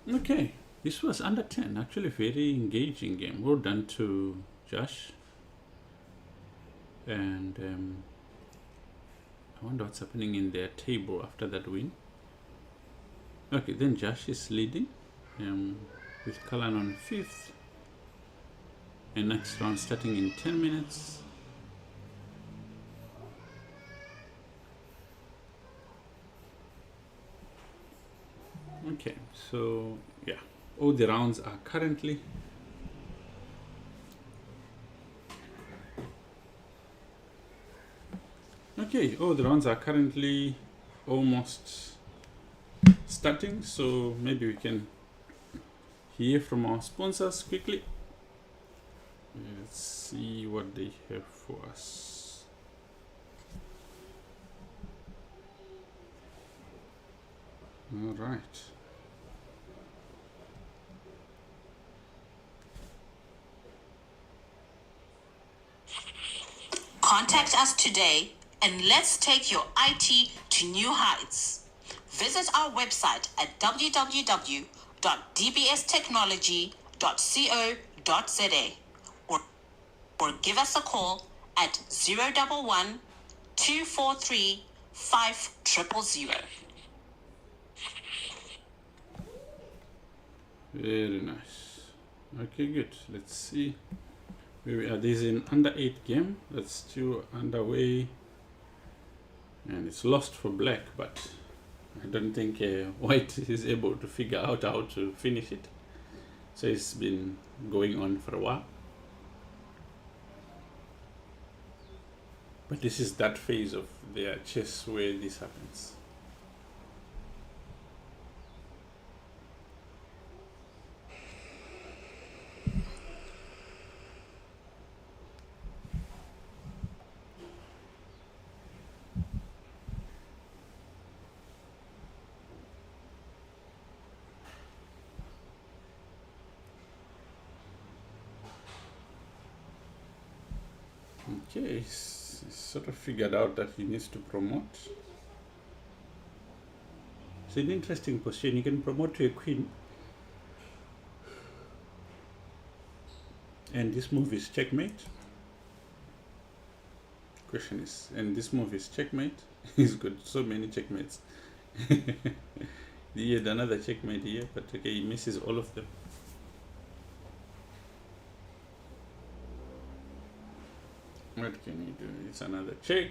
Okay, this was under 10. Actually, very engaging game. Well done to Josh. And I wonder what's happening in their table after that win. Okay, then Josh is leading with Kalan on 5th. And next round starting in 10 minutes. Okay, so yeah, all the rounds are currently almost starting, so maybe we can hear from our sponsors quickly. Let's see what they have for us. All right. Contact us today and let's take your IT to new heights. Visit our website at www.dbstechnology.co.za or give us a call at 011 243 5000. Very nice. Okay, good. Let's see where we are. This is an under 8 game that's still underway, and it's lost for black, but I don't think white is able to figure out how to finish it. So it's been going on for a while. But this is that phase of their chess where this happens. Okay, he's sort of figured out that he needs to promote. It's an interesting position. You can promote to a queen, and this move is checkmate. Question is, and this move is checkmate. He's got so many checkmates. He had another checkmate here, but okay, he misses all of them. What can you do? It's another check.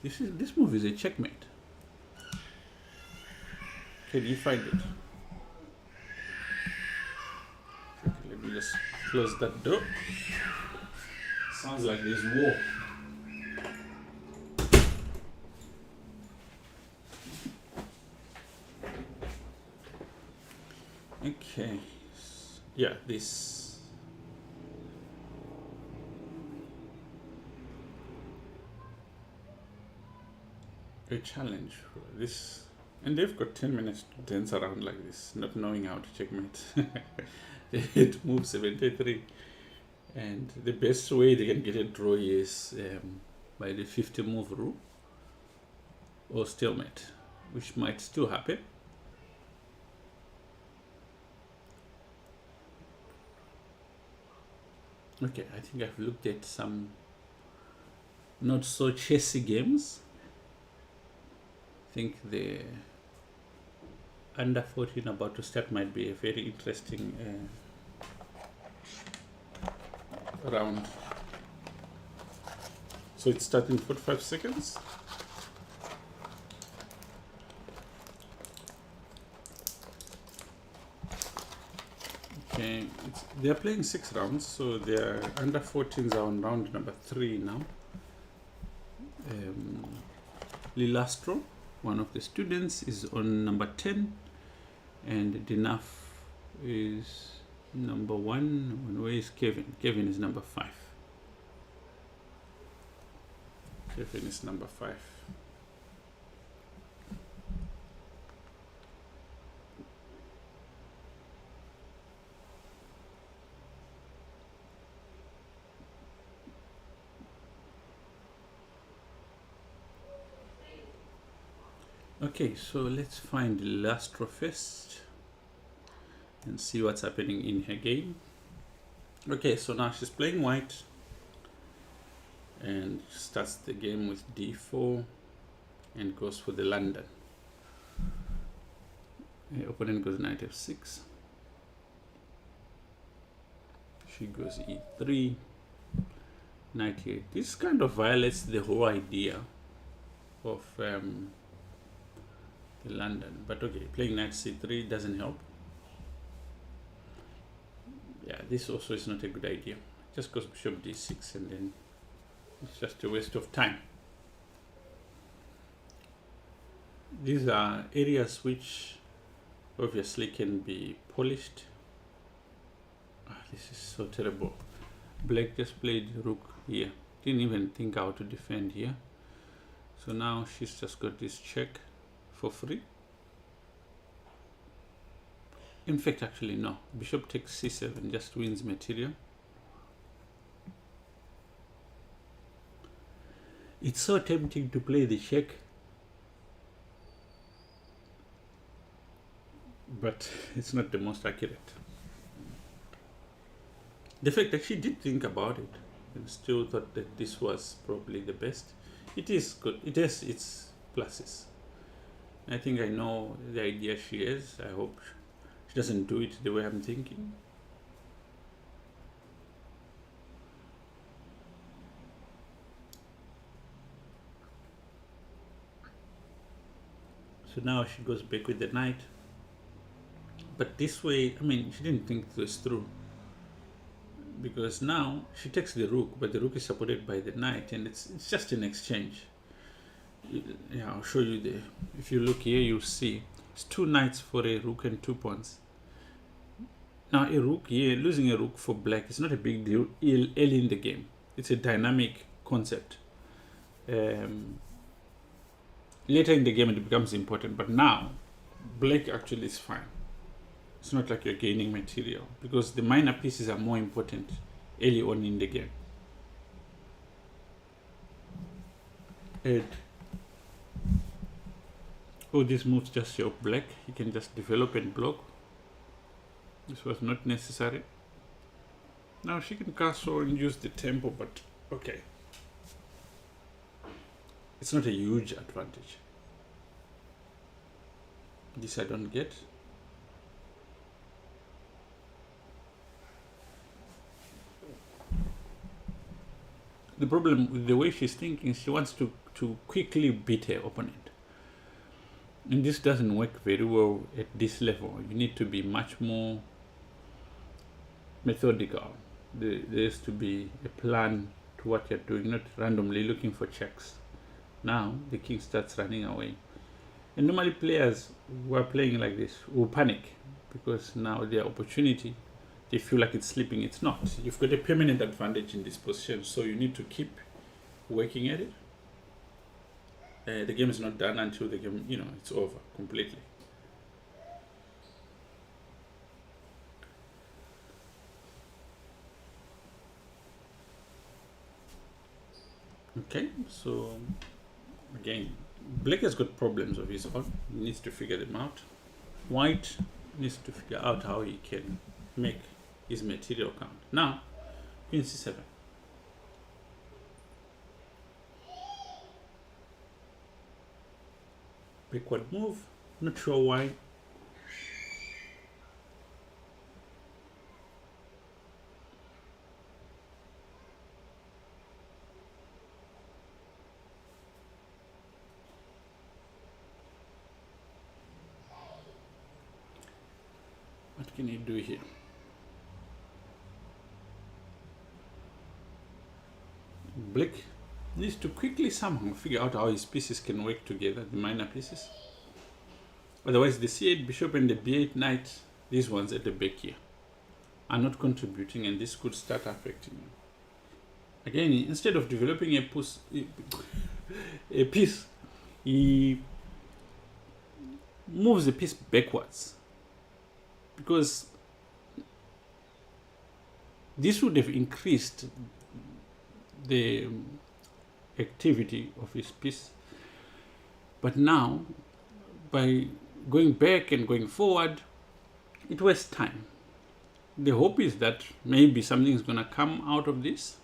This move is a checkmate. Can you find it? Okay, let me just close that door. Sounds like there's war. Okay, yeah, this a challenge for this, and they've got 10 minutes to dance around like this, not knowing how to checkmate. It moves 73, and the best way they can get a draw is by the 50 move rule or stalemate, which might still happen. Okay, I think I've looked at some not so chessy games. I think the under 14 about to start might be a very interesting round. So it's starting 45 seconds. Okay, they're playing 6 rounds, so their under 14s are on round number 3 now. Lilastro, one of the students, is on number 10, and Dinaf is number 1. And where is Kevin? Kevin is number 5. Kevin is number 5. Okay, so let's find Lilastro first and see what's happening in her game. Okay, so now she's playing white and starts the game with d4 and goes for the London. The opponent goes knight f6. She goes e3, knight e8. This kind of violates the whole idea of the London, but okay, playing knight c3 doesn't help. Yeah, this also is not a good idea. Just goes bishop d6 and then it's just a waste of time. These are areas which obviously can be polished. This is so terrible. Black just played rook here. Didn't even think how to defend here. So now she's just got this check for free. In fact, actually no. Bishop takes c7 just wins material. It's so tempting to play the check, but it's not the most accurate. The fact that she did think about it and still thought that this was probably the best, it is good. It has its pluses. I think I know the idea she has. I hope she doesn't do it the way I'm thinking. So now she goes back with the knight. But this way, I mean, she didn't think this through. Because now she takes the rook, but the rook is supported by the knight, and it's just an exchange. Yeah, I'll show you the. If you look here, you'll see it's 2 knights for a rook and 2 pawns. Now a rook here, losing a rook for black is not a big deal early in the game. It's a dynamic concept. Later in the game it becomes important, but now black actually is fine. It's not like you're gaining material because the minor pieces are more important early on in the game. And all these moves just show black. He can just develop and block. This was not necessary. Now she can castle and use the tempo, but okay. It's not a huge advantage. This I don't get. The problem with the way she's thinking, she wants to quickly beat her opponent. And this doesn't work very well at this level. You need to be much more methodical. There has to be a plan to what you're doing, not randomly looking for checks. Now the king starts running away. And normally players who are playing like this will panic because now their opportunity, they feel like it's slipping. It's not. You've got a permanent advantage in this position, so you need to keep working at it. The game is not done until the game, it's over completely. Okay, so again, black has got problems of his own. He needs to figure them out. White needs to figure out how he can make his material count. Now, queen c7. Backward move, not sure why. What can he do here? Black needs to quickly somehow figure out how his pieces can work together, the minor pieces. Otherwise, the c8 bishop and the b8 knight, these ones at the back here, are not contributing, and this could start affecting him. Again, instead of developing a piece, he moves the piece backwards, because this would have increased the activity of his piece. But now, by going back and going forward, it wastes time. The hope is that maybe something is going to come out of this,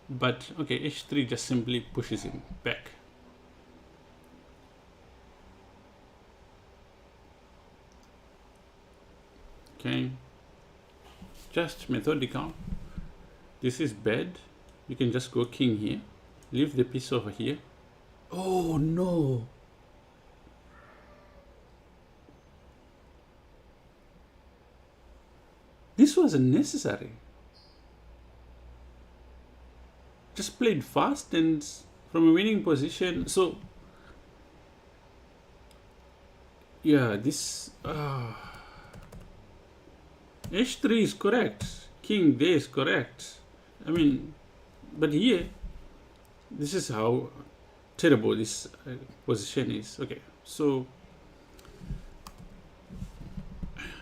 but okay, h3 just simply pushes him back. Okay, just methodical. This is bad. You can just go king here, leave the piece over here. Oh no! This was unnecessary. Just played fast and from a winning position. So yeah, this h3 is correct. King there is correct. I mean, but here, this is how terrible this position is. Okay, so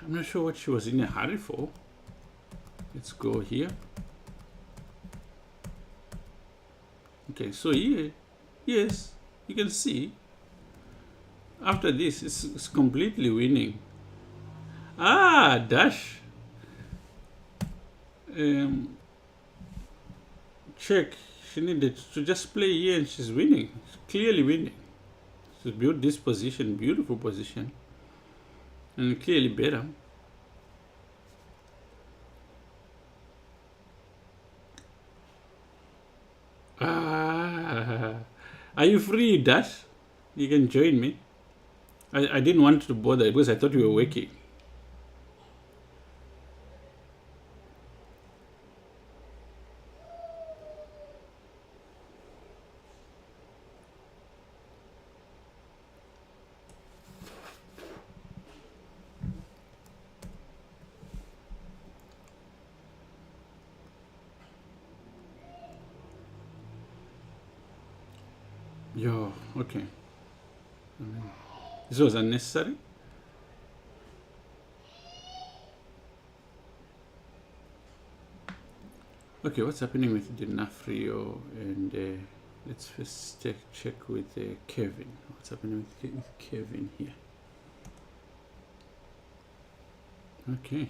I'm not sure what she was in a hurry for. Let's go here. Okay, so here, yes, you can see after this it's completely winning. Dash. Check. She needed to just play here and she's winning. She's clearly winning. She's built this position, beautiful position, and clearly better. Are you free, Dash? You can join me. I didn't want to bother because I thought you were working. Yo, okay. This was unnecessary. Okay, what's happening with Dinafrio? And let's first check with Kevin. What's happening with Kevin here? Okay.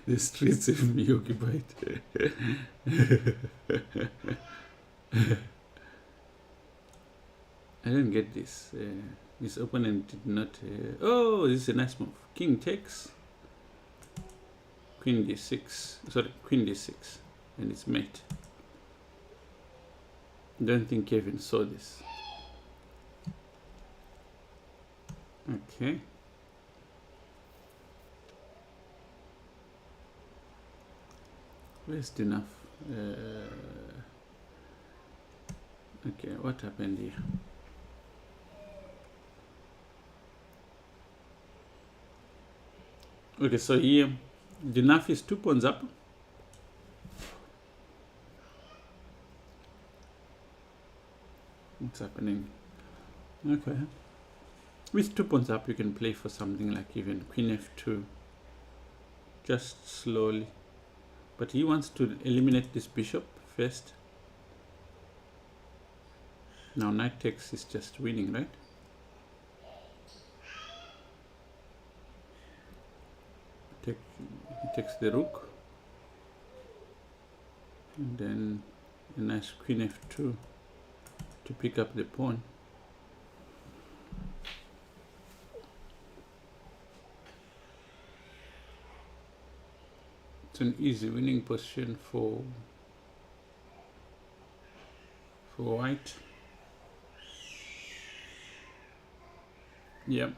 The streets have been occupied. I didn't get this. His opponent did not. Oh, this is a nice move. King takes. Queen d6. Sorry, Queen d6. And it's mate. Don't think Kevin saw this. Okay. Where's enough? Okay, what happened here? Okay, so here the knife is 2 pawns up. What's happening? Okay. With 2 pawns up, you can play for something like even queen f2, just slowly. But he wants to eliminate this bishop first. Now knight takes is just winning, right? He takes the rook, and then a nice queen f2 to pick up the pawn. It's an easy winning position for white. Yep.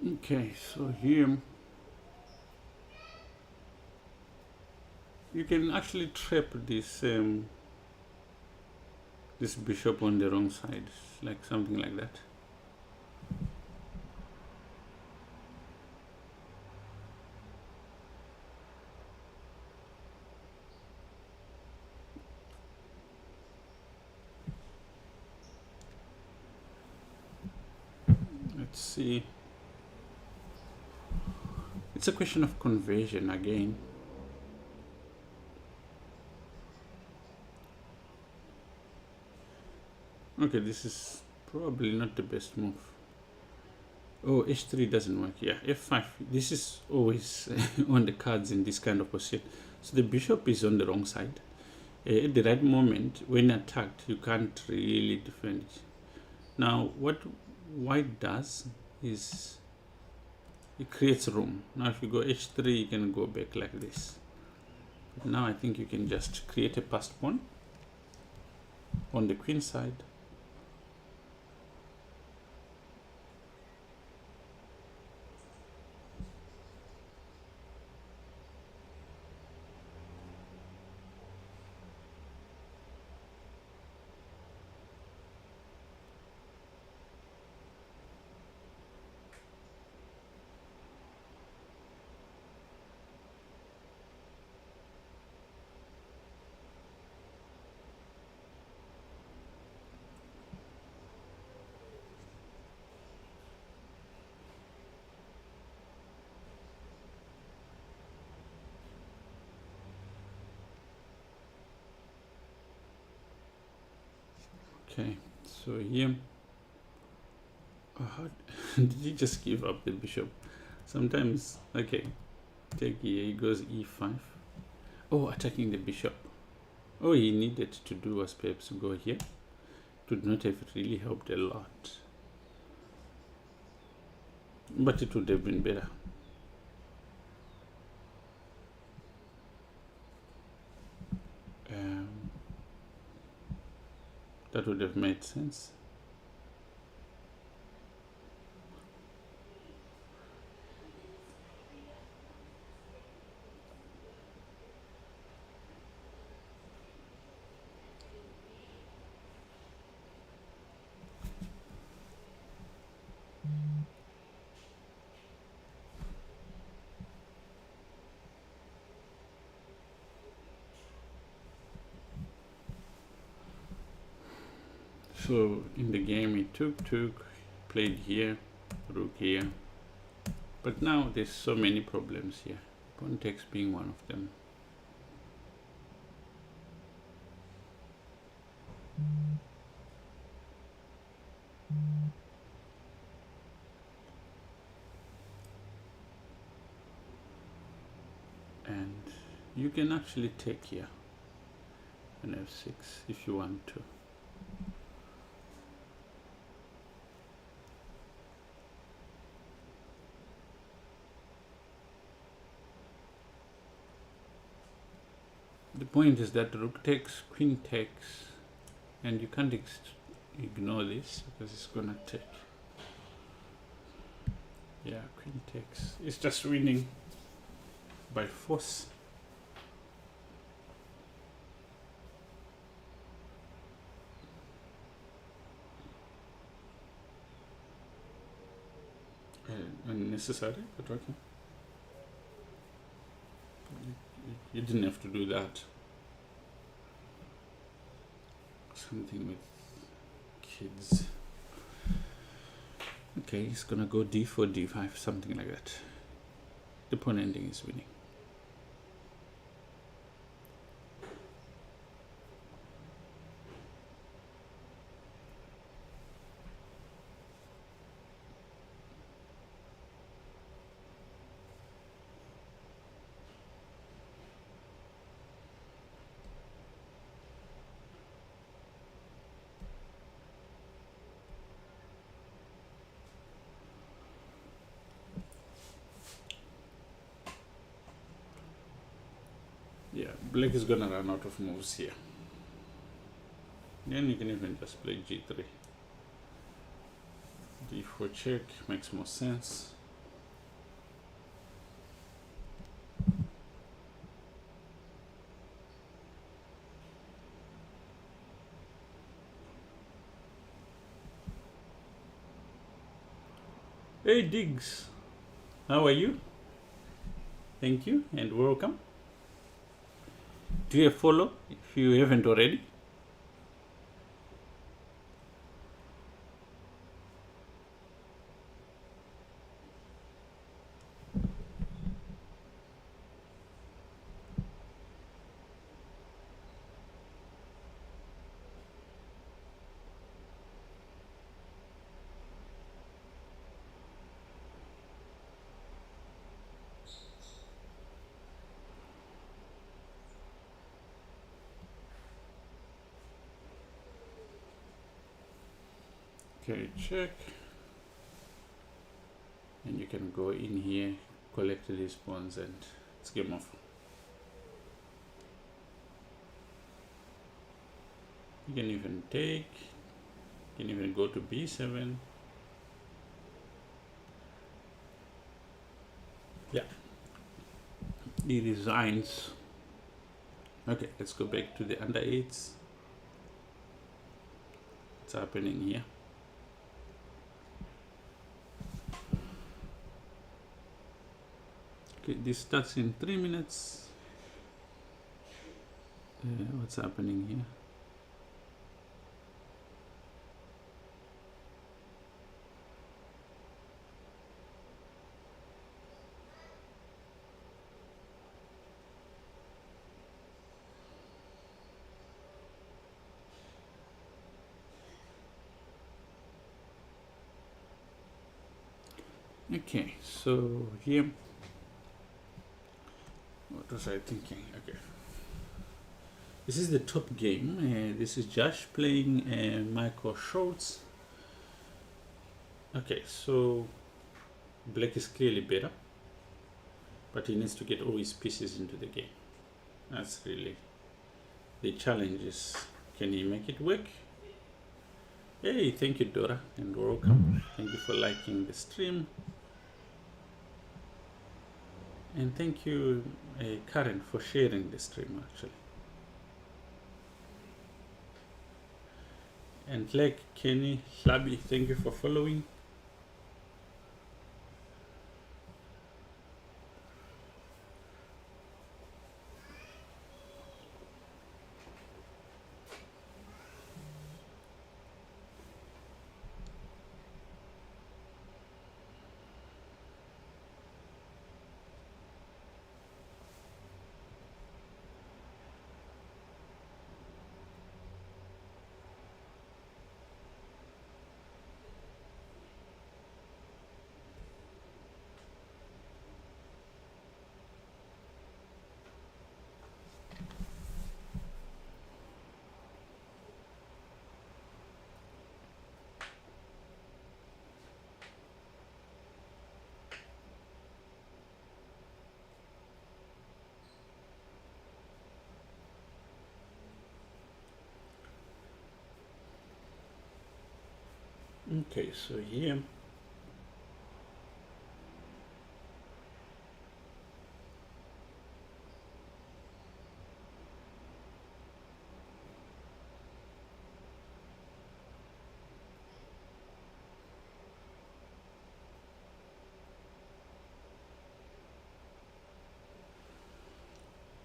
Okay, so here you can actually trap this this bishop on the wrong side, like something like that. Let's see. It's a question of conversion again. Okay, this is probably not the best move. Oh, h3 doesn't work. Yeah, f5. This is always on the cards in this kind of position. So the bishop is on the wrong side. At the right moment, when attacked, you can't really defend it. Now, what white does is it creates room. Now, if you go h3, you can go back like this. But now I think you can just create a passed pawn on the queen side. Okay, so here, did you just give up the bishop? Sometimes, okay, take here, he goes e5. Oh, attacking the bishop. Oh, he needed to do was perhaps go here. It would not have really helped a lot, but it would have been better. That would have made sense. So in the game it took, played here, rook here. But now there's so many problems here. Pawn takes being one of them. And you can actually take here an f6 if you want to. The point is that rook takes, queen takes, and you can't ignore this because it's gonna take. Yeah, queen takes. It's just winning by force. Unnecessary, but okay. You didn't have to do that. Something with kids. Okay, he's gonna go d4, d5, something like that. The pawn ending is winning. Yeah, black is gonna run out of moves here. Then you can even just play g3. d4 check makes more sense. Hey Diggs, how are you? Thank you and welcome. Do you follow if you haven't already? Okay, check. And you can go in here, collect these pawns, and it's game over. You can even take, you can even go to b7. Yeah, he resigns. Okay, let's go back to the under 8s. What's happening here? Okay, this starts in 3 minutes. What's happening here? Okay, so here, what was I thinking? Okay, this is the top game. This is Josh playing Michael Schultz. Okay, so black is clearly better, but he needs to get all his pieces into the game. That's really the challenge. Is can he make it work? Hey, thank you, Dora, and welcome. Thank you for liking the stream. And thank you, Karen, for sharing the stream, actually. And like Kenny, Hlabi, thank you for following. Okay, so here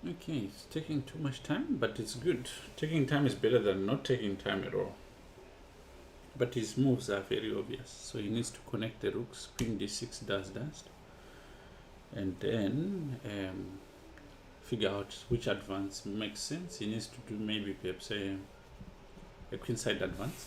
okay, it's taking too much time, but it's good. Taking time is better than not taking time at all. But his moves are very obvious. So he needs to connect the rooks. Queen d6 does that. And then figure out which advance makes sense. He needs to do maybe perhaps a queenside advance.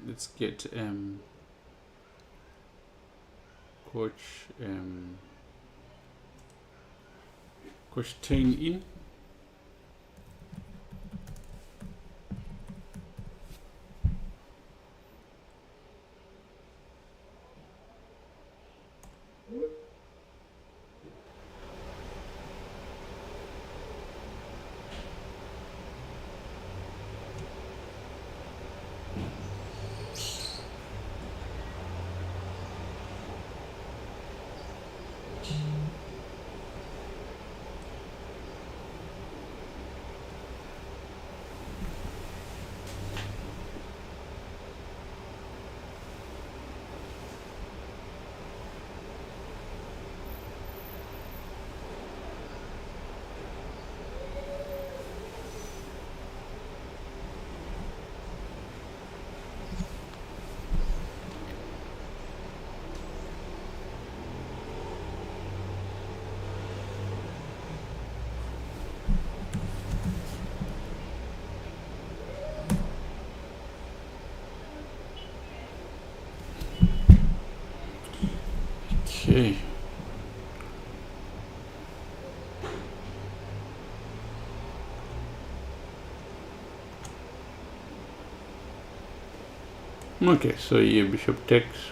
Let's get coach coach Tain in. Okay. Okay, so here bishop takes.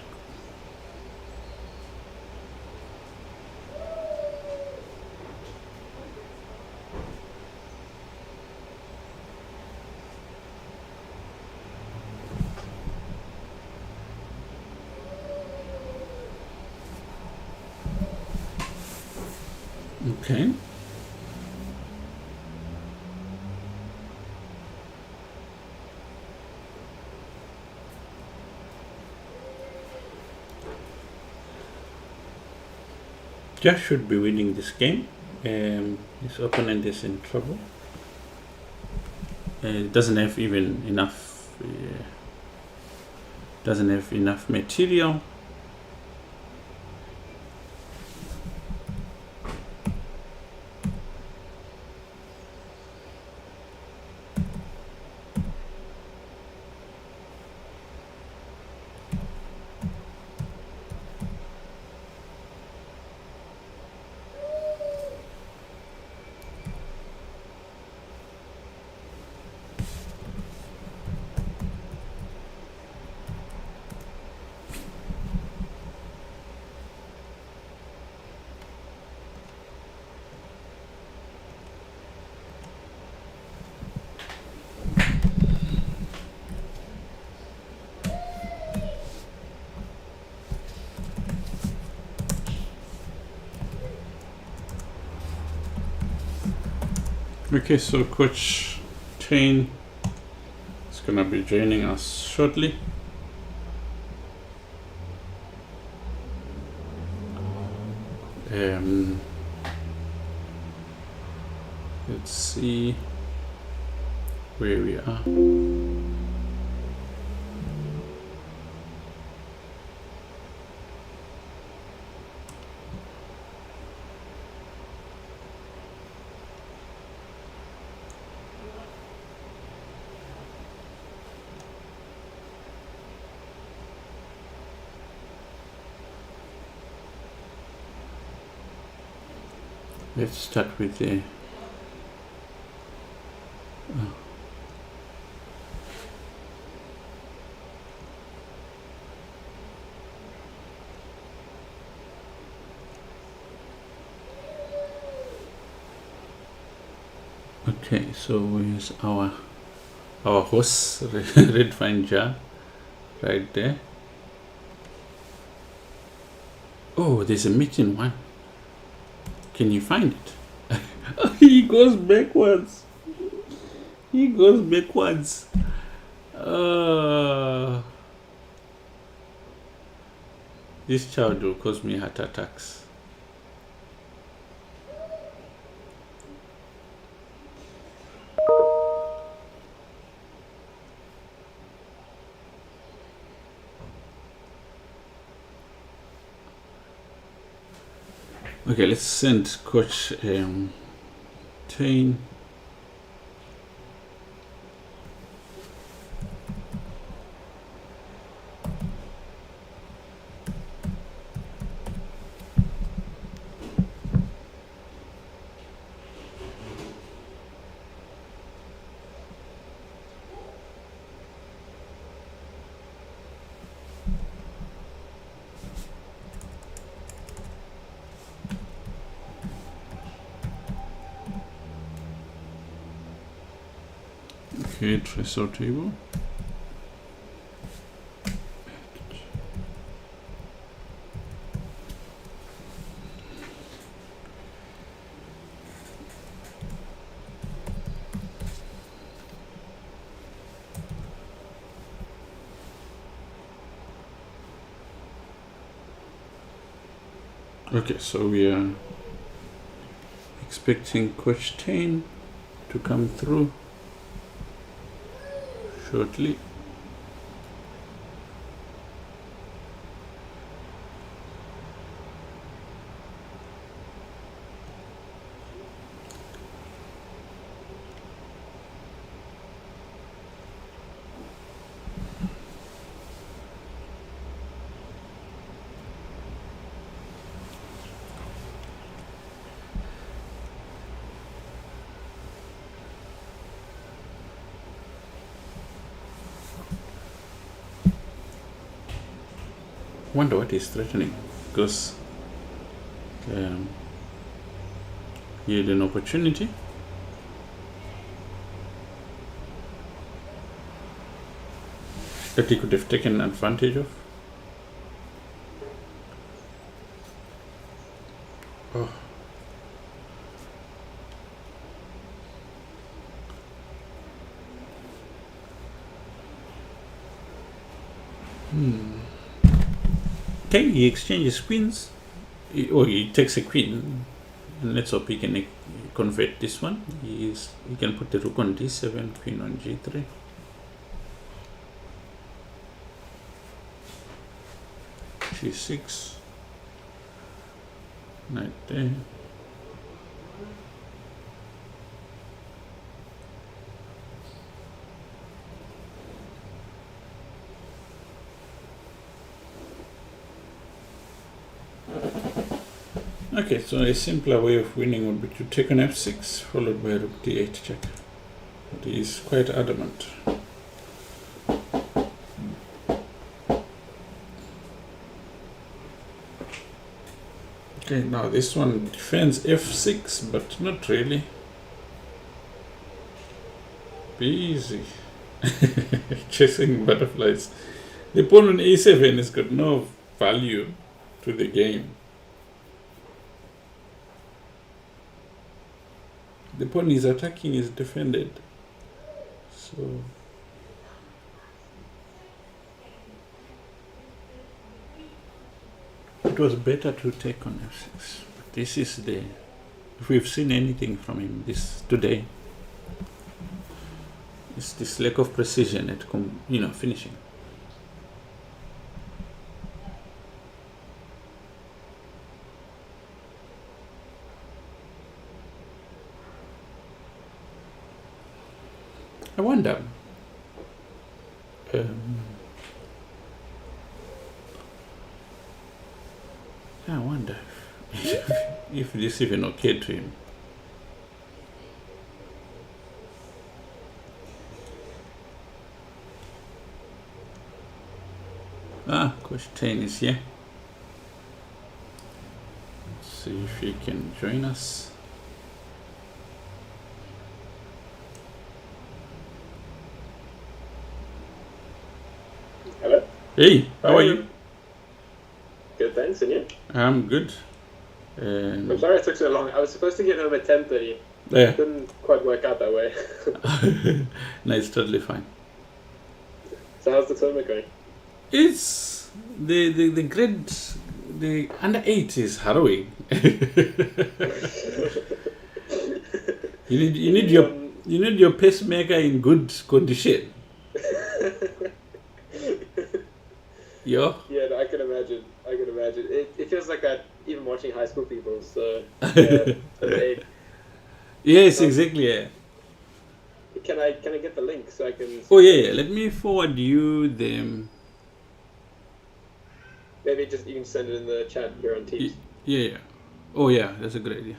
Okay. Just should be winning this game. His opponent is in trouble. Doesn't have even enough. Doesn't have enough material. Okay, so Coach Tain is gonna be joining us shortly. Let's see where we are. Let's start with the okay, so here's our horse, red fine jar, right there. Oh, there's a meeting one. Can you find it? He goes backwards. He goes backwards. This child will cause me heart attacks. Okay, let's send Coach Tane. Okay, Tresor table. Okay, so we are expecting Coach Tane to come through shortly. Wonder what is threatening, because he had an opportunity. That he could have taken advantage of. Oh. Okay, he exchanges queens. He takes a queen. Let's hope he can convert this one. He can put the rook on d7, queen on g3. g6. Knight there. Okay, so a simpler way of winning would be to take an f6 followed by rook d8 check. But he is quite adamant. Okay, now this one defends f6, but not really. Be easy. Chasing butterflies. The pawn on a7 has got no value to the game. The pawn he's attacking is defended. So it was better to take on f6. But this is if we've seen anything from him today, it's this lack of precision at finishing. I wonder. I wonder if this even occurred to him. Ah, Coach Tain is here. Let's see if he can join us. Hello. Hey, how are you? Good, thanks. And you? I'm good. I'm sorry it took so long. I was supposed to get home at 10:30. Yeah. It didn't quite work out that way. No, it's totally fine. So how's the tournament going? It's the grade, the under 8 is harrowing. you need your pacemaker in good condition. Yo. Yeah, no, I can imagine. It feels like that even watching high school people. So yeah, okay. Yes, exactly. Yeah. Can I get the link so I can? Oh yeah. Let me forward you the. Maybe just you can send it in the chat here on Teams. Yeah. Oh yeah, that's a great idea.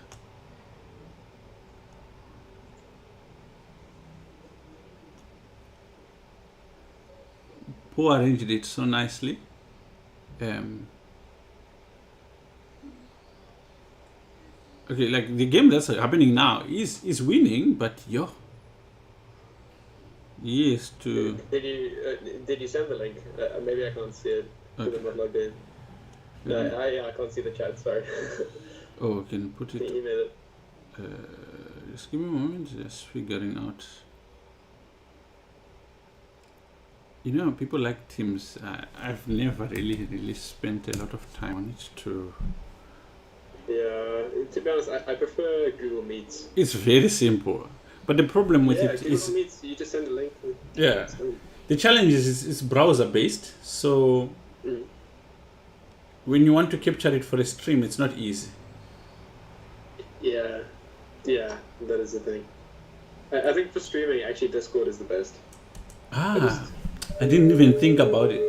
Who arranged it so nicely. Okay, like the game that's happening now is winning, but yo, he is to. Did you send the link? Maybe I can't see it because I'm not logged in. No, I can't see the chat. Sorry. Oh, I can put Can it. you email it? Just give me a moment. Just figuring out. You know, people like Teams. I've never really spent a lot of time on it to. Yeah, to be honest, I prefer Google Meets. It's very simple, but the problem with it Google is, Meets, you just send a link. yeah, the challenge is it's browser based. So when you want to capture it for a stream, it's not easy. Yeah, that is the thing. I think for streaming, actually, Discord is the best. I didn't even think about it.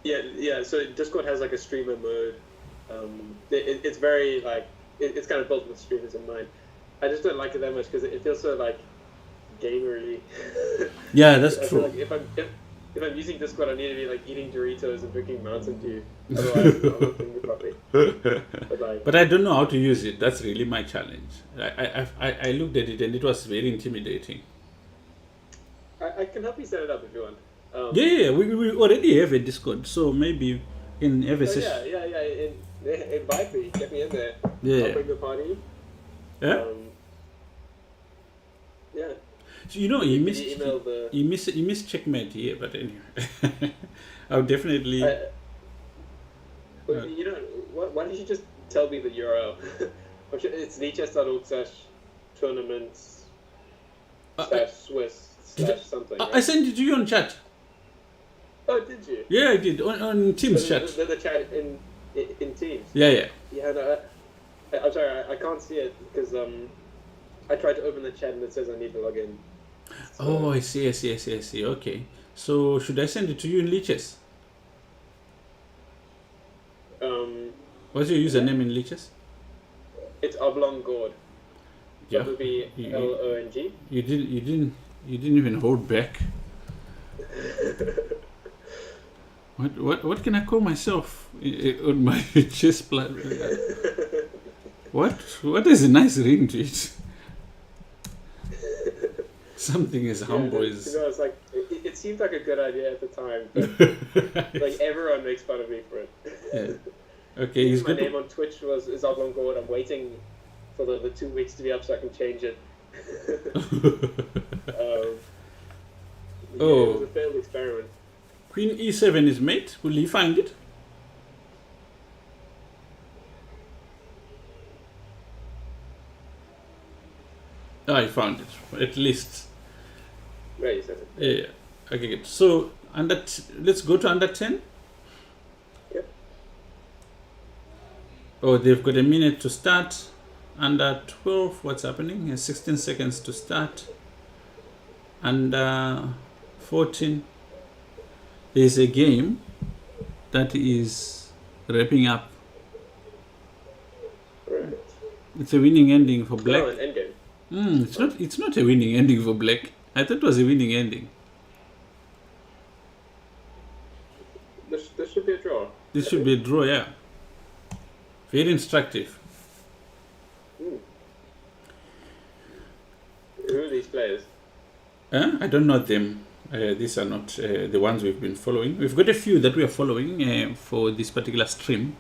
Yeah. So Discord has like a streamer mode. It's very like it's kind of built with streamers in mind. I just don't like it that much because it feels so like gamery. Yeah, that's I true. feel like if I'm using Discord, I need to be like eating Doritos and drinking Mountain Dew. Otherwise, I'm not doing it properly. But I don't know how to use it. That's really my challenge. I looked at it and it was very intimidating. I can help you set it up if you want. Yeah, we already have a Discord, so maybe in every session. Yeah. Invite me, get me in there. Yeah. I'll bring the party. Yeah. Yeah. So, you know, you missed checkmate here, but anyway, I'll definitely. You know, why don't you just tell me the URL? It's lichess.org/tournaments /Swiss/ something. Right? I sent it to you on chat. Oh, did you? Yeah, I did on Teams chat. The chat in Teams. Yeah. Yeah, no, I'm sorry, I can't see it because I tried to open the chat and it says I need to log in. So, oh, I see. Okay. So should I send it to you in Lichess? What's your username in Lichess? It's Oblong Gord. Yeah. WBLONG. You didn't even hold back. What can I call myself on my chess platform? What is a nice ring to it? Something as humble as. To be honest, like it seemed like a good idea at the time, but like everyone makes fun of me for it. Yeah. Okay, he's my good. name on Twitch is Oblong Gord. I'm waiting for the 2 weeks to be up so I can change it. It was a failed experiment. Queen E7 is mate. Will he find it? I found it. At least. Right, you said it. Yeah. Okay, good. So let's go to under 10. Yep. Oh, they've got a minute to start. Under 12, what's happening? 16 seconds to start. Under 14, there's a game that is wrapping up. It's a winning ending for black. No, an endgame. It's not a winning ending for black. I thought it was a winning ending. This should be a draw. This should be a draw, yeah. Very instructive. Who are these players? I don't know them. These are not the ones we've been following. We've got a few that we are following for this particular stream.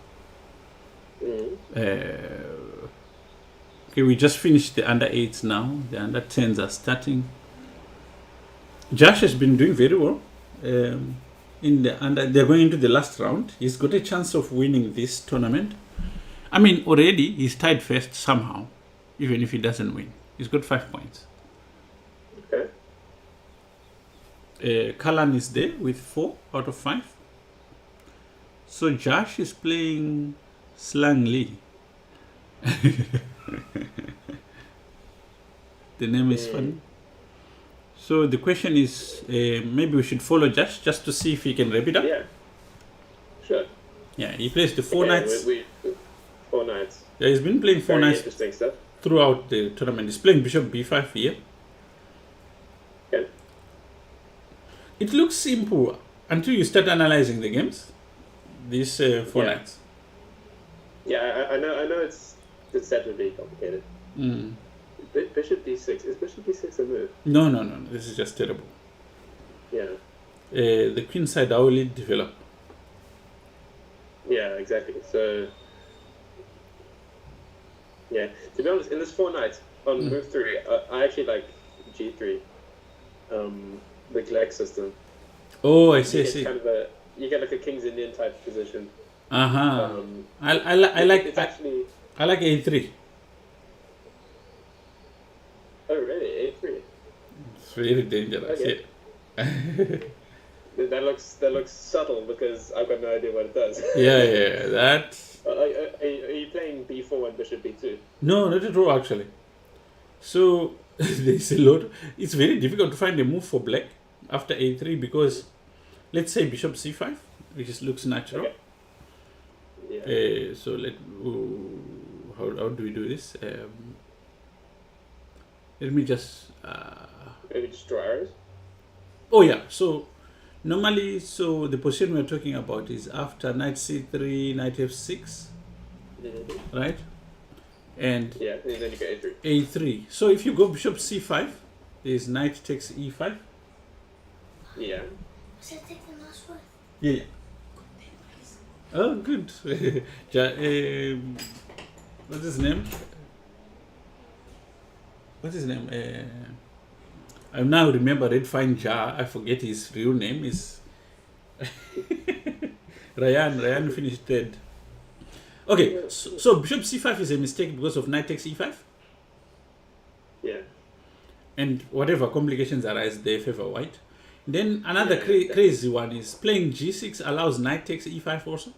Okay, we just finished the under 8s now. The under 10s are starting. Josh has been doing very well. In the under, they're going into the last round. He's got a chance of winning this tournament. I mean, already he's tied first somehow, even if he doesn't win. He's got 5 points. Okay. Kalan is there with 4 out of 5. So Josh is playing Slang Lee. The name is funny. So the question is, maybe we should follow Josh just to see if he can wrap it up. Yeah. Sure. Yeah, he plays the 4 knights. 4 knights. Yeah, he's been playing 4 Very knights interesting stuff. throughout the tournament. He's playing Bishop B5 here. Okay. It looks simple until you start analyzing the games. These 4 knights. Yeah, I know it's set to be complicated. Bishop d6. Is Bishop d6 a move? No. This is just terrible. Yeah. The queen side, how will it develop? Yeah, exactly. So, yeah. To be honest, in this 4 knights on move 3, I actually like g3. The Gleck system. Oh, I see. Kind of you get like a King's Indian type position. I like. It's actually. I like a3. Oh really? A3. It's very dangerous. Okay. Yeah. That looks subtle because I've got no idea what it does. Yeah. That. Are you playing b4 and bishop b2? No, not at all actually. So there's a lot. It's very difficult to find a move for black after a3 because, let's say bishop c5, which looks natural. Okay. Yeah. So how do we do this? Let me just. Maybe just draw arrows. Oh yeah. So normally, the position we're talking about is after knight c3, knight f6, right? And yeah, and then you go a3. A3. So if you go bishop c5, there's knight takes e5. Yeah. Yeah. Oh, good. What's his name? I now remember Red Fine Jar. I forget his real name. Is Ryan finished third. Okay, so bishop c5 is a mistake because of knight takes e5. Yeah. And whatever complications arise, they favor white. Then another crazy one is playing g6 allows knight takes e5 also.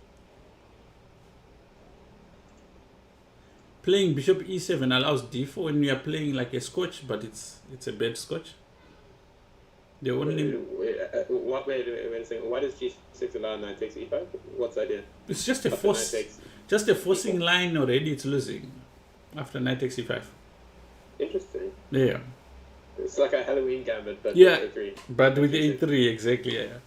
Playing bishop e7 allows d4 when you are playing like a scotch, but it's a bad scotch. The only wait a second. Why does g6 allow knight takes e5? What's the idea? It's just a force, just a forcing line already. It's losing after knight takes e5. Interesting. Yeah. It's like a Halloween gambit, but yeah, with a3. But with a3, exactly. Yeah.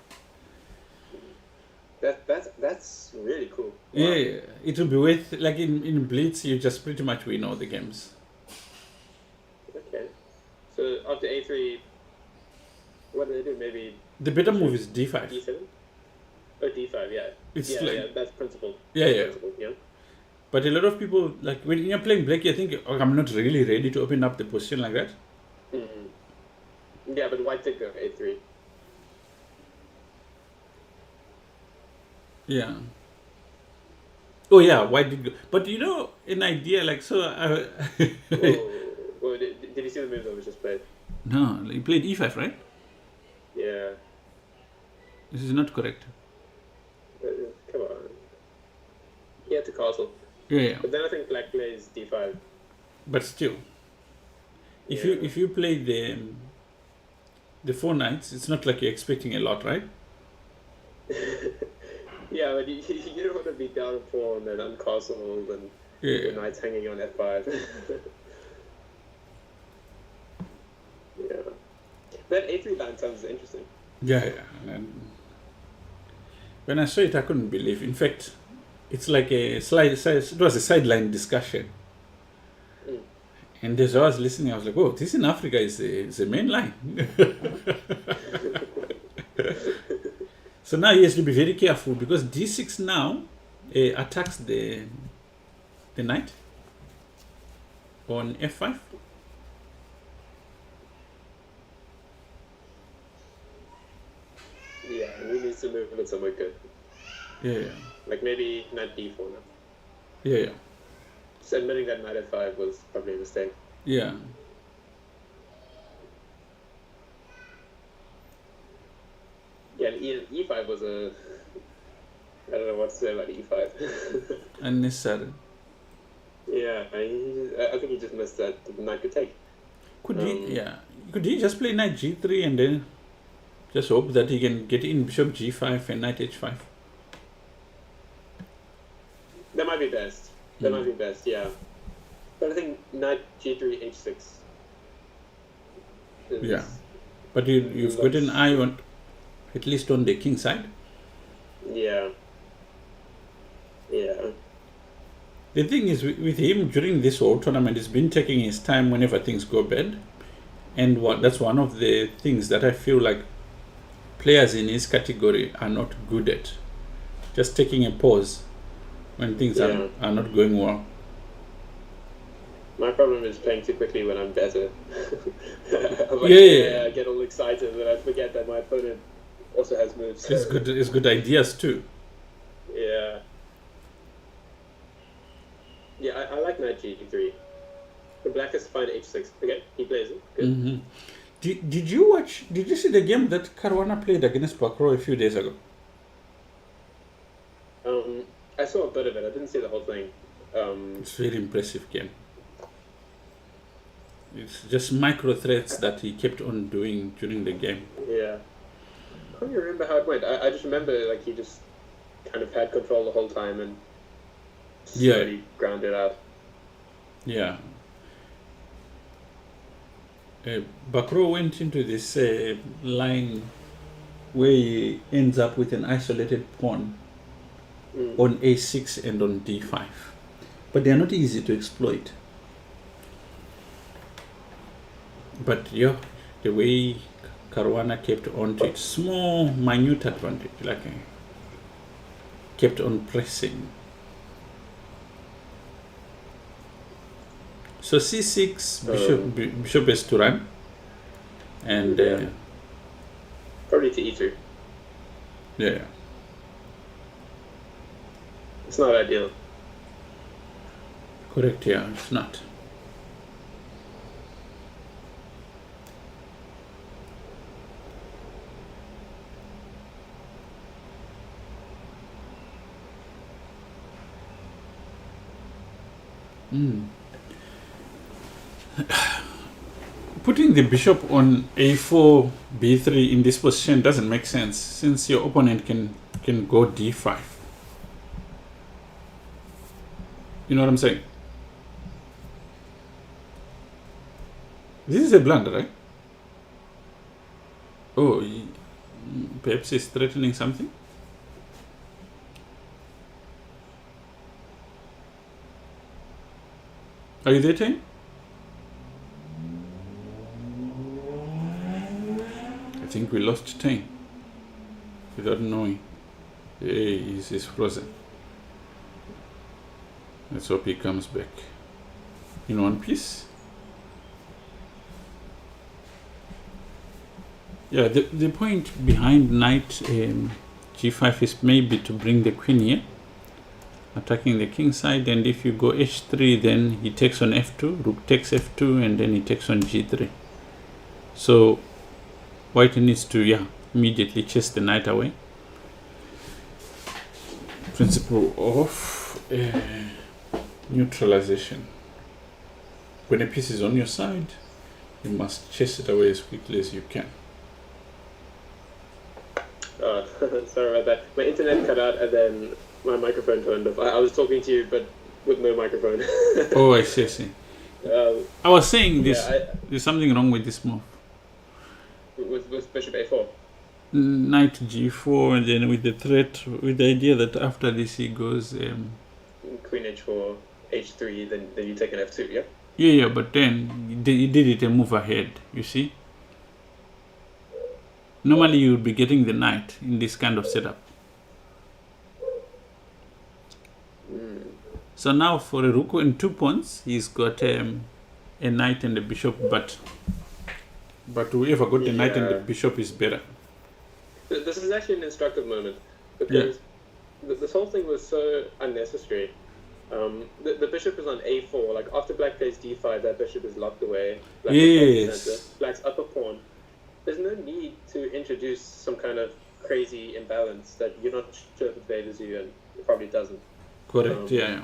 That's really cool. Wow. Yeah, it will be worth, like in Blitz, you just pretty much win all the games. Okay. So after a3, what do they do? Maybe the better move is d5. d7? Oh, d5, yeah. It's yeah, that's principle. Yeah, that's yeah. Principle, yeah. But a lot of people, like when you're playing black, you think, oh, I'm not really ready to open up the position like that. Yeah, but white did go a3. Yeah. Oh yeah, white did go. But you know, an idea like so. Whoa, did you see the move that was just played? No, he played e5, right? Yeah. This is not correct. Come on. He had to castle. Yeah. But then I think black plays d5. But still, if you play the 4 knights, it's not like you're expecting a lot, right? Yeah, but you don't want to be down 4 and then uncastled and The knight's hanging on f5. Yeah. That a3 line sounds interesting. Yeah. And when I saw it, I couldn't believe. In fact, it's like it was a sideline discussion. And as I was listening, I was like, "Oh, this in Africa is a main line." So now he has to be very careful because d6 now attacks the knight on f5. Yeah, and he needs to move it somewhere good. Yeah. Like maybe knight d4 now. Yeah. Just admitting that knight f5 was probably a mistake. Yeah. Yeah, and e5 was a... I don't know what to say about e5. Unnecessary. Yeah, I think he just missed that the knight could take. Could he just play knight g3 and then just hope that he can get in bishop g5 and knight h5? That might be best. That might be best, yeah. But I think knight g3 h6. Yeah. But you've got an eye on, at least on the king side. Yeah. Yeah. The thing is, with him during this whole tournament, he's been taking his time whenever things go bad. And that's one of the things that I feel like players in his category are not good at. Just taking a pause when things are not going well. My problem is playing too quickly when I'm better. I get all excited and I forget that my opponent also has moves. It's good ideas too. Yeah. Yeah, I like knight g3. The black is fine h6. Okay, he plays it. Good. Mm-hmm. Did you see the game that Caruana played against Bakro a few days ago? I saw a bit of it. I didn't see the whole thing. It's a very impressive game. It's just micro threats that he kept on doing during the game. Yeah. I can't even remember how it went. I just remember like he just kind of had control the whole time and slowly ground it out. Yeah. Bakro went into this line where he ends up with an isolated pawn on a6 and on d5. But they are not easy to exploit. But the way Caruana kept on to its small, minute advantage, kept on pressing. So c6, bishop has to run, and probably to e3. Yeah, it's not ideal. Correct. Yeah, it's not. Putting the bishop on a4, b3 in this position doesn't make sense, since your opponent can go d5. You know what I'm saying? This is a blunder, right? Oh, perhaps he's threatening something? Are you there, Tane? I think we lost Tane without knowing. Hey, he's frozen. Let's hope he comes back in one piece. Yeah, the point behind knight g5 is maybe to bring the queen here, attacking the king side, and if you go h3, then he takes on f2, rook takes f2, and then he takes on g3. So white needs to immediately chase the knight away. Principle of neutralization. When a piece is on your side, you must chase it away as quickly as you can. Sorry about that. My internet cut out and then my microphone turned off. I was talking to you, but with no microphone. Oh, I see, I see. I was saying this. There's something wrong with this move. With bishop a4. Knight g4, and then with the threat, with the idea that after this he goes queen h4, h3, then you take an f2. Yeah. Yeah, but then he did it a move ahead. You see. Normally you would be getting the knight in this kind of setup. So now for a rook and 2 pawns, he's got a knight and a bishop, but whoever got the knight and the bishop is better. This is actually an instructive moment, because this whole thing was so unnecessary. The bishop is on a4. Like after black plays d5, that bishop is locked away. Black is black's upper pawn. There's no need to introduce some kind of crazy imbalance that you're not sure if it favors you, and it probably doesn't. Correct. Yeah.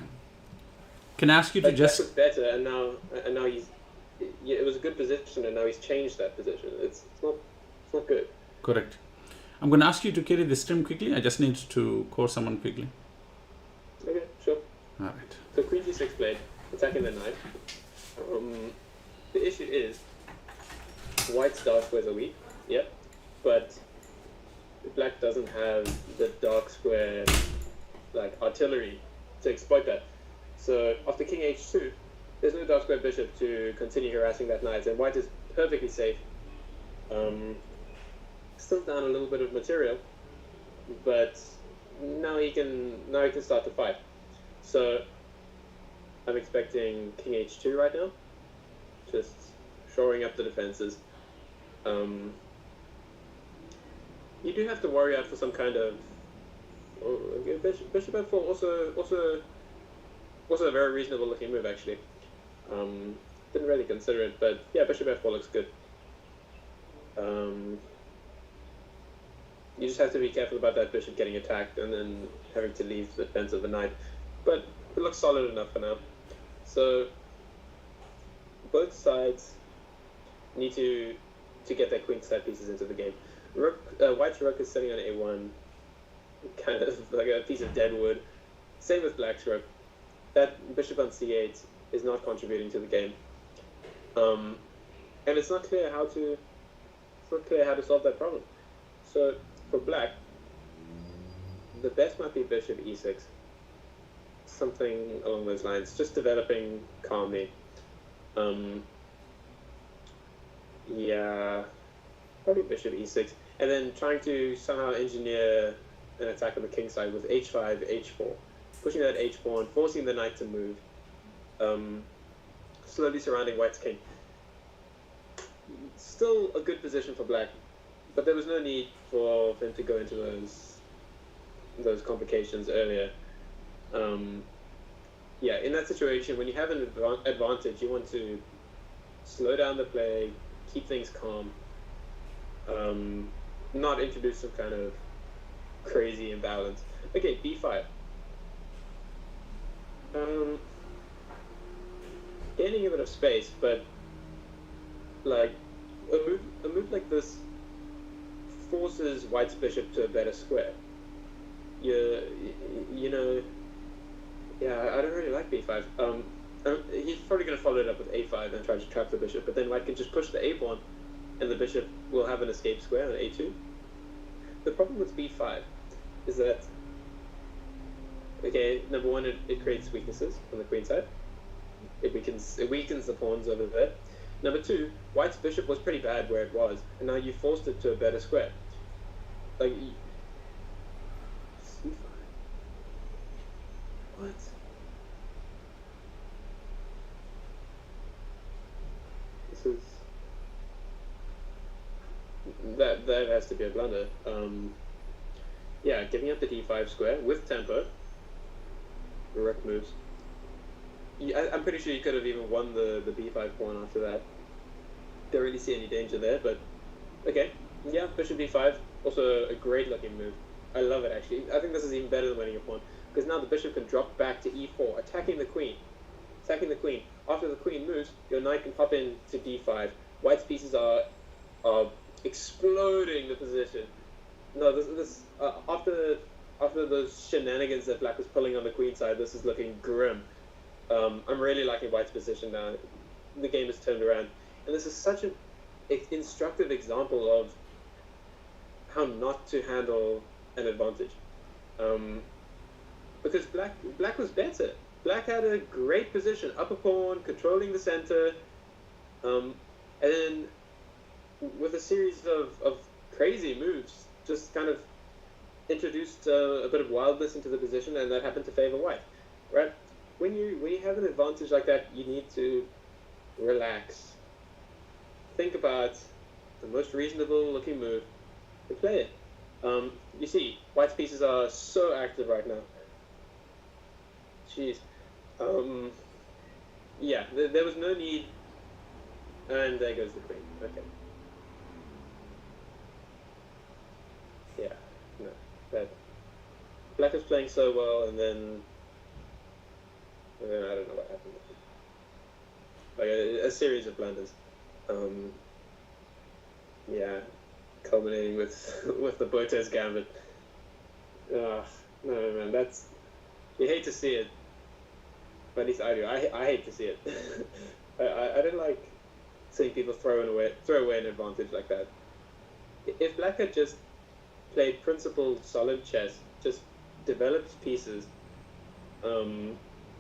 Can I ask you to just? That was better, and now he's. Yeah, it was a good position, and now he's changed that position. It's not good. Correct. I'm going to ask you to carry the stream quickly. I just need to call someone quickly. Okay, sure. All right. So queen g6 played, attacking the knight. The issue is white's dark squares are weak. Yep, but black doesn't have the dark square like artillery to exploit that. So after king h2, there's no dark square bishop to continue harassing that knight, and white is perfectly safe. Still down a little bit of material, but now he can start to fight. So I'm expecting king h2 right now, just shoring up the defenses. You do have to worry out for some kind of bishop f4. Also a very reasonable looking move actually. Didn't really consider it, but yeah, bishop f4 looks good. You just have to be careful about that bishop getting attacked and then having to leave the defense of the knight. But it looks solid enough for now. So both sides need to get their queen side pieces into the game. White's rook is sitting on a1, kind of like a piece of dead wood. Same with black's rook. That bishop on c8 is not contributing to the game. And it's not clear how to solve that problem. So for black, the best might be bishop e6. Something along those lines, just developing calmly. Yeah, probably bishop e6, and then trying to somehow engineer an attack on the king side with h5, h4, pushing that h pawn, forcing the knight to move, slowly surrounding white's king. Still a good position for black, but there was no need for him to go into those complications earlier. Yeah, in that situation, when you have an advantage, you want to slow down the play, keep things calm, not introduce some kind of crazy imbalance. Okay, b5. Gaining a bit of space, but like a move like this forces white's bishop to a better square. You know. Yeah, I don't really like b5. He's probably going to follow it up with a5 and try to trap the bishop, but then white can just push the a pawn, and the bishop will have an escape square on a2. The problem with b5 is that, okay, number one, it creates weaknesses on the queen side. It weakens the pawns over there. Number two, white's bishop was pretty bad where it was, and now you forced it to a better square. Like, c5. What? That has to be a blunder. Yeah, giving up the d5 square with tempo. Rook moves. Yeah, I'm pretty sure you could have even won the b5 pawn after that. Don't really see any danger there, but okay. Yeah, bishop b5, also a great looking move. I love it actually. I think this is even better than winning a pawn, because now the bishop can drop back to e4, attacking the queen. After the queen moves, your knight can hop in to d5. White's pieces are exploding the position. No, this after those shenanigans that black was pulling on the queen side, this is looking grim. I'm really liking White's position now. The game has turned around, and this is such an instructive example of how not to handle an advantage. Because Black was better. Black had a great position, upper pawn, controlling the center, and then with a series of crazy moves, just kind of introduced a bit of wildness into the position, and that happened to favor White, right? When you have an advantage like that, you need to relax. Think about the most reasonable looking move and play it. You see, White's pieces are so active right now. Jeez. Yeah, there was no need. And there goes the queen. Okay. Yeah, no. Bad. Black was playing so well, and then I don't know what happened. Like a series of blunders. Yeah, culminating with the Botes gambit. No, man, that's, you hate to see it. But at least I do. I hate to see it. I don't like seeing people throw away an advantage like that. If Black had just played principled, solid chess, just developed pieces,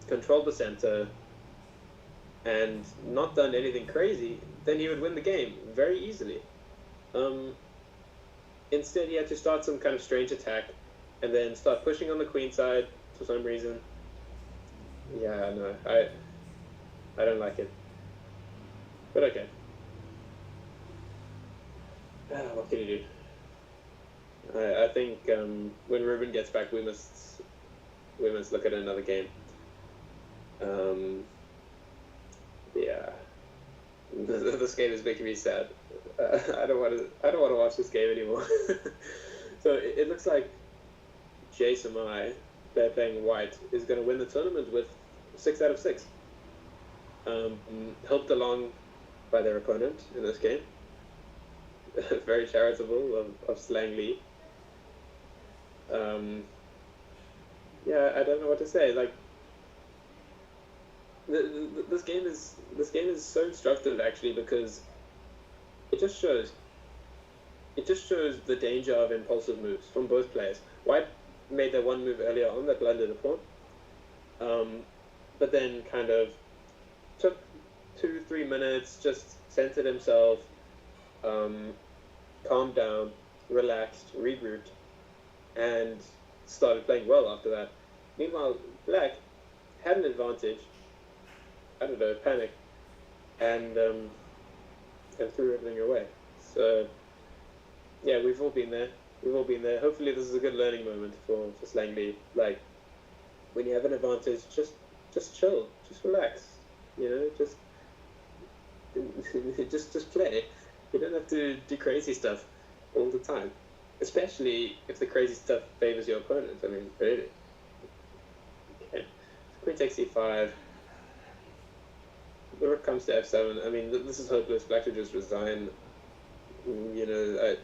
controlled the center, and not done anything crazy, then he would win the game very easily. Instead, he had to start some kind of strange attack, and then start pushing on the queen side for some reason. Yeah, no, I don't like it. But okay. What can you do? I think when Ruben gets back, we must look at another game. Yeah, this game is making me sad. I don't want to watch this game anymore. So it looks like Jay Samai, playing White, is going to win the tournament with 6 out of 6. Helped along by their opponent in this game. Very charitable of Slang Lee. Yeah, I don't know what to say. Like, this game is so instructive actually, because it just shows the danger of impulsive moves from both players. White made that one move earlier on that blundered a pawn, but then kind of took 2-3 minutes, just centered himself, calmed down, relaxed, regrouped, and started playing well after that. Meanwhile, Black had an advantage, I don't know, panicked, and threw everything away. So, yeah, we've all been there. Hopefully this is a good learning moment for Slang Lee. Like, when you have an advantage, just chill, just relax, you know, just play. You don't have to do crazy stuff all the time, especially if the crazy stuff favors your opponent. I mean, really. Okay, Queen takes c5. The rook comes to f7. I mean, this is hopeless. Black should just resign. You know,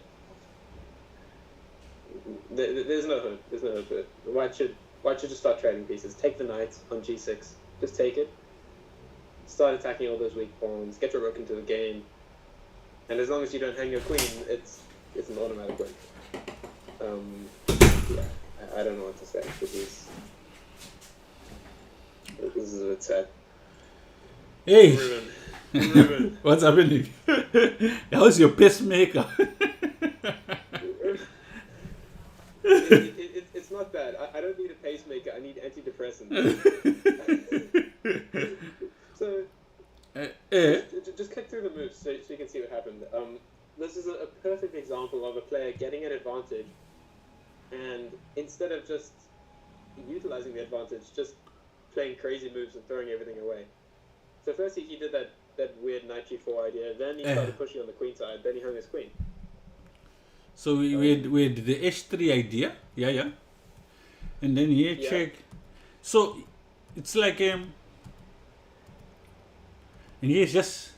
there's no hope. There's no hope. White should just start trading pieces. Take the knight on g6. Just take it. Start attacking all those weak pawns. Get your rook into the game. And as long as you don't hang your queen, it's an automatic win. Yeah, I don't know what to say. This is a bit sad. Hey, Ruben. what's happening? How's your pacemaker? It's not bad. I don't need a pacemaker. I need antidepressants. So, just click through the moves so you can see what happened. This is a perfect example of a player getting an advantage, and instead of just utilizing the advantage, just playing crazy moves and throwing everything away. So first he did that weird knight g4 idea, then he started pushing on the queen side, then he hung his queen. So we had the h3 idea, yeah, and then here check. So it's like and he's just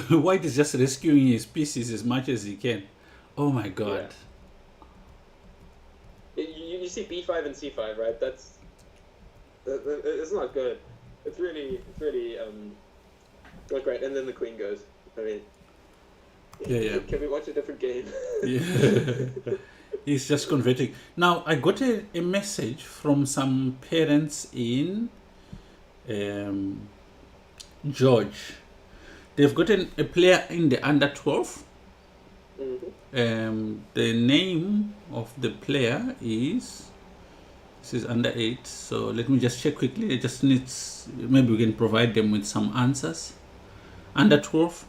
White is just rescuing his pieces as much as he can. Oh my god! Yeah. You see b5 and c5, right? It's not good. it's really not great. And then the queen goes. I mean, Yeah. Can we watch a different game? Yeah. He's just converting. Now, I got a message from some parents in George. They've gotten a player in the under 12. The name of the player is, this is under 8. So let me just check quickly. It just needs, maybe we can provide them with some answers. Under 12.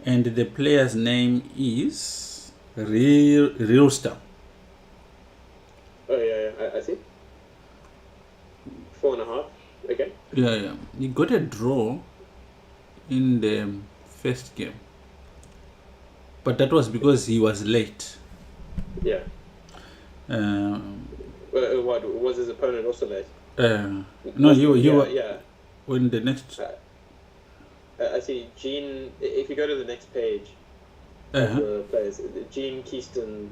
And the player's name is Realstar. Oh yeah, I see. 4.5. Okay. Yeah. He got a draw in the first game, but that was because he was late. Yeah. What was his opponent also late? No, you were. Yeah. When the next. I see. Gene. If you go to the next page, the players, Gene Keaston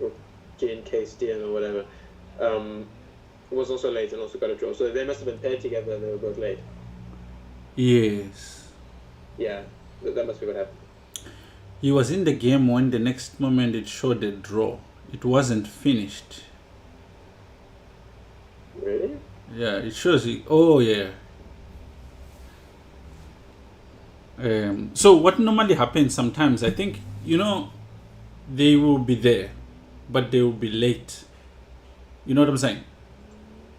or Gene Keaston or whatever, was also late and also got a draw. So they must have been paired together. They were both late. Yes. Yeah, that must be what happened. He was in the game when the next moment it showed a draw. It wasn't finished. Really? Yeah, it shows you. Oh yeah. So what normally happens sometimes, I think, they will be there, but they will be late. You know what I'm saying?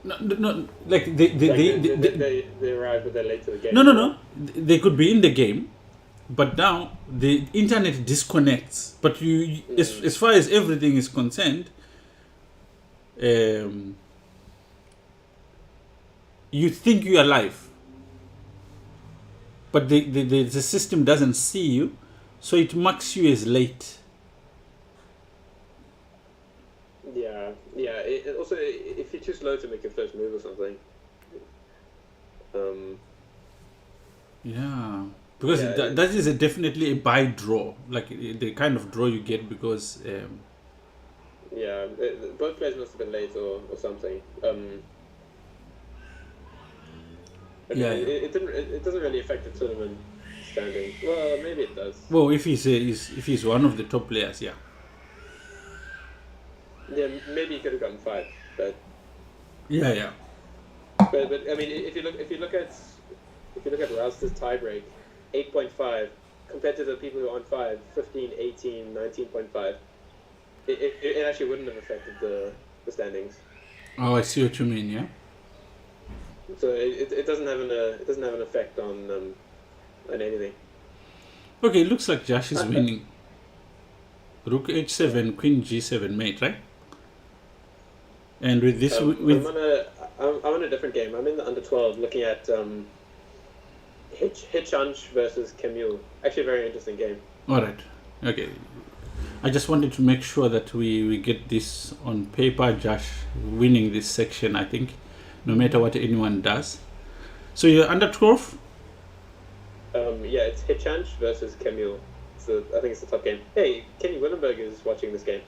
No, like they arrive, but they're late to the game. No. They could be in the game, but now the internet disconnects. But you, as far as everything is concerned, you think you're alive, but the system doesn't see you, so it marks you as late. Yeah. It also, if you're too slow to make your first move or something. Yeah, because that is definitely a buy draw, like the kind of draw you get because. Yeah, both players must have been late or something. It doesn't really affect the tournament standing. Well, maybe it does. Well, if he's one of the top players, yeah. Yeah, maybe he could have gotten 5, but. Yeah. But I mean, if you look at Rouster's tiebreak, 8.5 compared to the people who are on 5, 15, 18, 19.5. It actually wouldn't have affected the standings. Oh, I see what you mean. Yeah. So it doesn't have an effect on anything. Okay, it looks like Josh is winning. Rook h7, Queen g7 mate, right? And with this, I'm on a different game. I'm in the under 12, looking at Hitchunch versus Camille. Actually, a very interesting game. All right. Okay. I just wanted to make sure that we get this on paper. Josh winning this section, I think, no matter what anyone does. So you're under 12? Yeah, it's Hitchunch versus Camille. I think it's the top game. Hey, Kenny Willenberg is watching this game.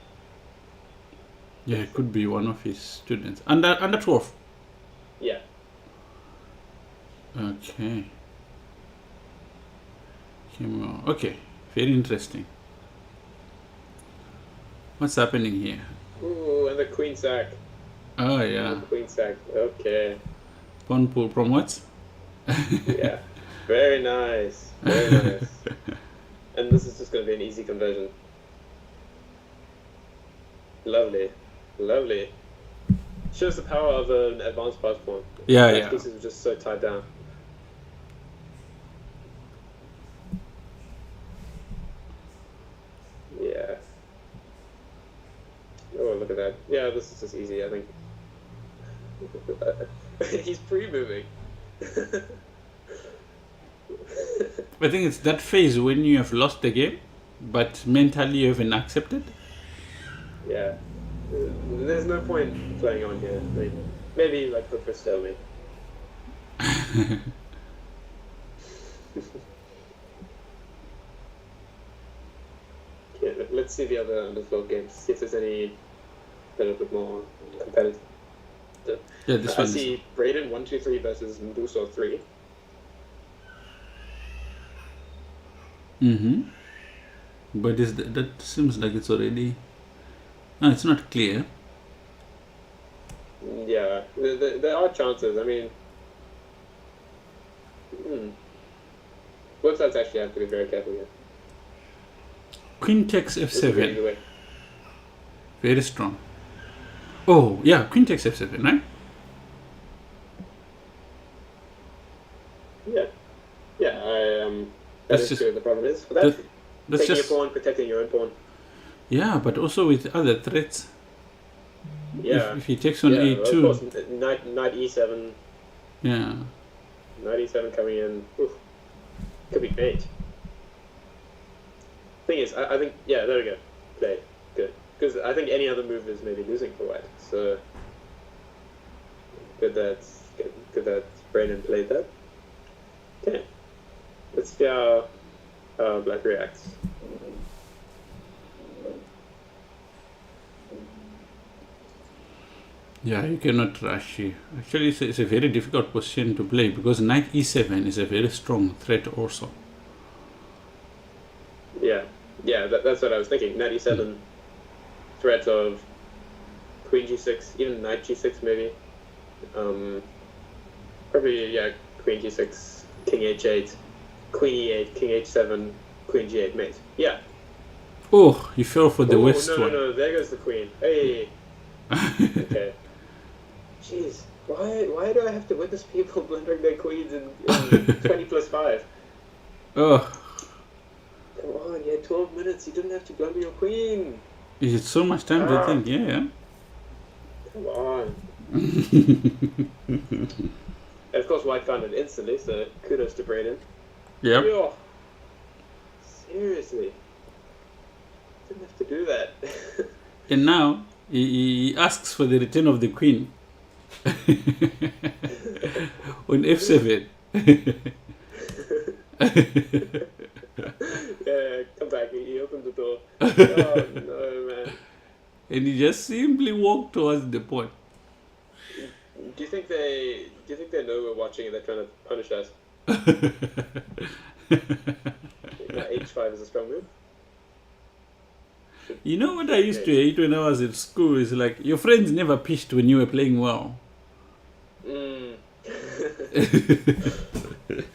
Yeah, it could be one of his students. Under 12? Yeah. Okay. Okay, very interesting. What's happening here? Ooh, and the queen sack. Oh, yeah. Queen sack. Okay. Pawn pull promotes? Yeah. Very nice. Very nice. And this is just going to be an easy conversion. Lovely. Lovely. Shows the power of an advanced pass pawn. Yeah. Pieces are just so tied down. Yeah. Oh, look at that. Yeah, this is just easy, I think. He's pre-moving. I think it's that phase when you have lost the game, but mentally you haven't accepted. Yeah. There's no point playing on here. I mean, maybe like hook for stalemate. Okay, let's see the other underflow games. See if there's any that are a bit more competitive. Yeah, this I one. see Braden 1-2-3 versus Mbuso 3. Mm-hmm. But that seems like it's already... No, it's not clear. Yeah, there are chances. I mean, websites actually have to be very careful here. Queen takes This is really f7. the way. Very strong. Oh, yeah, queen takes f7, right? Yeah. Yeah, That's is just- true. The problem is, for that, That's taking just... your pawn, protecting your own pawn. Yeah, but also with other threats. Yeah. If he takes on Yeah, a2. of course, knight e7. Yeah. Knight e7 coming in. Oof. Could be mate. Thing is, I think, yeah, there we go. Played. Good. Because I think any other move is maybe losing for white. So, good that Brandon played that. Okay. Let's see how black reacts. Yeah, you cannot rush here. Actually, it's a very difficult position to play because knight e7 is a very strong threat also. Yeah. Yeah, that's what I was thinking. Knight e7, threat of queen g6, even knight g6 maybe. Probably, yeah, queen g6, king h8, queen e8, king h7, queen g8 mate. Yeah. Oh, you fell for the west no, one. No, there goes the queen. Hey. Okay. Jeez, why do I have to witness people blundering their queens in 20 plus 5? Oh, Come on, you had 12 minutes. You didn't have to blunder your queen. is it so much time to think? Yeah. Come on. And of course, white found it instantly, so kudos to Braden. Yep. Yo, seriously. Didn't have to do that. And now he asks for the return of the queen on f7. Yeah, come back. He opened the door. Oh no, man. And he just simply walked towards the pawn. Do you think they know we're watching and they're trying to punish us? H5 is a strong move. You know what I used to hate when I was at school is like your friends never pitched when you were playing well.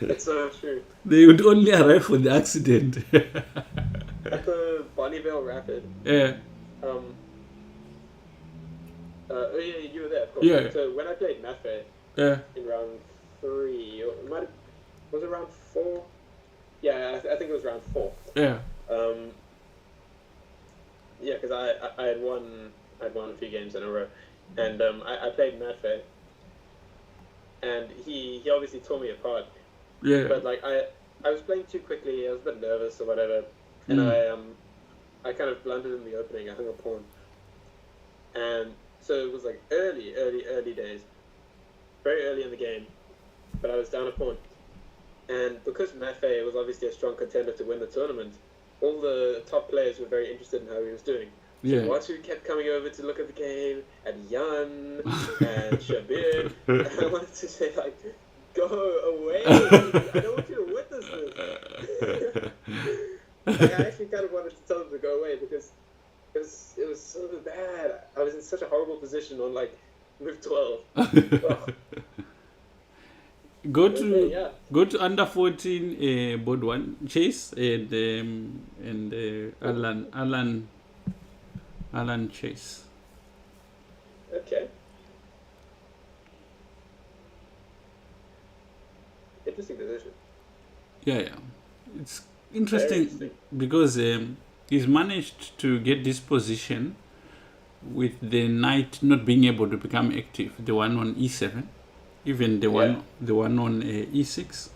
That's so true. They would only arrive for the accident. At the Bonneville Rapid. Yeah. Oh yeah, you were there, of course. Yeah. So when I played Mafe Yeah. in round 3, or was it round 4? Yeah, I think it was round 4. Yeah. Yeah, because I had won a few games in a row, and I played Mafe, and he obviously tore me apart. Yeah. But like I was playing too quickly. I was a bit nervous or whatever, and I kind of blundered in the opening. I hung a pawn, and so it was like early days, very early in the game, but I was down a pawn, and because Mafe was obviously a strong contender to win the tournament, all the top players were very interested in how he was doing. Yeah. Watu kept coming over to look at the game, and Jan and Shabir. And I wanted to say, like, go away. I don't want you to witness this. Like, I actually kind of wanted to tell them to go away because it was so bad. I was in such a horrible position on, like, move 12. Ugh. Go to yeah. go to under 14 board 1 Chase and Alan Chase. Okay. Interesting decision. Yeah. It's interesting, interesting. because he's managed to get this position with the knight not being able to become active. The one on e7, even the one on e6,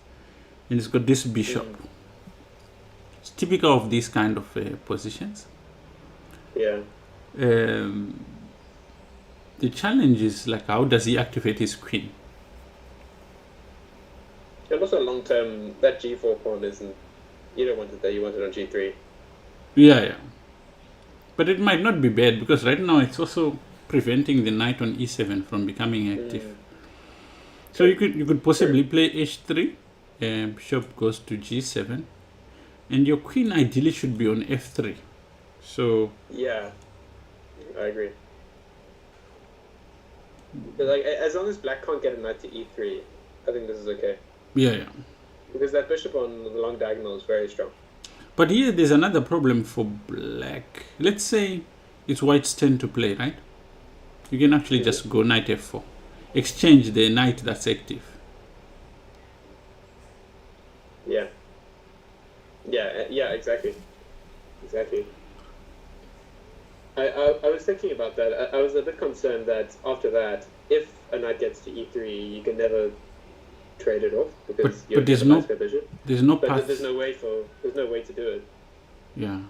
and he's got this bishop. It's typical of these kind of positions. Yeah. The challenge is like, how does he activate his queen? And also long term, that g4 pawn isn't. You don't want it there. You want it on g3. Yeah. But it might not be bad because right now it's also preventing the knight on e7 from becoming active. So you could possibly play h3. Bishop goes to g7. And your queen ideally should be on f3. So yeah, I agree. But like, as long as black can't get a knight to e3, I think this is okay. yeah. Because that bishop on the long diagonal is very strong. But here there's another problem for black. Let's say it's white's turn to play, right? You can actually just go knight f4. Exchange the knight that's active. Yeah. Yeah, exactly. Exactly. I was thinking about that. I was a bit concerned that after that, if a knight gets to e3, you can never trade it off because but there's no bishop. There's no But path. there's no way to do it. Yeah.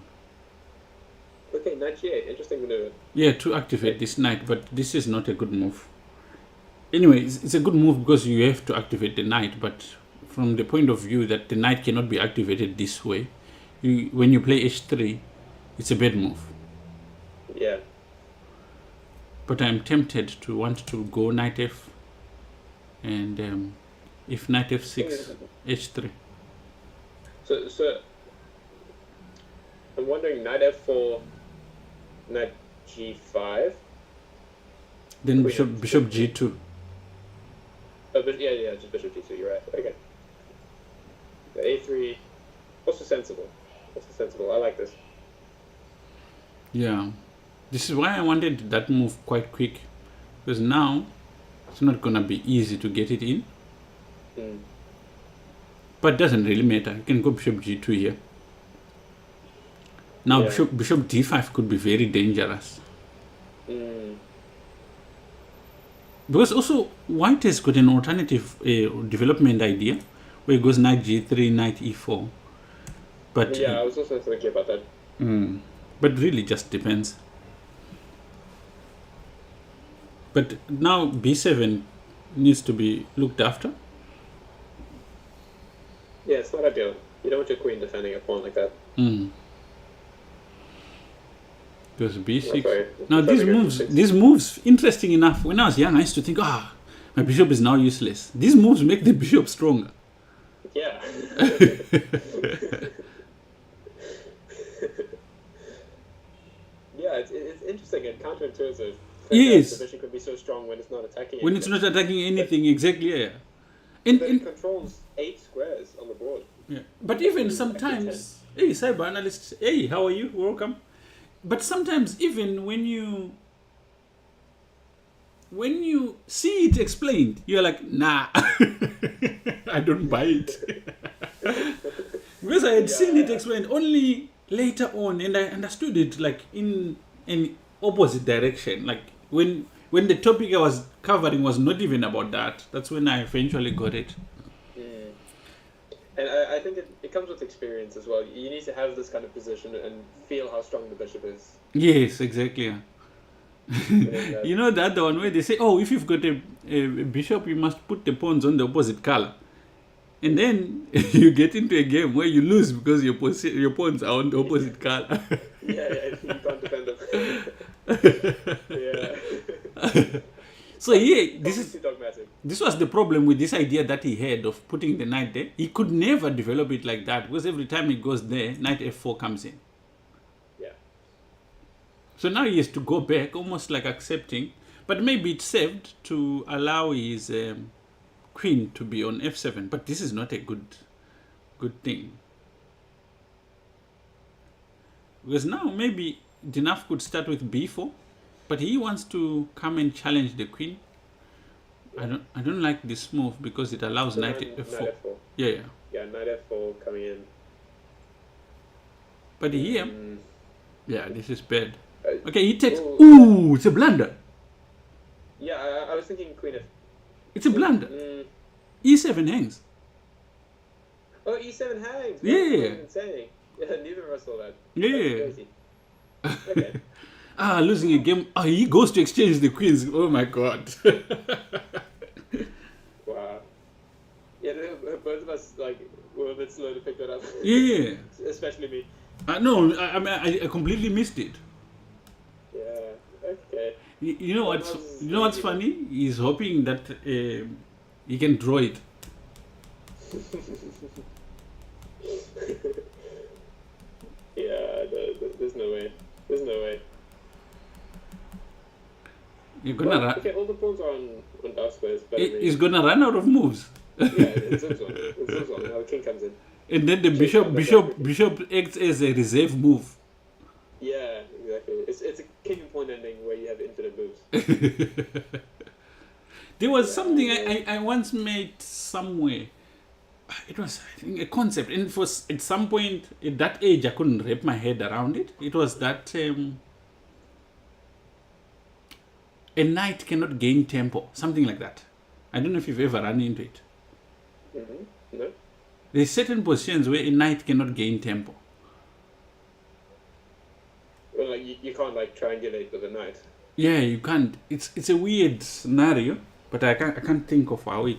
Okay, knight g8, interesting maneuver. Yeah, to activate this knight, but this is not a good move. Anyway, it's a good move because you have to activate the knight, but from the point of view that the knight cannot be activated this way, when you play h3, it's a bad move. Yeah. But I'm tempted to want to go knight f, and if knight f6, h3. So I'm wondering knight f4, knight g5. Then Queen bishop g2. Oh, but yeah, just bishop g2. You're right. Okay. The a3, also sensible. I like this. Yeah, this is why I wanted that move quite quick, because now it's not gonna be easy to get it in. But it doesn't really matter. You can go bishop g2 here. Now Yeah. bishop d5 could be very dangerous. Because also white has got an alternative development idea where it goes knight g3, knight e4. But Yeah, I was also thinking about that. but really just depends. But now b7 needs to be looked after. Yeah, it's not ideal. You don't want your queen defending a pawn like that. Because b6. Okay. Now That's these moves, interesting enough, when I was young, I used to think, my bishop is now useless. These moves make the bishop stronger. Yeah. Yeah, it's interesting and counterintuitive. Yes. The bishop could be so strong when it's not attacking. When it's anything. not attacking anything, exactly, yeah. But it controls 8 squares on the board. Yeah. But even sometimes, hey, cyber analysts, hey, how are you? Welcome. But sometimes even when you see it explained, you're like, nah, I don't buy it. Because I had seen it explained only later on, and I understood it like in an opposite direction. Like when the topic I was covering was not even about that. That's when I eventually got it. And I think it comes with experience as well. You need to have this kind of position and feel how strong the bishop is. Yes, exactly. You know the other one where they say, if you've got a bishop, you must put the pawns on the opposite color. And then you get into a game where you lose because your pawns are on the opposite color. Yeah, you can't defend them. Yeah. So yeah, dogmatic. This was the problem with this idea that he had of putting the knight there. He could never develop it like that because every time he goes there, knight f4 comes in. Yeah. So now he has to go back, almost like accepting, but maybe it's saved to allow his queen to be on f7. But this is not a good thing, because now maybe Dinaf could start with b4. But he wants to come and challenge the queen. I don't like this move because it allows knight f4. Knight f4. Yeah. Yeah, knight f4 coming in. But here, this is bad. Okay, he takes. Ooh, It's a blunder. Yeah, I was thinking queen f. It's a blunder. E7 hangs. Oh, e7 hangs. Yeah. What was I even saying? Yeah, neither of us saw that. Yeah. That's crazy. Okay. Losing a game. He goes to exchange the queens. Oh my god. Wow. Yeah, both of us were a bit slow to pick that up. Yeah. Especially me. No, I completely missed it. Yeah. Okay. You know what's funny? He's hoping that he can draw it. There's no way. There's no way. You're gonna run. Okay, all the pawns are on dark squares, but He's gonna run out of moves. yeah, it zooms on. It zooms on. Now the king comes in. And then the bishop acts as a reserve move. Yeah, exactly. It's a king and pawn ending where you have infinite moves. There was something I once made somewhere. It was, I think, a concept, and it was at some point at that age I couldn't wrap my head around it. It was that a knight cannot gain tempo, something like that. I don't know if you've ever run into it. Mm-hmm. No. There's certain positions where a knight cannot gain tempo. Well, like you can't like triangulate with a knight. Yeah, you can't. It's a weird scenario, but I can't think of how it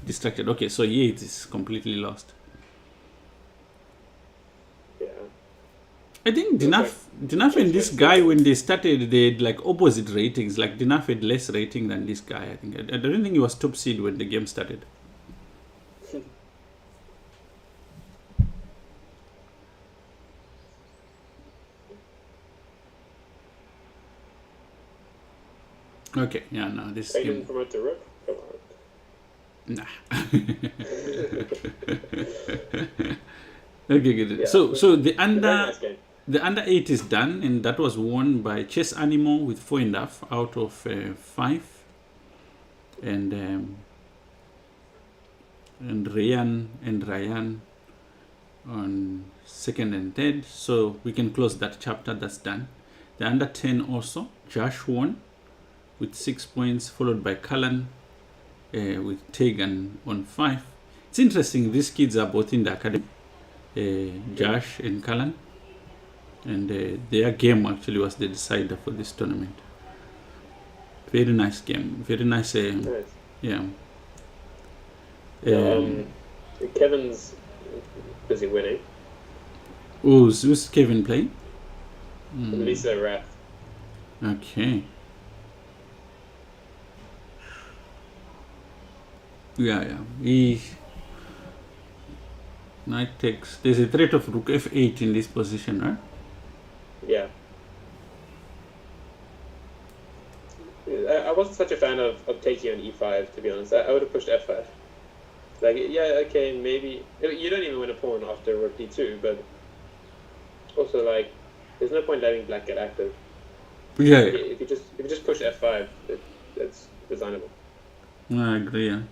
distracted. Okay, so yeah, it is completely lost. Yeah. I think Dinaf and this guy, when they started, they had like opposite ratings. Like Dinaf had less rating than this guy. I think. I don't think he was top seed when the game started. Okay, yeah, no, this They game. didn't promote to rook. Come on. Nah. Okay, good. Yeah. So the Very under nice game. the under 8 is done, and that was won by Chess Animal with 4.5 out of 5, and Ryan on second and third. So we can close that chapter. That's done. The under 10 also, Josh won with 6 points, followed by Callan with Tegan on 5. It's interesting, these kids are both in the academy, Josh and Callan, and their game actually was the decider for this tournament. Very nice game, very nice. Nice. Yeah. Kevin's busy winning. Who's Kevin playing? Lisa Rath. Okay. Yeah. Knight takes. There's a threat of rook f8 in this position, right? Yeah. I wasn't such a fan of taking on e5, to be honest. I would have pushed f5. Like, yeah, okay, maybe you don't even win a pawn after rook d2, but also like, there's no point letting black get active. Yeah. If you just push f5, it's designable. I agree. Yeah.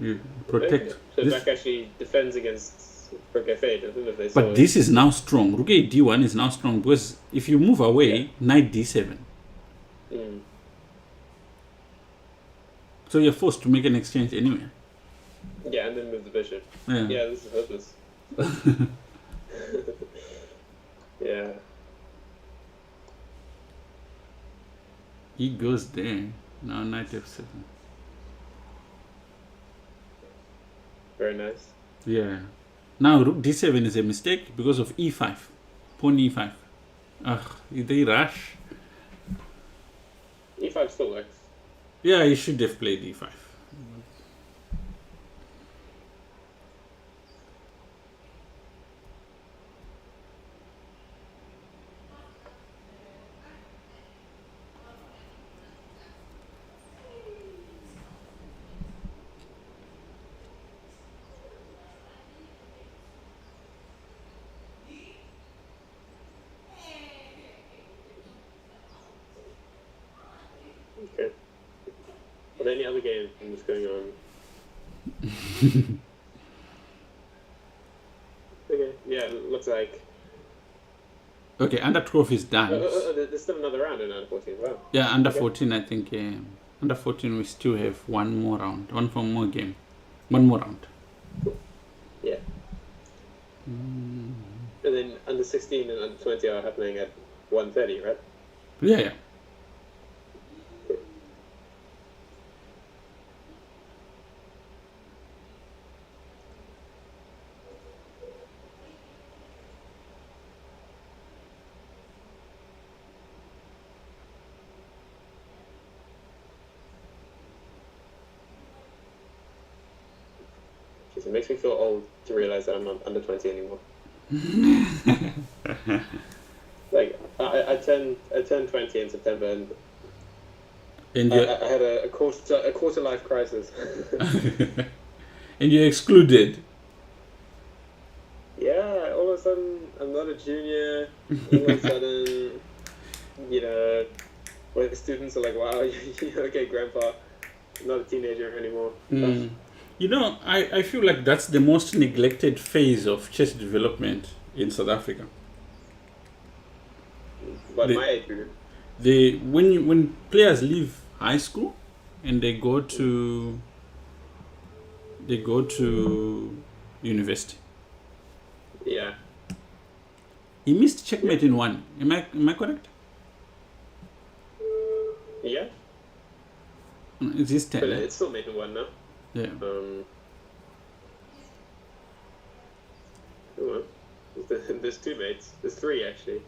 You protect. So This, black actually defends against rook f8. I don't know if they saw but it. this is now strong. Rook a d1 is now strong because if you move away, knight d7. Mm. So you're forced to make an exchange anyway. Yeah, and then move the bishop. Yeah. Yeah, this is hopeless. Yeah. He goes there. Now knight f7. Very nice. Yeah. Now rook d7 is a mistake because of e5. Pawn e5. Ugh, they rush. e5 still works. Yeah, you should have played e5. Okay. Are there any other games going on? Okay. Yeah, it looks like. Okay, under 12 is done. There's still another round in under 14. Wow. Yeah, under Okay. 14, I think. Under 14, we still have one more round. One more game. One more round. Yeah. And then under 16 and under 20 are happening at 1:30, right? Yeah. Jeez, it makes me feel old to realize that I'm not under 20 anymore. Like I turned 20 in September, and And I had a quarter life crisis. and you're excluded. Yeah, all of a sudden I'm not a junior. All of a sudden, you know, where the students are like, "Wow, okay, grandpa, not a teenager anymore." Mm. You know, I feel like that's the most neglected phase of chess development in South Africa. But The- my age group. When players leave high school and they go to university. Yeah. He missed checkmate in one. Am I correct? Yeah. It's his But turn. it's still making one now. Yeah. Well, there's two mates. There's three actually.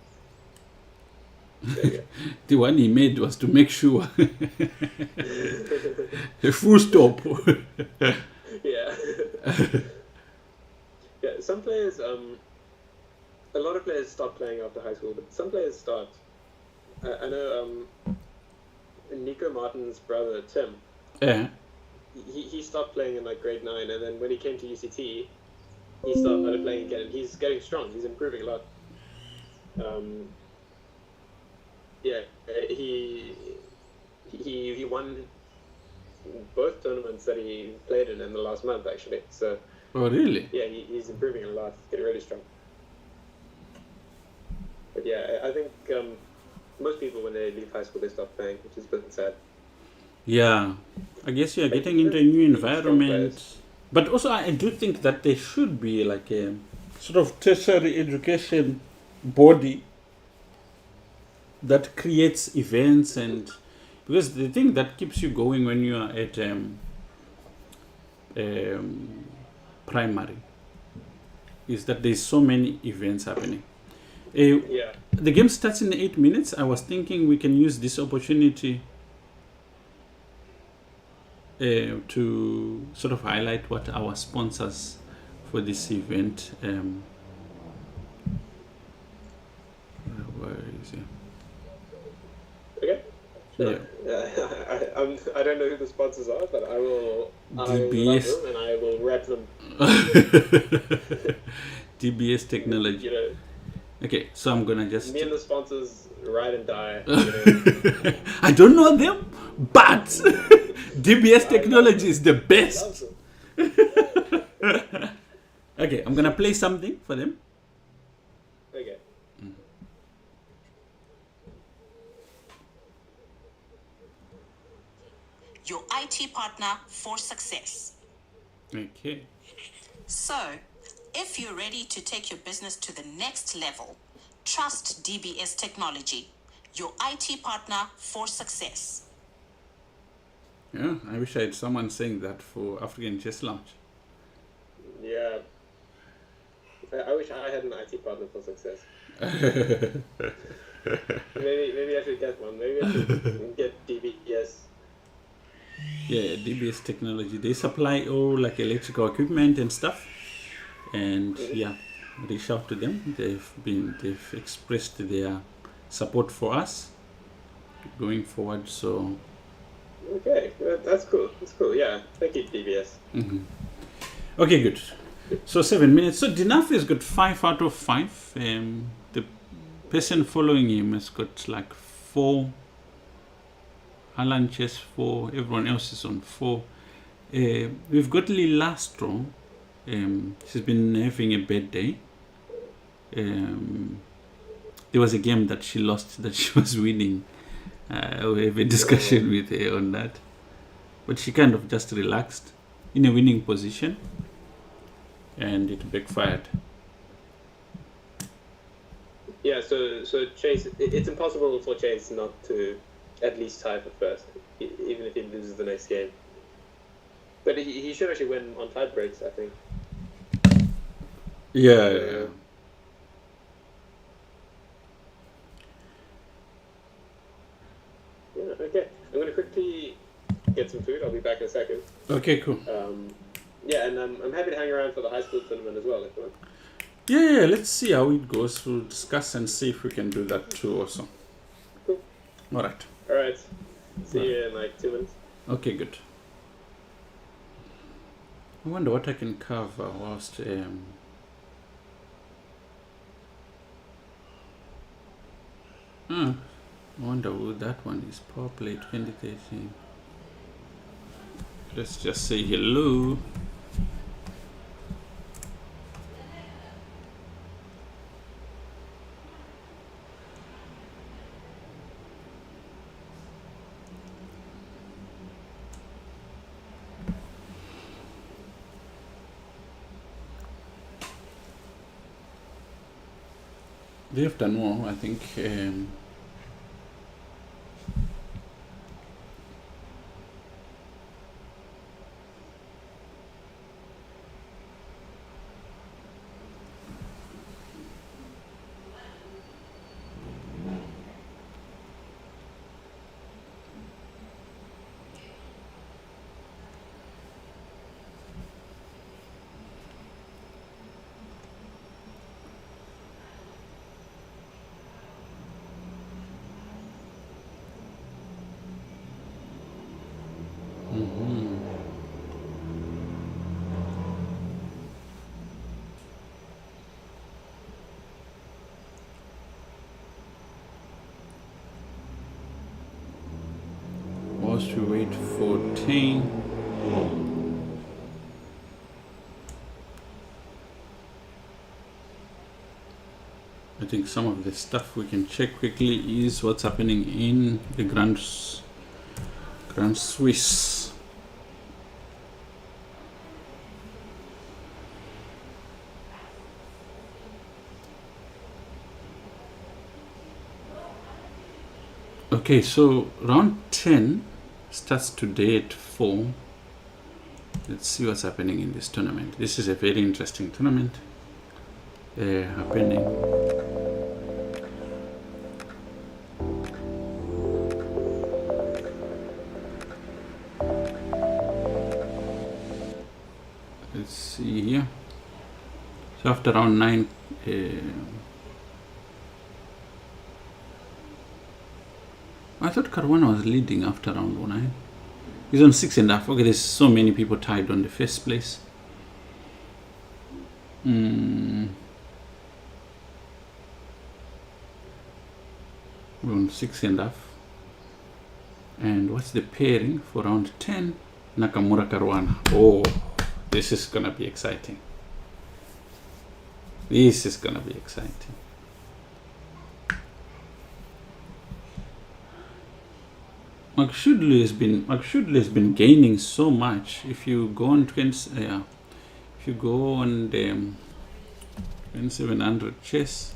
There you The one he made was to make sure a full stop. Yeah. Yeah. Some players, a lot of players stop playing after high school, but some players start. I know Nico Martin's brother Tim. Yeah. He stopped playing in like grade 9, and then when he came to UCT, he started playing again, and he's getting strong. He's improving a lot. Yeah, he won both tournaments that he played in the last month actually. So Oh, really? yeah, he's improving a lot. He's getting really strong. But yeah, I think most people when they leave high school they stop playing, which is a bit sad. Yeah. I guess you're Like, getting into a new strong environment. players. But also, I do think that there should be like a sort of tertiary education body that creates events, and because the thing that keeps you going when you are at primary is that there's so many events happening. Yeah. The game starts in 8 minutes. I was thinking we can use this opportunity to sort of highlight what our sponsors for this event. Where is it? Okay. Yeah. I don't know who the sponsors are, but I will. I DBS. love them and I will rep them. DBS technology. You know, Okay, so I'm gonna just. me and the sponsors ride and die. I don't know them, but DBS technology is the best. Okay, I'm gonna play something for them. Okay. Your IT partner for success. Okay. So, if you're ready to take your business to the next level, trust DBS Technology, your IT partner for success. Yeah, I wish I had someone saying that for African Chess Lounge. Yeah. I wish I had an IT partner for success. Maybe I should get one. Maybe I should get DBS. Yeah, DBS technology. They supply all like electrical equipment and stuff. And yeah, reach out to them. They've expressed their support for us going forward. So Okay, that's cool. That's cool. Yeah, thank you, DBS. okay, good. So 7 minutes. So Dinaf has got 5 out of 5. The person following him has got like 4. Alan Chess 4. Everyone else is on 4. We've got Lila Strong. She's been having a bad day. There was a game that she lost that she was winning. We have a discussion with her on that. But she kind of just relaxed in a winning position. And it backfired. Yeah, so Chase, it's impossible for Chase not to at least tie for first, even if he loses the next game. But he should actually win on tie breaks, I think. Yeah. Yeah, okay. I'm going to quickly get some food. I'll be back in a second. Okay, cool. Yeah, and I'm happy to hang around for the high school tournament as well, if you want. Yeah, let's see how it goes. We'll discuss and see if we can do that too also. Cool. All right. All right. See you in like 2 minutes. Okay, good. I wonder what I can cover whilst I wonder who that one is. Power Play 2013. Let's just say hello. They have done more, I think. Whilst we wait for 10. I think some of the stuff we can check quickly is what's happening in the Grand Swiss. Okay, so round 10 starts today at 4. Let's see what's happening in this tournament. This is a very interesting tournament happening. Let's see here. So after round 9, I thought Caruana was leading after round 9. He's on 6.5. Okay, there's so many people tied on the first place. We're on 6.5. And what's the pairing for round 10? Nakamura Caruana. Oh, this is gonna be exciting. This is gonna be exciting. Makshudlu has been gaining so much. If you go on if you go on the 2700 chess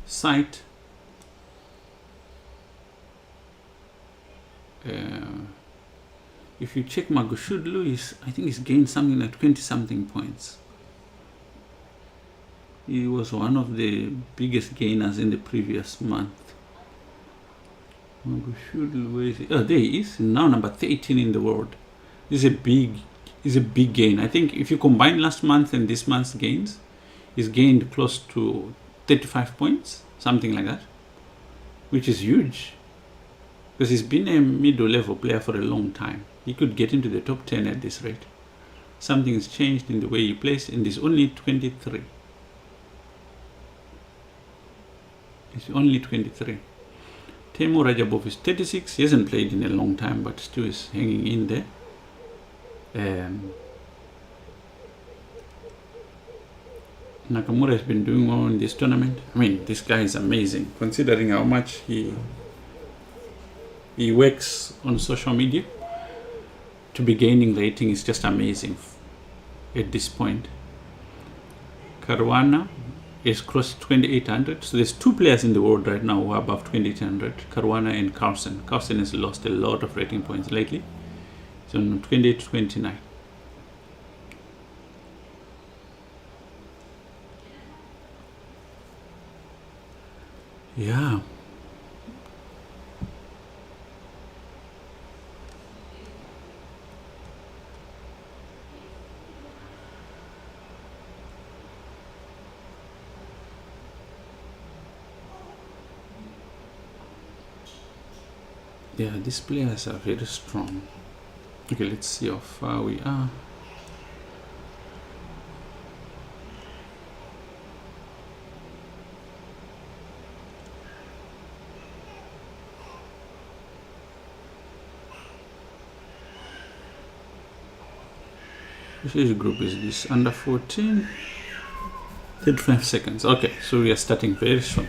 site, if you check Magashudlu, I think he's gained something like 20 something points. He was one of the biggest gainers in the previous month. Where is he? Oh, there he is. Now number 13 in the world. This is a big gain. I think if you combine last month and this month's gains, he's gained close to 35 points, something like that, which is huge. Because he's been a middle level player for a long time. He could get into the top 10 at this rate. Something's changed in the way he plays, and he's only 23. He's only 23. Teemu Rajabov is 36. He hasn't played in a long time, but still is hanging in there. Nakamura has been doing well in this tournament. I mean, this guy is amazing, considering how much he works on social media. To be gaining rating is just amazing at this point. Caruana is crossed 2800. So there's 2 players in the world right now who are above 2800, Caruana and Carlsen. Carlsen has lost a lot of rating points lately. So 28 to 29. Yeah. Yeah, these players are very strong. Okay, let's see how far we are. Which age group is this? Under 14? 35 seconds. Okay, so we are starting very soon.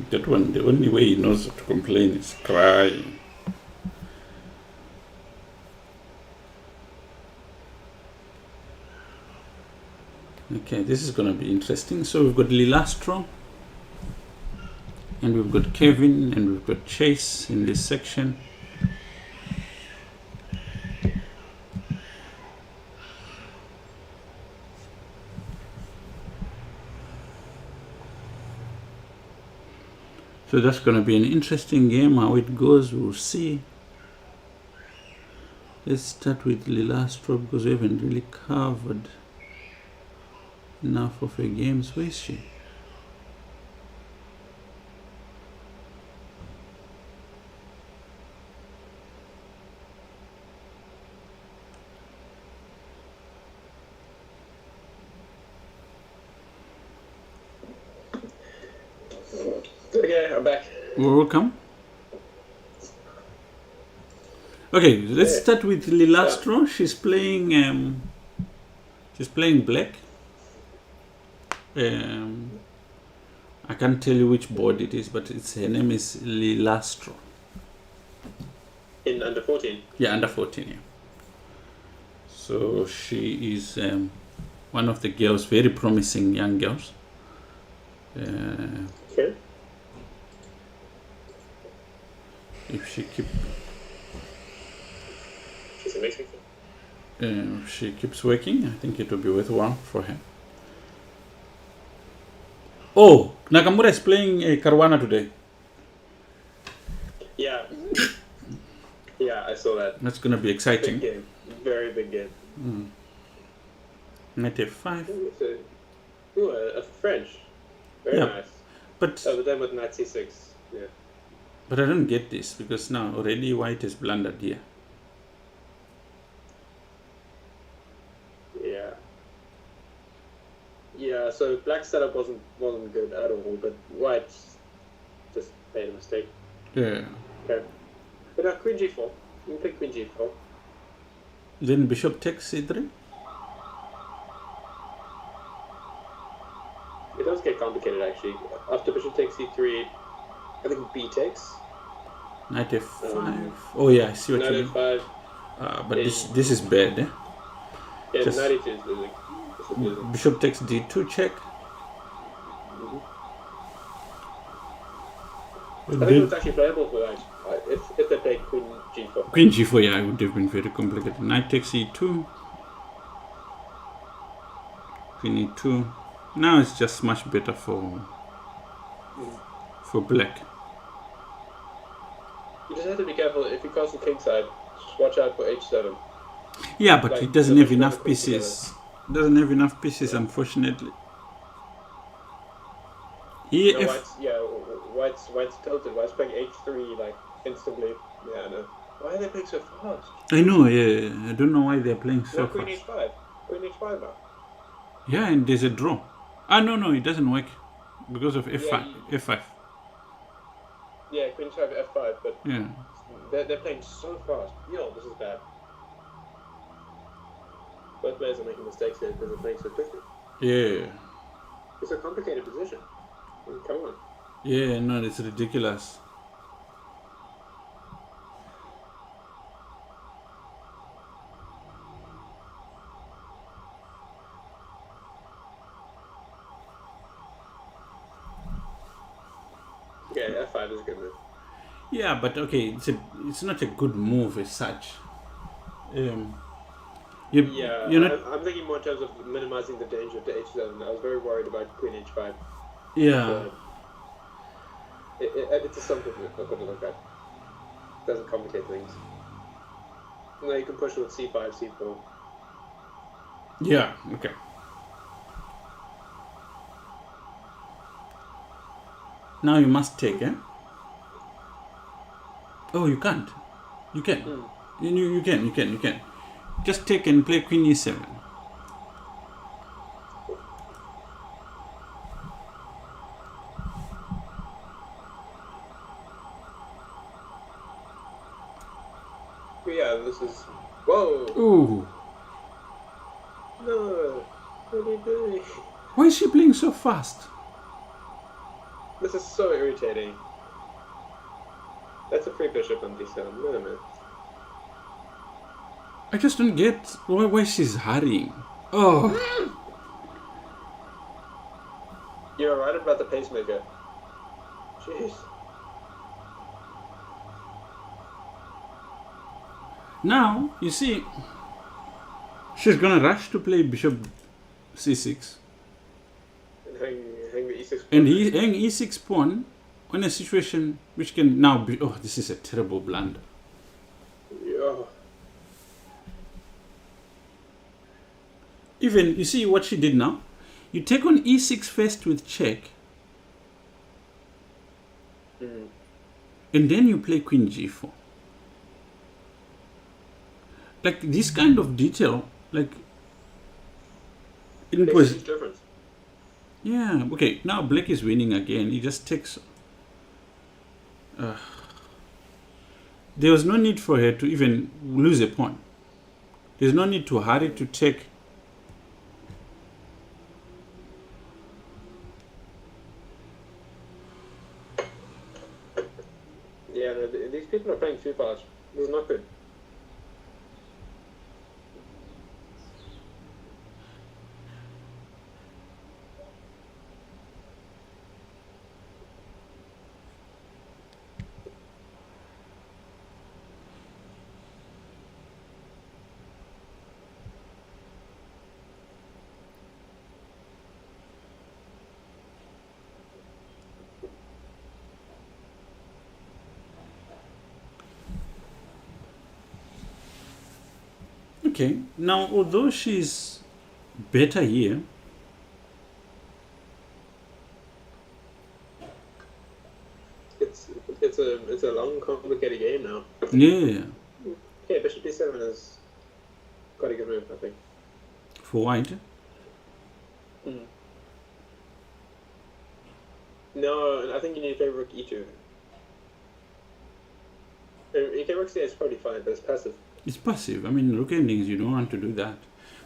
That one, the only way he knows to complain is crying. Okay, this is going to be interesting. So we've got Lilastro, and we've got Kevin, and we've got Chase in this section. So that's going to be an interesting game. How it goes, we'll see. Let's start with Lilastro because we haven't really covered enough of her games. Where is she? Okay, I'm back. Welcome. Okay, let's start with Lilastro. She's playing black. I can't tell you which board it is, but her name is Lilastro. In under 14? Yeah, under 14, yeah. So she is one of the girls, very promising young girls. Okay. If she She's amazing. if she keeps working, I think it will be worthwhile for her. Oh, Nakamura is playing Caruana today. Yeah. Yeah, I saw that. That's going to be exciting. Big game. Very big game. Knight f5. Ooh, a French. Very Yeah. nice. But But then with knight c6. Yeah. but I don't get this because now already white is blundered here. Yeah. Yeah, so black setup wasn't good at all, but white just made a mistake. Yeah. Okay. But now queen g4. You can pick queen g4. Then bishop takes c3. It does get complicated actually. After bishop takes c3, I think b takes. Knight f5. Oh yeah, I see what you Knight mean. f5. But this is bad. Eh? Yeah, Just- knight e2 is losing. This is losing. Bishop takes d2 check. I think it's actually playable for white. If they play queen g4. Queen g4, yeah, it would have been very complicated. Knight takes e2. Queen e2. Now it's just much better for black. You just have to be careful if you castle kingside. Just watch out for h7. Yeah, but Like, it doesn't the have bishop enough and the queen pieces. Doesn't have enough pieces, unfortunately. No, If white's tilted. White's playing h3 like instantly. Yeah, I know. Why are they playing so fast? I know, yeah, I don't know why they're playing so No, queen fast. h5. Queen h5 now. Yeah, and there's a draw. No, it doesn't work because of f5. Yeah, F5. Yeah, queen h5 f5, but Yeah. they're playing so fast. Yo, this is bad. Both players are making mistakes here because they're playing so quickly. Yeah. It's a complicated position. I mean, come on. Yeah, no, it's ridiculous. Okay, f5 is a good move. Yeah, but okay, it's not a good move as such. Yeah, you're not. I'm thinking more in terms of minimizing the danger to h7. I was very worried about queen h5. Yeah. So it's a simple move, I've got to look at. Doesn't complicate things. No, you can push with c5, c4. Yeah. Okay. Now you must take, eh? Oh, you can't. You can. You can. Just take and play queen e7. Yeah, this is... Whoa! Ooh. No! What are you doing? Why is she playing so fast? This is so irritating. That's a free bishop on d7. No, man. I just don't get why she's hurrying. Oh. You're right about the pacemaker. Jeez. Now, you see, she's gonna rush to play bishop c6. Hang the e6 pawn. And he hang e6 pawn in a situation which can now be... Oh, this is a terrible blunder. Yeah. Even, you see what she did now? You take on e6 first with check. And then you play queen g4. Like this kind of detail, like... It was... difference. Yeah, okay, now Black is winning again. He just takes... there was no need for her to even lose a pawn. There's no need to hurry to take... Yeah, no, these people are playing too fast. This is not good. Okay, now although she's better here, it's a long, complicated game now. yeah, Yeah, bishop d7 is quite a good move, I think. for white. No, I think you need to play rook e2. Okay, rook c8 is probably fine, but it's passive. It's passive. I mean, rook endings, you don't want to do that.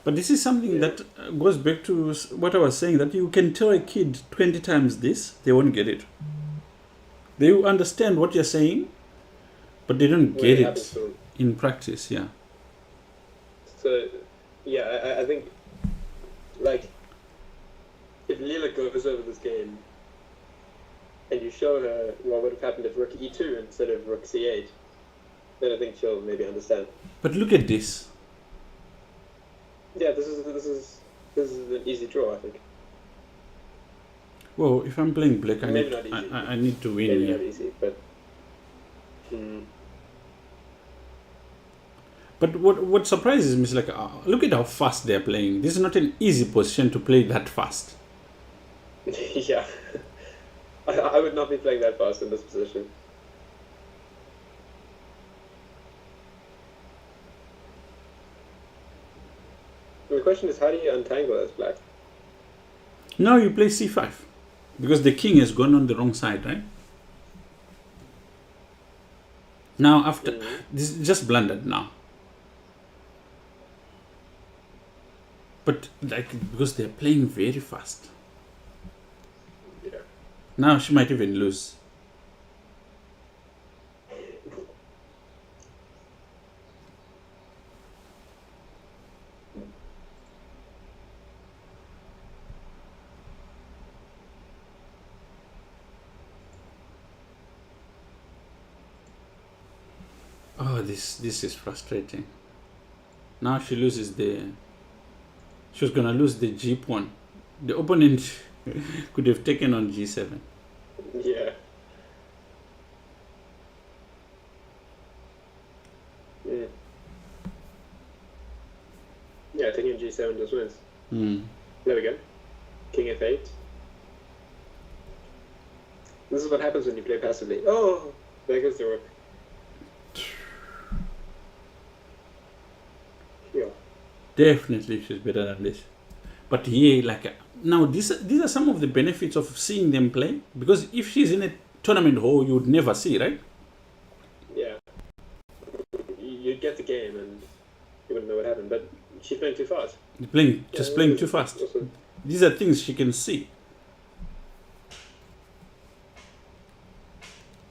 But this is something that goes back to what I was saying, that you can tell a kid 20 times this, they won't get it. They will understand what you're saying, but they don't get it in practice, yeah. So, yeah, I think, like, if Lila goes over this game, and you show her what would have happened if rook e2 instead of rook c8, then I think she'll maybe understand. But look at this. Yeah, this is an easy draw, I think. Well, if I'm playing black, I Maybe need, not easy. I need to win Maybe here. not easy, but... But what surprises me is like, look at how fast they're playing. This is not an easy position to play that fast. Yeah. I would not be playing that fast in this position. The question is, how do you untangle as black? Now you play c5. Because the king has gone on the wrong side, right? Now after... This is just blundered now. But like, because they're playing very fast. Yeah. Now she might even lose. Oh, this is frustrating. Now she loses the... She was gonna lose the g pawn. The opponent could have taken on g7. Yeah. Yeah, taking g7 just wins. There we go. King f8. This is what happens when you play passively. Oh, there goes the rook. Yeah. Definitely she's better than this. But yeah, like now these are some of the benefits of seeing them play, because if she's in a tournament hall, you would never see, right? Yeah. You'd get the game and you wouldn't know what happened, but she's playing too fast. Playing too fast. Also, These are things she can see.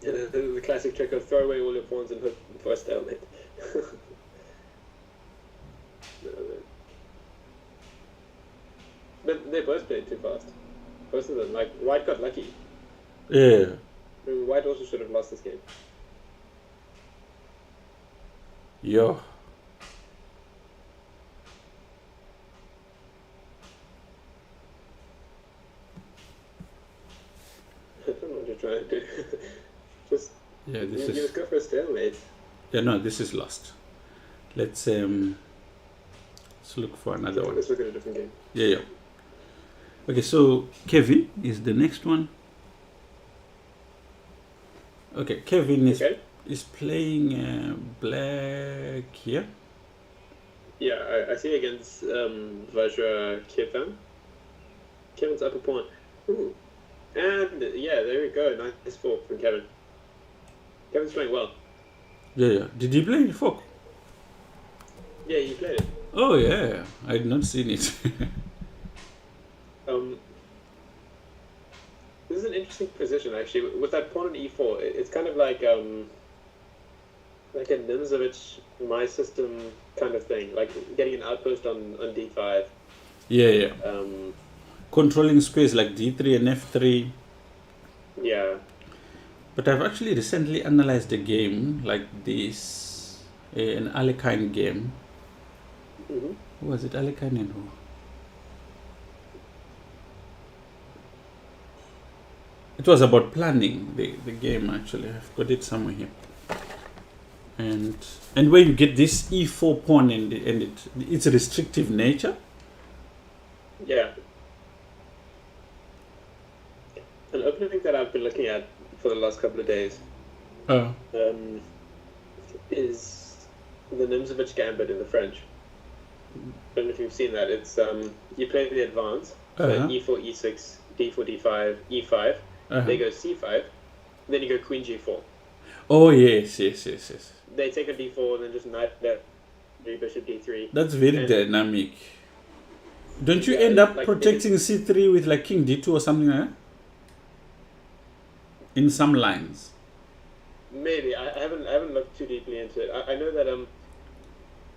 yeah, the classic trick of throw away all your pawns and hope for a stalemate. But they both played too fast. Both of them. Like, White got lucky. Yeah. I mean, White also should have lost this game. Yo. I don't know what you're trying to do. Just, Yeah, you just go for a stalemate. Yeah, no, this is lost. Let's look for another one. Let's look at a different game. Yeah. Okay, so Kevin is the next one. Okay, Kevin is playing black here. Yeah, I see against Vajra Kevin. Kevin's upper pawn. Ooh. And yeah, there we go. Nice fork from Kevin. Kevin's playing well. Yeah. Did he play fork? Yeah, you played it. Oh yeah, I had not seen it. This is an interesting position actually. With that pawn on e4, it's kind of like a Nimzovich my system kind of thing, like getting an outpost on d5. Yeah. Controlling space like d3 and f3. Yeah. But I've actually recently analyzed a game like this, an Alekhine game. Mm-hmm. Who was it? Alekhine and who? It was about planning the game actually. I've got it somewhere here. And where you get this e4 pawn and its restrictive nature. Yeah. An opening that I've been looking at for the last couple of days is the Nimzovich Gambit in the French. I don't know if you've seen that. It's you play the advance, e4, e6, d4, d5, e5. They go c5, then you go queen g4. Oh yes. They take a d4, then just knight there, bishop d3. That's very dynamic. Don't you end up like protecting c3 with like king d2 or something like that? In some lines. Maybe I haven't looked too deeply into it. I know that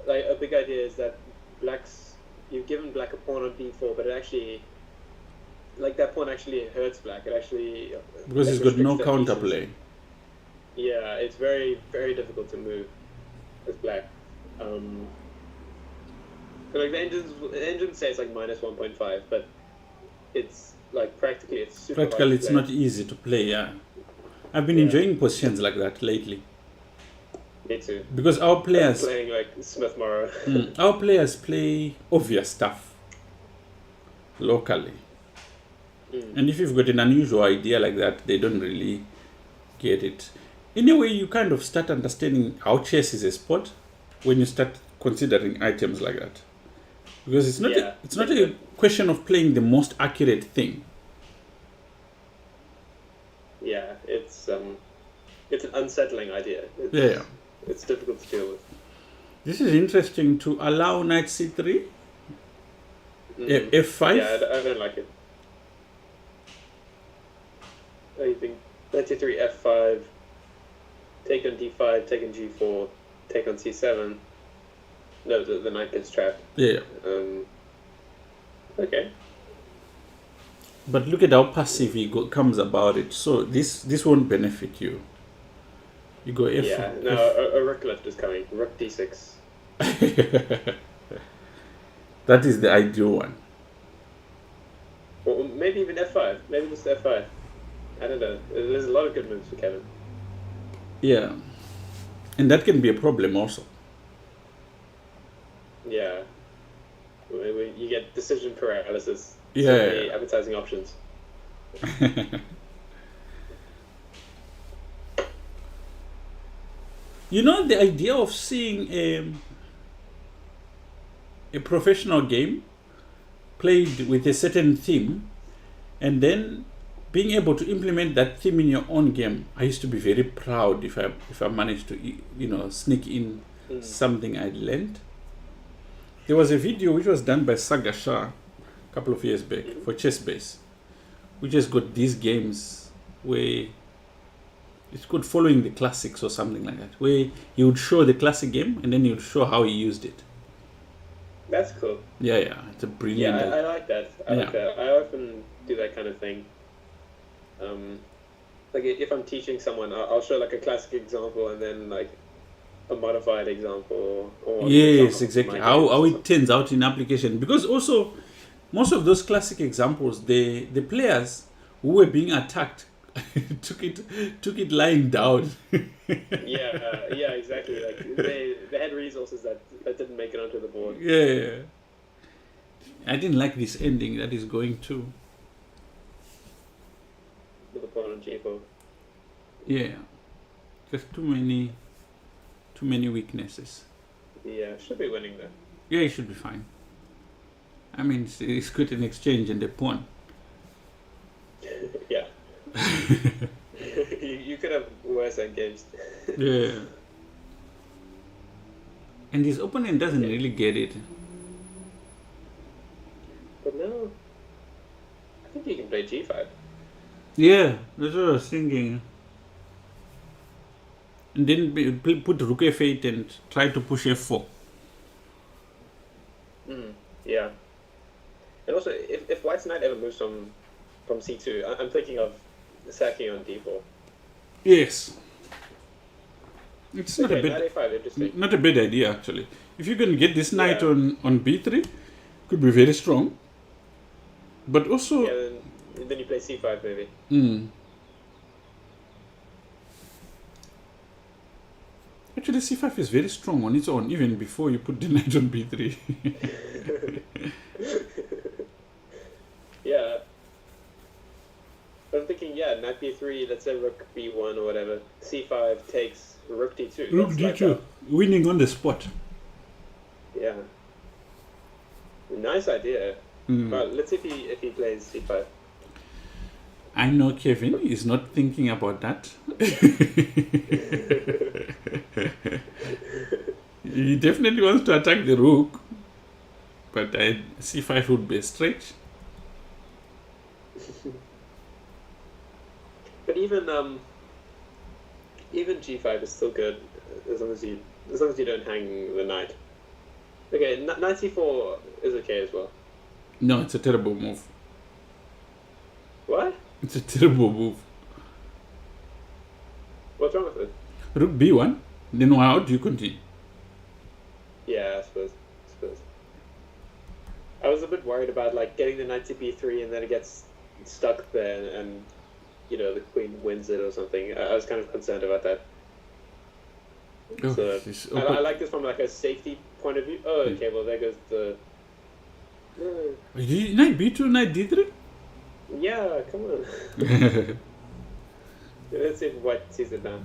like a big idea is that you've given black a pawn on d4, but it actually, like that pawn actually hurts black. It actually because it's got no counterplay. Yeah, it's very very difficult to move as black. So like the engine says like -1.5, but it's like practically it's super hard to it's play. not easy to play. Yeah, I've been enjoying positions like that lately. Me too. Because our players playing like Smith Morrow. Our players play obvious stuff locally. And if you've got an unusual idea like that, they don't really get it. In a way, you kind of start understanding how chess is a sport when you start considering items like that. Because it's not a question of playing the most accurate thing. Yeah, it's an unsettling idea. It's difficult to deal with. This is interesting to allow knight c3, f5. Yeah, I don't like it. I think knight c3, f5, take on d5, take on g4, take on c7. No, the knight gets trapped. Yeah. Okay. But look at how passive he comes about it. So this won't benefit you. You go f. Yeah, no, a rook left is coming. Rook d6. That is the ideal one. Or maybe even f5. Maybe just f5. I don't know. There's a lot of good moves for Kevin. Yeah. And that can be a problem also. Yeah. You get decision paralysis. Yeah. Advertising options. You know, the idea of seeing a professional game played with a certain theme, and then being able to implement that theme in your own game. I used to be very proud if I managed to sneak in something I learned. There was a video which was done by Saga Shah a couple of years back for ChessBase, which has got these games where it's called following the classics or something like that, where he would show the classic game and then he would show how he used it. That's cool. Yeah, it's a brilliant. Yeah, I like that. I like that. I often do that kind of thing. Like if I'm teaching someone, I'll show like a classic example and then like a modified example. Or yes, exactly. How it turns out in application, because also most of those classic examples, the players who were being attacked took it lying down. yeah, exactly. Like they had resources that didn't make it onto the board. Yeah. I didn't like this ending that is going to. With the pawn on g4. Yeah. Just too many weaknesses. Yeah, should be winning though. Yeah, it should be fine. I mean, it's got an exchange and a pawn. Yeah. you could have worse endgames. Yeah. And his opponent doesn't really get it. But no, I think you can play g5. Yeah, that's what I was thinking. And then put rook f8 and try to push f4. Yeah. And also, if White's knight ever moves from c2, I'm thinking of sacking on d4. Yes. It's not Okay, a bad, knight a5, interesting. not a bad idea actually. If you can get this knight Yeah. on b3, could be very strong. But also, Yeah, then you play c5 maybe. Actually, c5 is very strong on its own, even before you put the knight on b3. Yeah. But I'm thinking, knight b3, let's say rook b1 or whatever. c5 takes rook d2. Rook That's like d2, winning on the spot. Yeah. Nice idea. But let's see if he plays c5. I know Kevin is not thinking about that. He definitely wants to attack the rook, but c5 would be a stretch. But even g5 is still good as long as you don't hang the knight. Okay, knight c4 is okay as well. No, it's a terrible move. What? It's a terrible move. What's wrong with it? Rook b1, then how do you continue? Yeah, I suppose. I was a bit worried about like getting the knight to b3 and then it gets stuck there and the queen wins it or something. I was kind of concerned about that. Oh, So I like this from like a safety point of view. Oh, okay. Well, there goes the. Knight b2, knight d3? Yeah, come on. Let's see if White sees it now.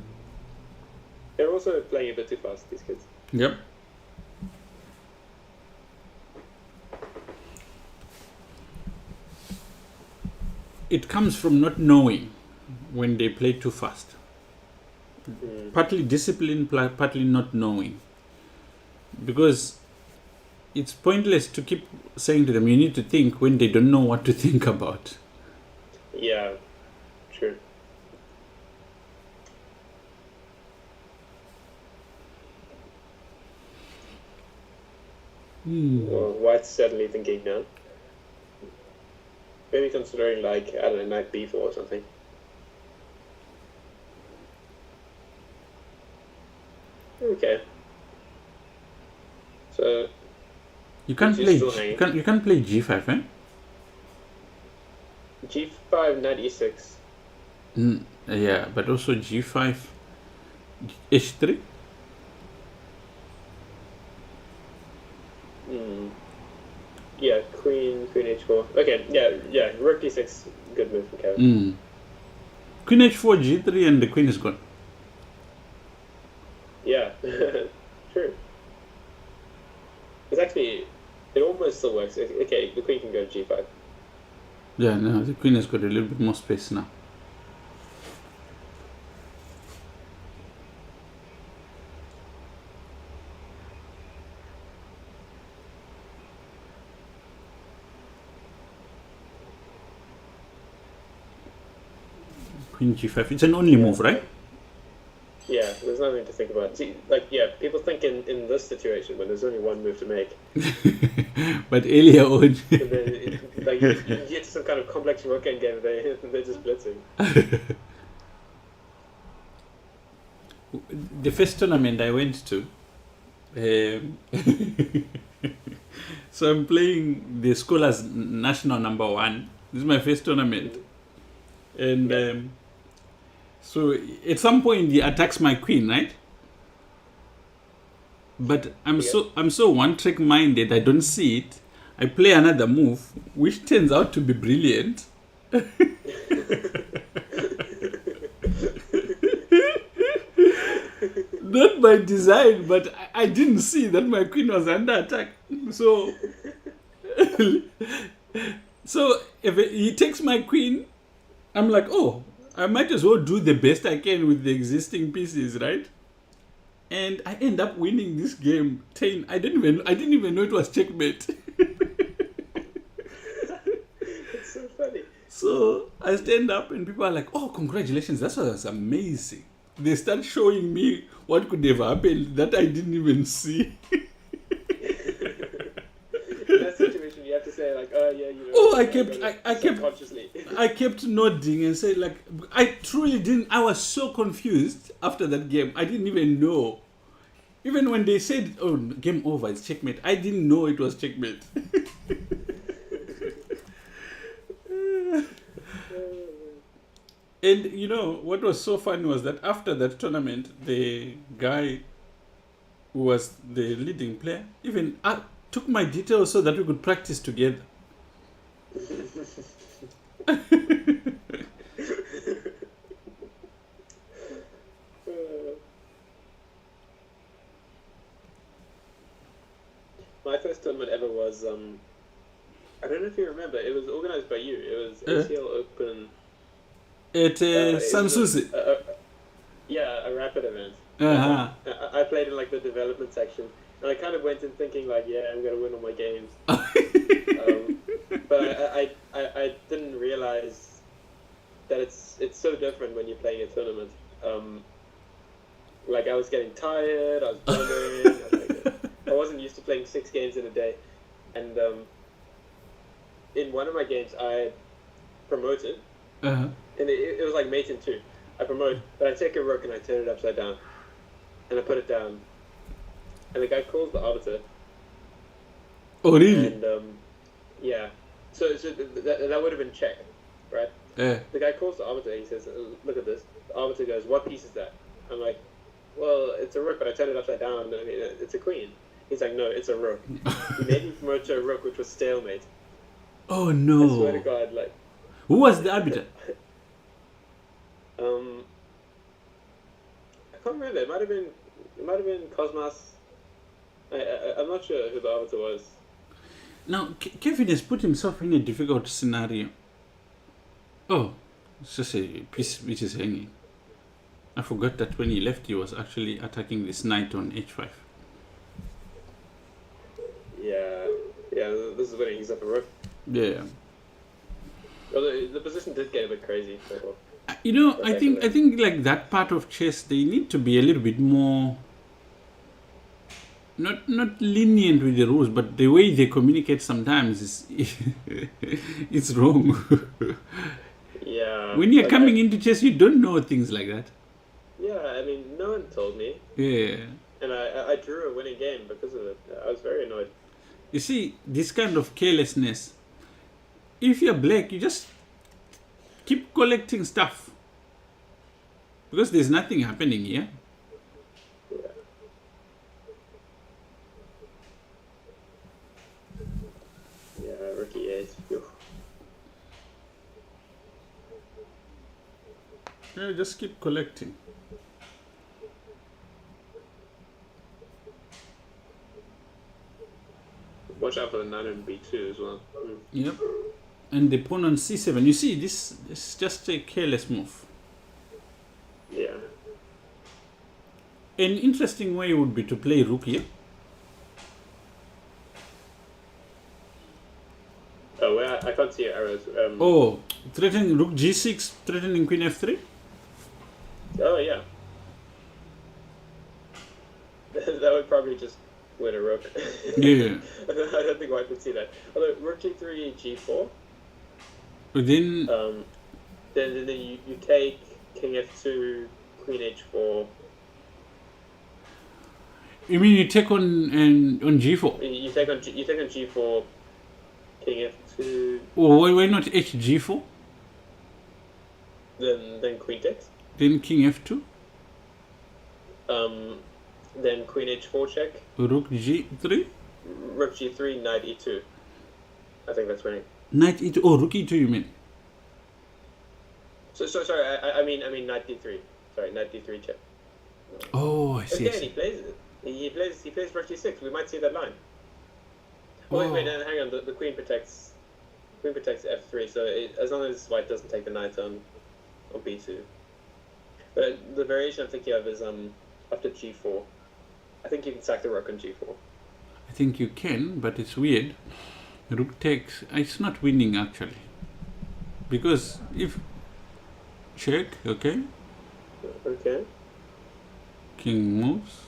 They're also playing a bit too fast, these kids. Yep. It comes from not knowing when they play too fast. Partly discipline, partly not knowing. Because it's pointless to keep saying to them, you need to think, when they don't know what to think about. Yeah, true. Well, White's certainly thinking now. Maybe considering like, I don't know, knight b4 or something. Okay. So You can't Which play. is still hanging. You can't play g5, eh? g5, knight e6. Yeah, but also g5, h3. Yeah, queen h4. Okay, yeah, rook d6, good move from Kevin. Queen h4, g3, and the queen is gone. Yeah, it still works. Okay, the queen can go to g5. Yeah, no, the queen has got a little bit more space now. Queen g5. It's an only move, right? Yeah, there's nothing to think about. See, like, yeah, people think in this situation when there's only one move to make. But earlier on, And then, like, you get to some kind of complex rook endgame, they're just blitzing. the first tournament I went to, so I'm playing the Scholars National #1. This is my first tournament. And so at some point he attacks my queen, right? But I'm so one-trick minded, I don't see it. I play another move, which turns out to be brilliant. Not by design, but I didn't see that my queen was under attack. So, so if he takes my queen, I'm like, oh, I might as well do the best I can with the existing pieces, right? And I end up winning this game 10. I didn't even know it was checkmate. It's so funny. So I stand up and people are like, oh, congratulations, that was amazing. They start showing me what could have happened that I didn't even see. In that situation, you have to say like, oh yeah, you know. Oh, I kept nodding and say like, I truly didn't. I was so confused after that game. I didn't even know. Even when they said, "Oh, game over, it's checkmate," I didn't know it was checkmate. And you know what was so funny was that after that tournament, the guy who was the leading player even took my details so that we could practice together. My first tournament ever was I don't know if you remember. It was organized by you. It was ACL Open. At Sansusi. Yeah, a rapid event. Uh-huh. I played in like the development section, and I kind of went in thinking like, yeah, I'm gonna win all my games. But I didn't realize that it's so different when you're playing a tournament. Like I was getting tired. I was boring. I wasn't used to playing 6 games in a day, and in one of my games I promoted. Uh-huh. And it was like mate in 2. I promote, but I take a rook and I turn it upside down. And I put it down. And the guy calls the arbiter. Oh, really? And, yeah. So that would have been check, right? Yeah. The guy calls the arbiter, he says, look at this. The arbiter goes, what piece is that? I'm like, well, it's a rook, but I turned it upside down. I mean, it's a queen. He's like, no, it's a rook. He made me promote to a rook, which was stalemate. Oh, no. I swear to God, like... Who was the arbiter? I can't remember. It might have been Cosmos. I'm not sure who the arbiter was. Now, Kevin has put himself in a difficult scenario. Oh, it's just a piece which is hanging. I forgot that when he left, he was actually attacking this knight on h5. Yeah, this is when he gives up a rook. Yeah. Well, the position did get a bit crazy. So. You know, I think like that part of chess, they need to be a little bit more, not lenient with the rules, but the way they communicate sometimes is it's wrong. Yeah. When you're coming into chess, you don't know things like that. Yeah, I mean, no one told me. Yeah. And I drew a winning game because of it. I was very annoyed. You see, this kind of carelessness, if you're black, you just keep collecting stuff. Because there's nothing happening here. Yeah, rookie 8. Yeah, just keep collecting. watch out for the knight on b2 as well. Yep. And the pawn on c7. You see, this is just a careless move. Yeah. An interesting way would be to play rook here. Oh, well, I can't see your arrows. Oh, threatening rook g6, threatening queen f3. Oh, yeah. That would probably just win a rook. Yeah. I don't think white would see that. Although rook g3, g4. But then, then you take king f2, queen h4. you mean you take on g4? You take on g4, king f2. Oh, why not hg4? Then queen takes. Then king f2. Then queen h4 check. Rook g3. Rook g3, knight e2. I think that's winning. Knight e2. Oh, rook e2. You mean? So sorry. I mean knight d3. Sorry, knight d3 check. Oh, I see. Again, he plays it. He plays rook g6. We might see that line. Oh, wait, hang on. The queen protects. Queen protects f3. So as long as white doesn't take the knight on b2. But the variation I'm thinking of is after g4. I think you can sack the rook on g4. I think you can, but it's weird. Rook takes. It's not winning actually, because if check, okay. Okay. King moves.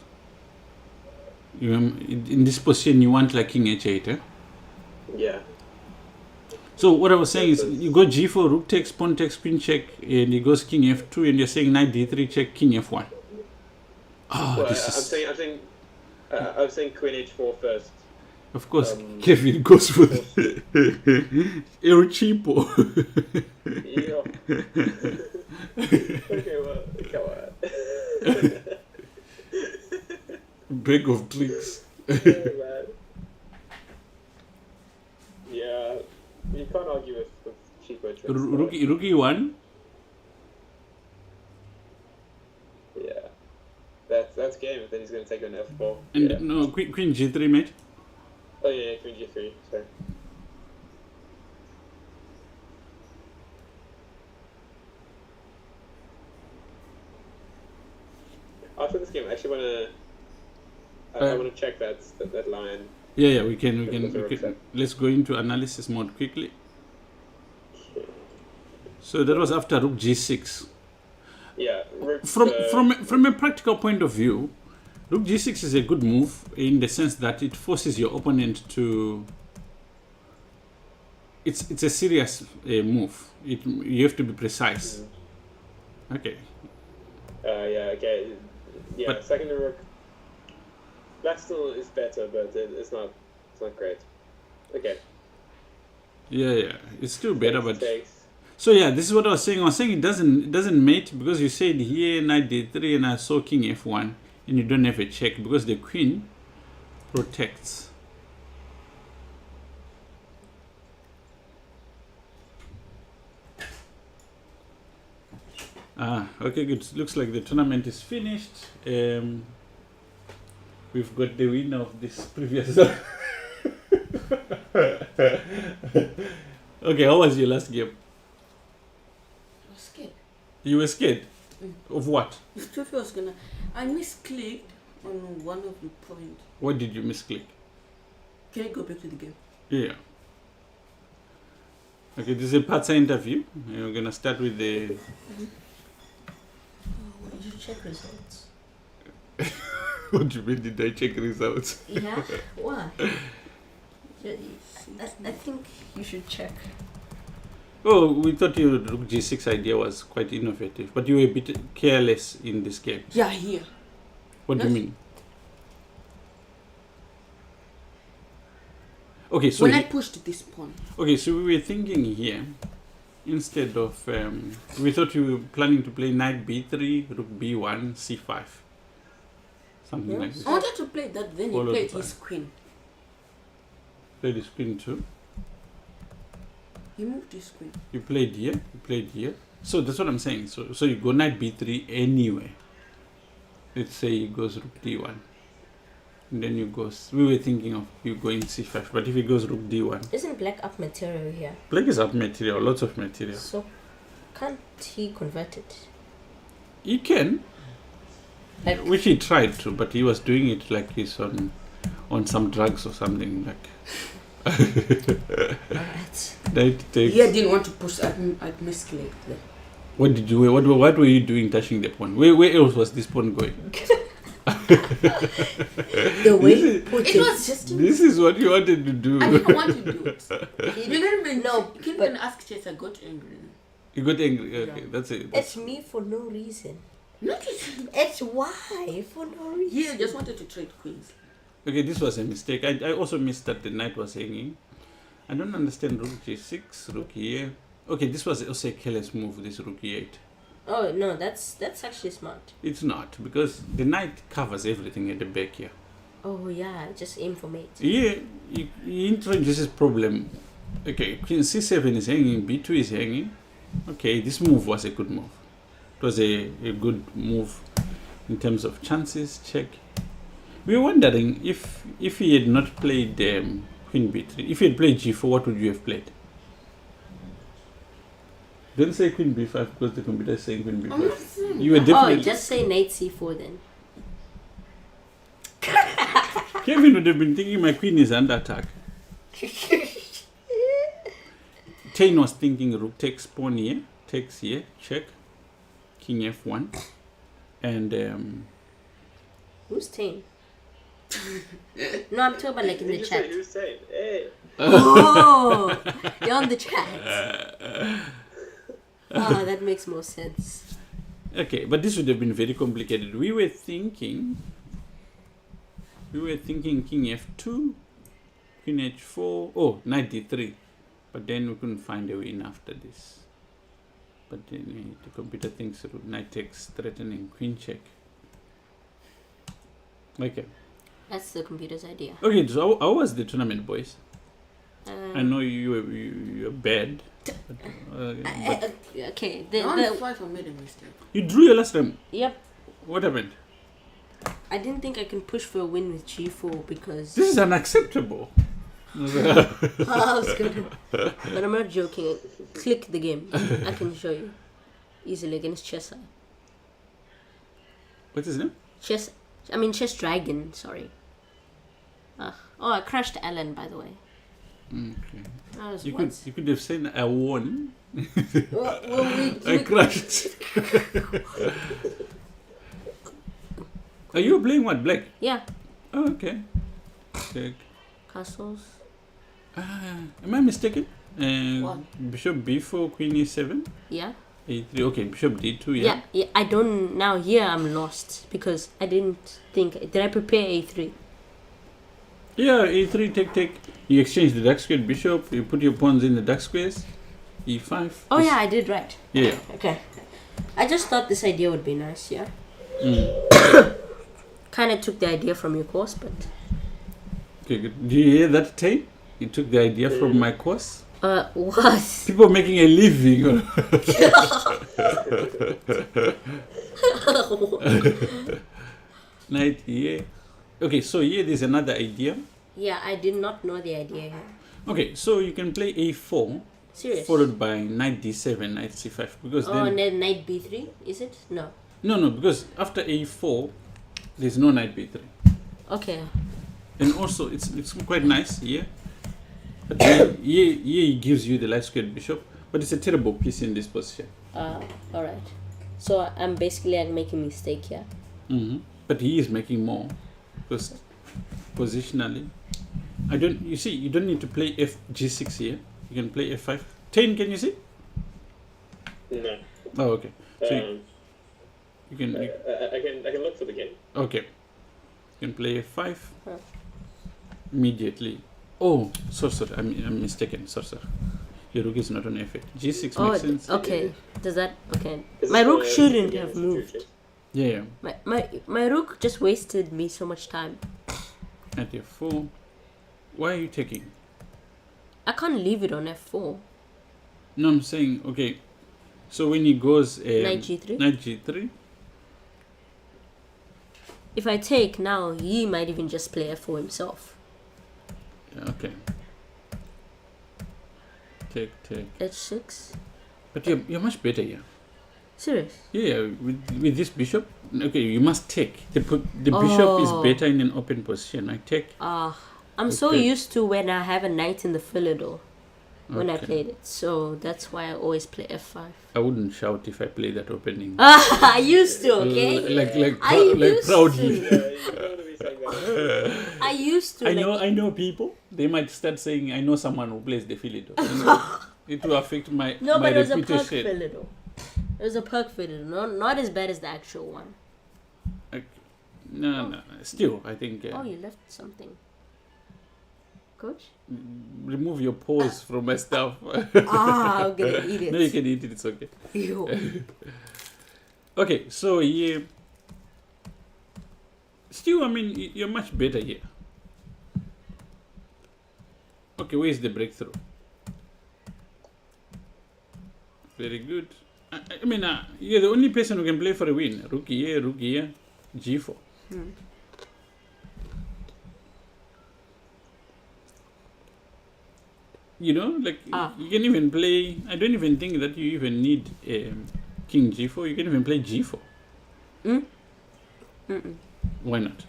In this position, you want like king h8, eh? Yeah. So what I was saying is, you go g4, rook takes, pawn takes, queen check, and he goes king f2, and you're saying knight d3 check, king f1. Oh, Well, this is... I was saying queen h4 first. Of course, Kevin goes for El Cheapo. Yeah. Okay, well, come on. Bag of tricks. Oh, man. Yeah, you can't argue with cheaper tricks. Rook e1. Yeah. That's game. Then he's going to take an f4. And yeah. no, queen g3, mate. Oh yeah, queen g3. Sorry. After this game, I actually want to. I want to check that line. Yeah, we can. Let's go into analysis mode quickly. Okay. So that was after rook g6. Yeah. From a practical point of view, rook g6 is a good move in the sense that it forces your opponent to. It's a serious move. You have to be precise. Okay. Yeah. Okay. Yeah. But, secondary rook. Black still is better, but it's not great. Okay. Yeah. It's still better, but. Takes. So yeah, this is what I was saying. I was saying it doesn't mate because you said here knight d3 and I saw king f1 and you don't have a check because the queen protects. Okay, good. Looks like the tournament is finished. We've got the winner of this previous. Okay, how was your last game? You were scared? Of what? I misclicked on one of the points. What did you misclick? Can I go back to the game? Yeah. Okay, this is a part-time interview. We're going to start with the... Did you check results? What do you mean, did I check results? Yeah? Why? I think you should check. Oh, we thought your rook g6 idea was quite innovative, but you were a bit careless in this game. Yeah, here. What do you mean? Okay, so... When I pushed this pawn. Okay, so we were thinking here, instead of... we thought you were planning to play knight b3, rook b1, c5. Something like this. I wanted to play that, then he played his queen. Played his queen too? He moved his queen. You played here, you played here. So that's what I'm saying. So you go knight b3 anyway. Let's say he goes rook d1. And then you go. We were thinking of you going c5, but if he goes rook d1, Isn't black up material here? black is up material, lots of material. So can't he convert it? He can, Like which he tried to, but he was doing it like he's on some drugs or something like. alright. That takes. He didn't want to push. I'd misclicked there. What did you? What were you doing touching the pawn? Where else was this pawn going? The way he put It was just. This is what you wanted to do. I didn't want to do it. He You didn't even No, You can't but- even ask Chess. I got angry. You got angry. Okay, Yeah. that's it. It's me for no reason. Not just. It's why for no reason. He just wanted to trade queens. Okay, this was a mistake. I also missed that the knight was hanging. I don't understand rook g6, rook here. Okay, this was also a careless move, this rook e8. Oh no, that's actually smart. It's not, because the knight covers everything at the back here. Oh yeah, just aim for mate. Here, he introduces problem. Okay, queen c7 is hanging, b2 is hanging. Okay, this move was a good move. It was a good move in terms of chances, check. We were wondering if he had not played queen b3, if he had played g4, what would you have played? Don't say queen b5 because the computer is saying queen I'm not b5. saying. You were Oh, definitely... just say knight c4 then. Kevin would have been thinking my queen is under attack. Tain was thinking rook takes pawn here, takes here, check, king f1, and Who's Tane? No, I'm talking about like in the Just chat. like who's saying, hey. Oh, you're on the chat. Oh, that makes more sense. okay, but this would have been very complicated. We were thinking king f2, queen h4, oh, knight d3, but then we couldn't find a win after this. But then the computer thinks knight takes threatening, queen check. Okay. That's the computer's idea. Okay, so how was the tournament, boys? I Um, know you're bad. But, okay, Round 5, I made a mistake. you drew your last time. yep. What happened? I didn't think I can push for a win with g4 because This is unacceptable. I was gonna, but I'm not joking. Click the game. I can show you easily against Chess. What's his name? Chess Dragon. Sorry. Oh, I crashed Alan, by the way. Okay. That was You once. could have said I won. Well, I crashed. Are you playing what? Black? yeah, Oh, okay. Check. castles. Am I mistaken? What? Bishop b4, queen e7, Yeah. a3. Okay, bishop d2. Yeah, yeah. I don't now. Here I'm lost because I didn't think. Did I prepare a3? Yeah, a3, take. You exchange the dark squared bishop. You put your pawns in the dark squares. e5. Oh yeah, I did right. Yeah. Okay. I just thought this idea would be nice. Yeah. Mm. Kind of took the idea from your course, but Okay, good. Do you hear that, Tay? You took the idea from my course. what? People making a living. Knight here. Okay, so here there's another idea. Yeah, I did not know the idea here. Okay, so you can play a4 Serious? followed by knight d7, knight c5 because Oh, and then then knight b3, is it? No. no, because after a4 there's no knight b3, Okay. and also it's quite nice here. But here he gives you the light squared bishop, but it's a terrible piece in this position. All right. So I'm basically like making a mistake here. But he is making more because positionally, you see, you don't need to play g6 here. You can play f5. 10, can you see? No. Oh, okay. So you can. I can look for the game. Okay. You can play f5 Huh. immediately. Oh, sorry. I'm mistaken. Sorry. Your rook is not on f8. g6 Oh, makes sense. okay. Does that okay? Is My this rook the shouldn't game have of the moved. future? Yeah. My rook just wasted me so much time. At f4. Why are you taking? I can't leave it on f4. No, I'm saying, okay. So when he goes Knight g3. Knight g3. If I take now, he might even just play f4 himself. Yeah, okay. Take. h6. But you're much better here. Serious? Yeah, with this bishop. Okay, you must take. The bishop is better in an open position. I take. I'm so Okay. used to when I have a knight in the philidor when I Okay. played it. So that's why I always play f5. I wouldn't shout if I play that opening. I used to, okay? I used proudly. Yeah, you don't want to be saying that. I used to. I know people. They might start saying, "I know someone who plays the philidor." It will affect my No, my but it was a perk reputation. philidor. It was a perk philidor. Not as bad as the actual one. Okay. No. Still, I think Oh, you left something. Coach? remove your paws from my stuff. I'm gonna eat it. No, you can eat it. It's okay. Ew. Okay, so yeah. Still, I mean, you're much better here. Okay, where's the breakthrough? Very good. I mean, you're the only person who can play for a win. Rook here, G4. You know, like, you can even play... I don't even think that you even need King G4. You can even play G4. Why not?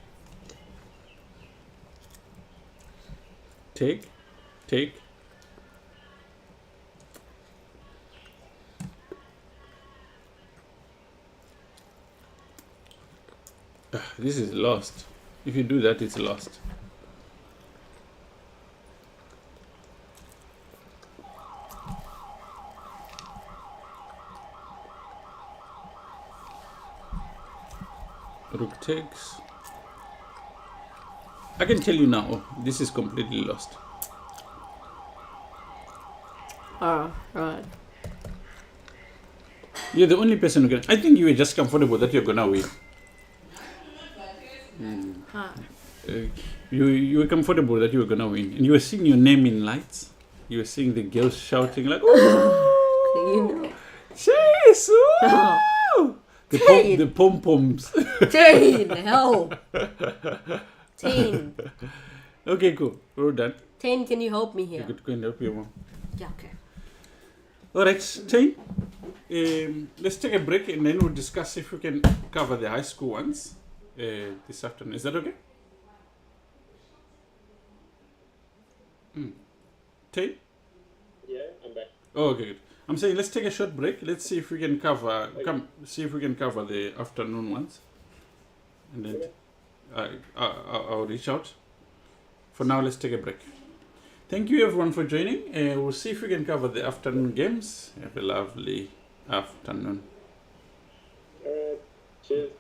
Take. This is lost. If you do that, it's lost. Rook takes. I can tell you now, this is completely lost. Right. You're the only person who can... I think you were just comfortable that you're gonna win. You were comfortable that you were gonna win, and you were seeing your name in lights. You were seeing the girls shouting like, "Oh, You know. chase! Ooh!" The pom poms. Tain, hell. Tain. Okay, cool. We're done. Tain, can you help me here? You could go and help your mom. Yeah, okay. All right, Tain. Let's take a break and then we'll discuss if we can cover the high school ones this afternoon. Is that okay? Tain? Yeah, I'm back. Oh, okay, good. I'm saying let's take a short break. Let's see if we can cover see if we can cover the afternoon ones, and then I'll reach out. For now, let's take a break. Thank you everyone for joining. We'll see if we can cover the afternoon games. Have a lovely afternoon. Alright, cheers.